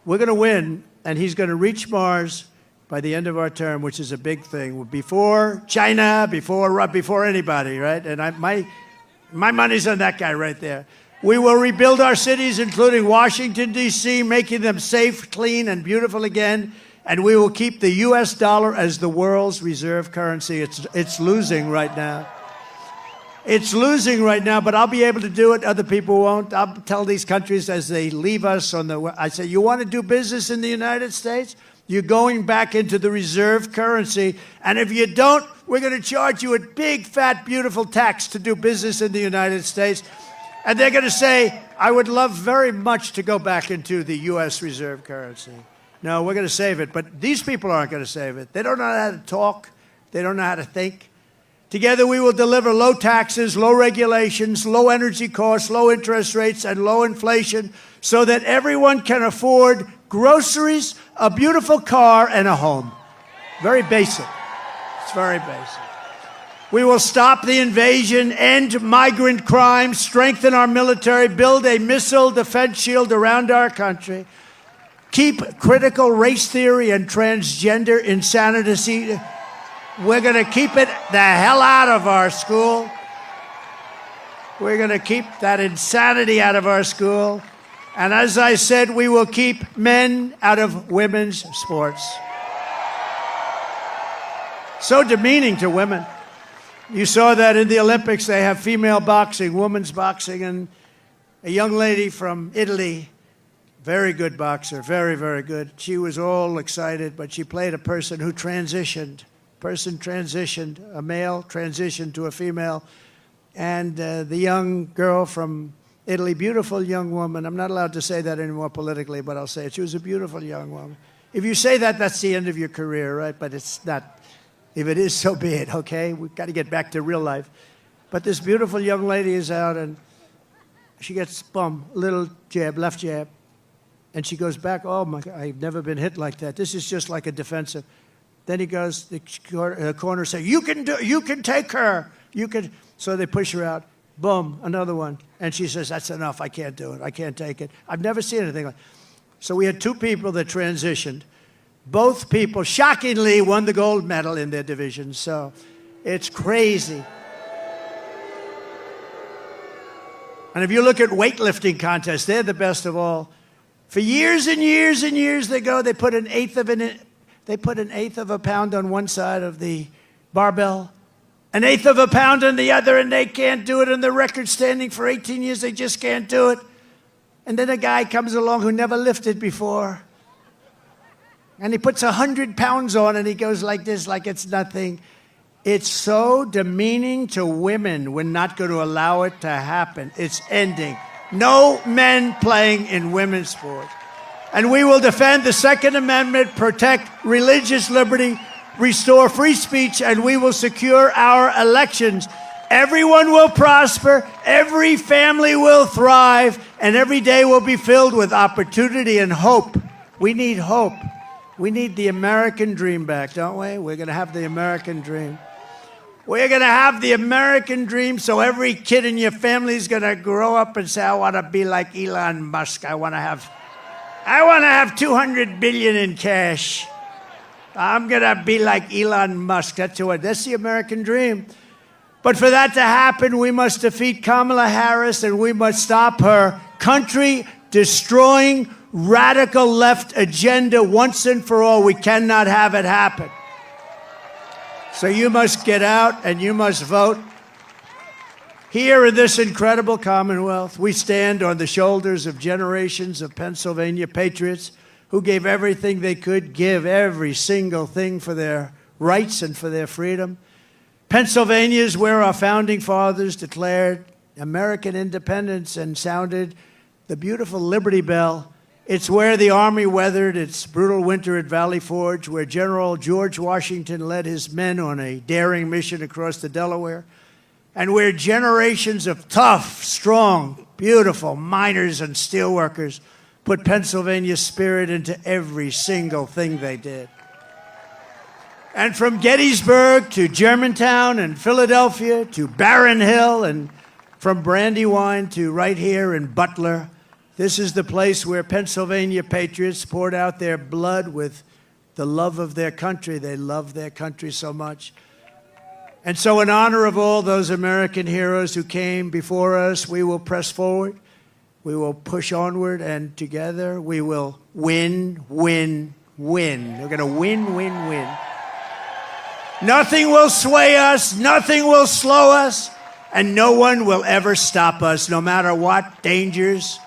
we're going to win, and he's going to reach Mars by the end of our term, which is a big thing. Before China, before anybody, right? And my money's on that guy right there. We will rebuild our cities, including Washington, D.C., making them safe, clean, and beautiful again. And we will keep the U.S. dollar as the world's reserve currency. It's losing right now. It's losing right now, but I'll be able to do it. Other people won't. I'll tell these countries as they leave us I say, you want to do business in the United States? You're going back into the reserve currency. And if you don't, we're going to charge you a big, fat, beautiful tax to do business in the United States. And they're going to say, I would love very much to go back into the U.S. reserve currency. No, we're going to save it. But these people aren't going to save it. They don't know how to talk. They don't know how to think. Together, we will deliver low taxes, low regulations, low energy costs, low interest rates, and low inflation so that everyone can afford groceries, a beautiful car, and a home. Very basic. It's very basic. We will stop the invasion, end migrant crime, strengthen our military, build a missile defense shield around our country, keep critical race theory and transgender insanity. We're going to keep it the hell out of our school. We're going to keep that insanity out of our school. And as I said, we will keep men out of women's sports. So demeaning to women. You saw that in the Olympics. They have female boxing, women's boxing, and a young lady from Italy, very good boxer, very, very good. She was all excited, but she played a person who transitioned. A male transitioned to a female. And the young girl from Italy, beautiful young woman. I'm not allowed to say that anymore politically, but I'll say it. She was a beautiful young woman. If you say that, that's the end of your career, right? But it's not. If it is, so be it, okay? We've got to get back to real life. But this beautiful young lady is out, and she gets, boom, little jab, left jab. And she goes back, oh, my God, I've never been hit like that. This is just like a defensive. Then he goes, the corner say, you can take her. You can. So they push her out. Boom, another one. And she says, that's enough. I can't do it. I can't take it. I've never seen anything like that. So we had two people that transitioned. Both people, shockingly, won the gold medal in their division. So it's crazy. And if you look at weightlifting contests, they're the best of all. For years and years and years they put an eighth of a pound on one side of the barbell, an eighth of a pound on the other, and they can't do it. And the record's standing for 18 years, they just can't do it. And then a guy comes along who never lifted before, and he puts 100 pounds on, and he goes like this, like it's nothing. It's so demeaning to women. We're not going to allow it to happen. It's ending. No men playing in women's sports. And we will defend the Second Amendment, protect religious liberty, restore free speech, and we will secure our elections. Everyone will prosper, every family will thrive, and every day will be filled with opportunity and hope. We need hope. We need the American dream back, don't we? We're going to have the American dream. We're going to have the American dream, so every kid in your family is going to grow up and say, I want to be like Elon Musk. I want to have 200 billion in cash. I'm going to be like Elon Musk. That's the American dream. But for that to happen, we must defeat Kamala Harris, and we must stop her country-destroying, radical left agenda once and for all. We cannot have it happen. So you must get out and you must vote. Here in this incredible Commonwealth, we stand on the shoulders of generations of Pennsylvania patriots who gave everything they could give, every single thing for their rights and for their freedom. Pennsylvania is where our founding fathers declared American independence and sounded the beautiful Liberty Bell. It's where the Army weathered its brutal winter at Valley Forge, where General George Washington led his men on a daring mission across the Delaware, and where generations of tough, strong, beautiful miners and steelworkers put Pennsylvania's spirit into every single thing they did. And from Gettysburg to Germantown and Philadelphia to Barron Hill, and from Brandywine to right here in Butler, this is the place where Pennsylvania patriots poured out their blood with the love of their country. They love their country so much. And so in honor of all those American heroes who came before us, we will press forward, we will push onward, and together we will win, win, win. We're going to win, win, win. Nothing will sway us, nothing will slow us, and no one will ever stop us, no matter what dangers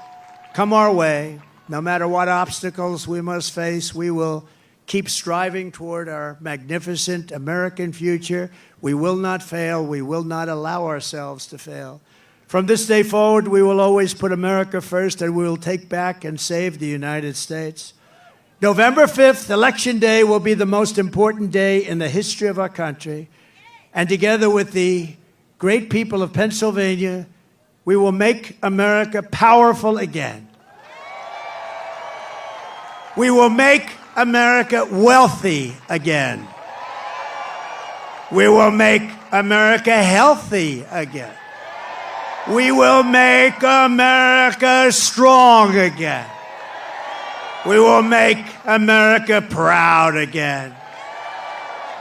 come our way, no matter what obstacles we must face. We will keep striving toward our magnificent American future. We will not fail. We will not allow ourselves to fail. From this day forward, we will always put America first, and we will take back and save the United States. November 5th, Election Day, will be the most important day in the history of our country. And together with the great people of Pennsylvania, we will make America powerful again. We will make America wealthy again. We will make America healthy again. We will make America strong again. We will make America proud again.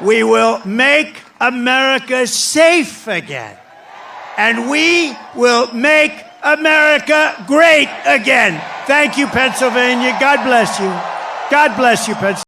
We will make America safe again. And we will make America great again. Thank you, Pennsylvania. God bless you. God bless you, Pennsylvania.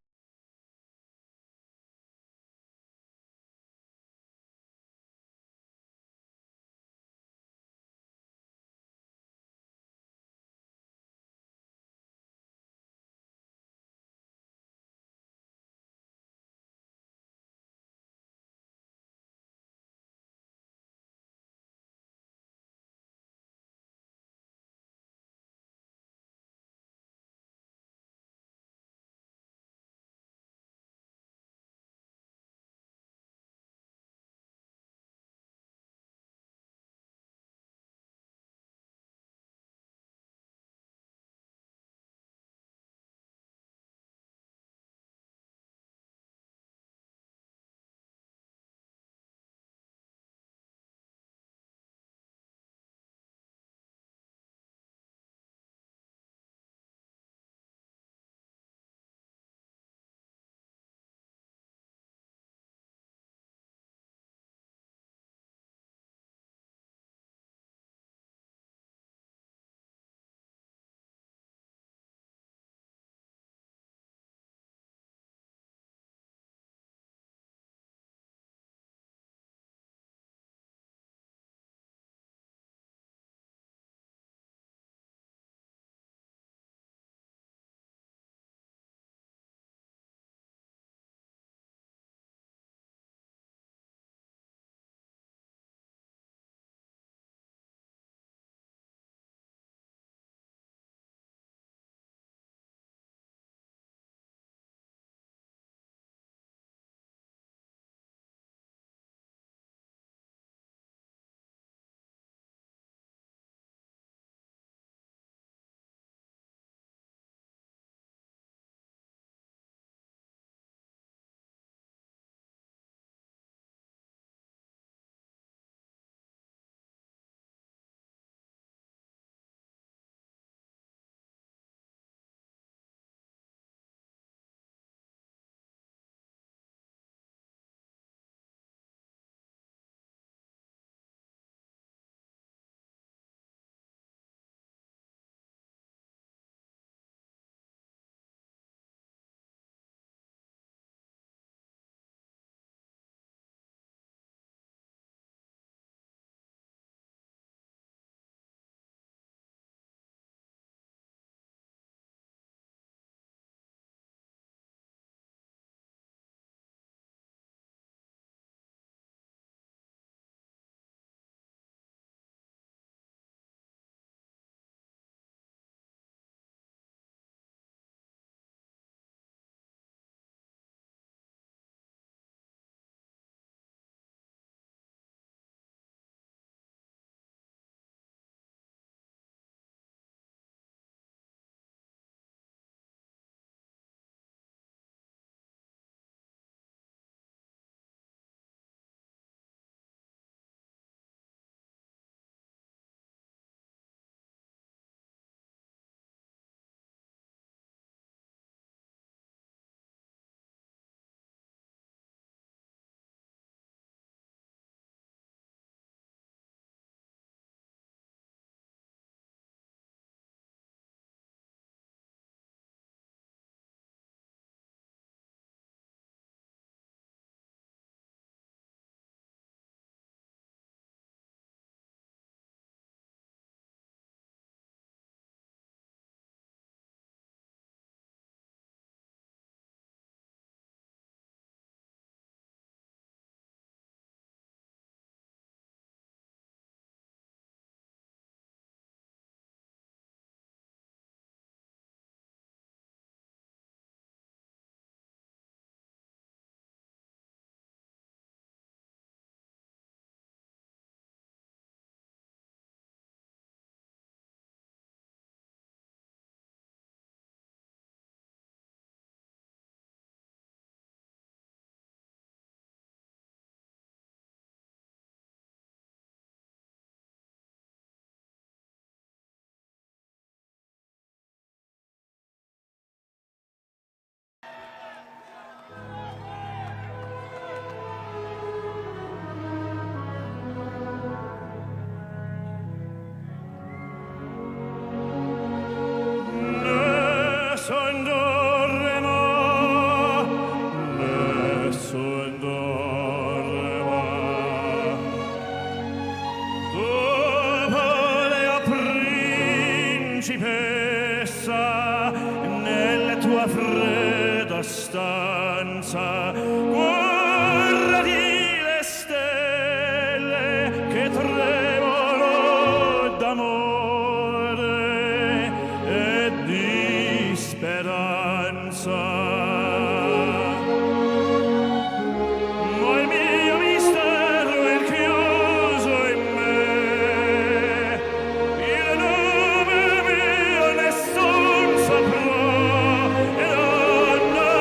stanza, guardati le stelle che tremano d'amore e di speranza. Ma il mio mistero è chiuso in me, il nome mio nessun saprà, e donna,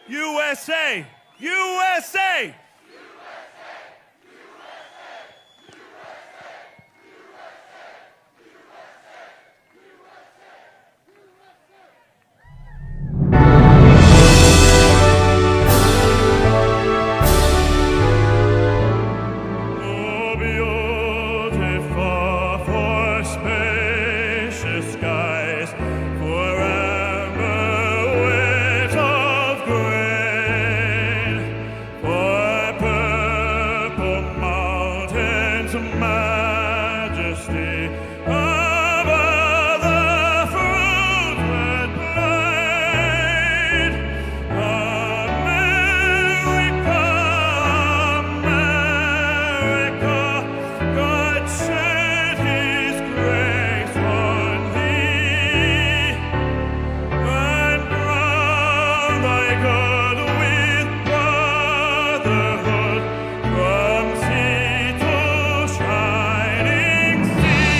USA! USA! Oh, beautiful for spacious skies, for amber wit of grain, for purple mountains of majesty, above the fruited plain. America, America, God shed His grace on thee, and crown thy good with brotherhood from sea to shining sea.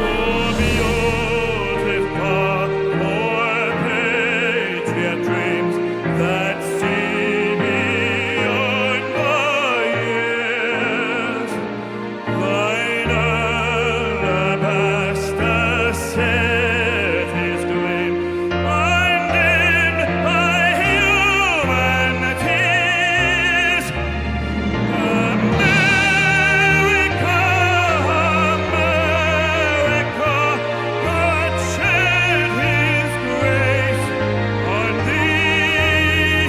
Oh, beautiful for patriot dreams that see beyond the years. Thine alabaster cities gleam, undimmed by human tears. America, America, God shed His grace on thee,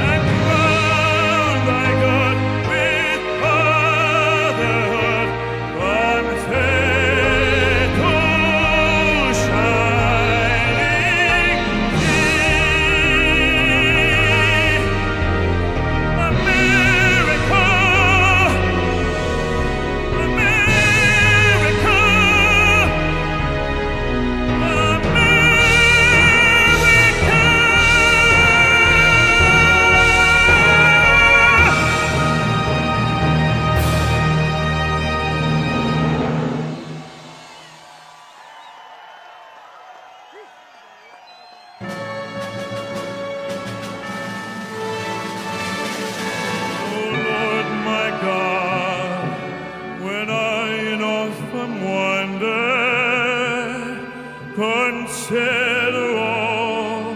and crown thy good with brotherhood from sea to shining Lord my God, when I in awesome wonder consider all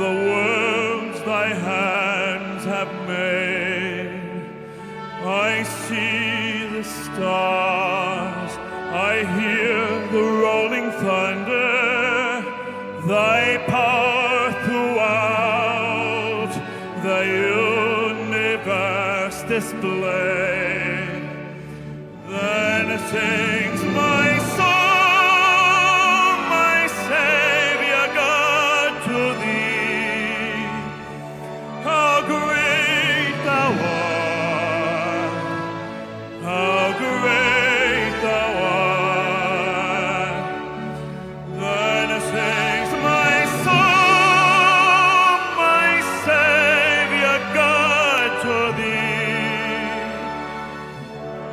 the worlds thy hands have made, I see the stars, I hear the rolling thunder, thy power throughout the universe display. Then sings my soul, my Savior God, to thee. How great thou art! How great thou art! Then sings my soul, my Savior God, to thee.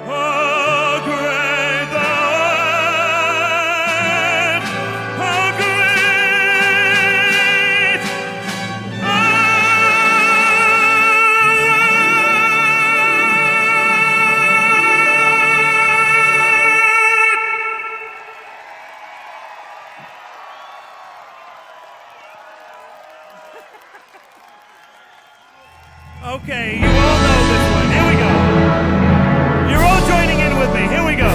How great thou art! How great Okay, you all know this one. Here we go. You're all joining in with me. Here we go.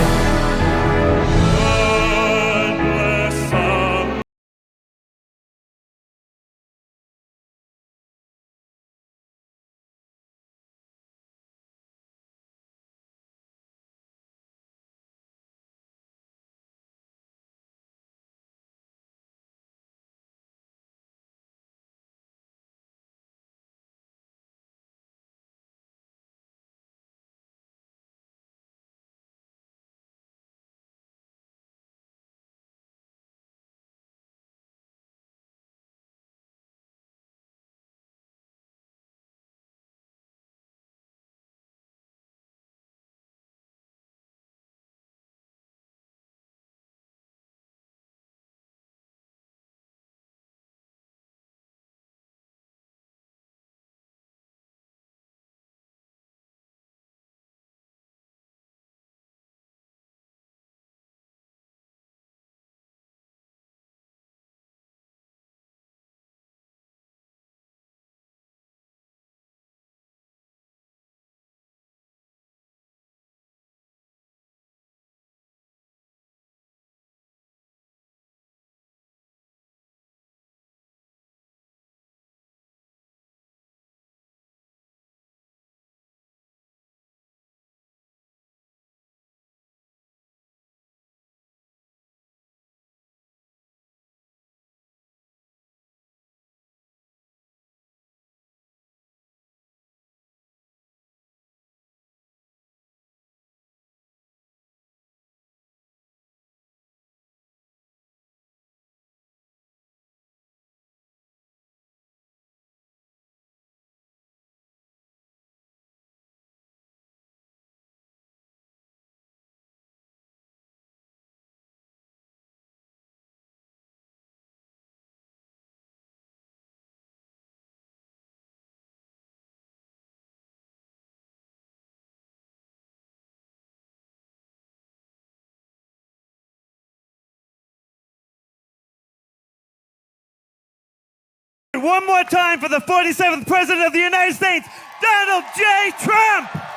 one more time for the 47th President of the United States, Donald J. Trump!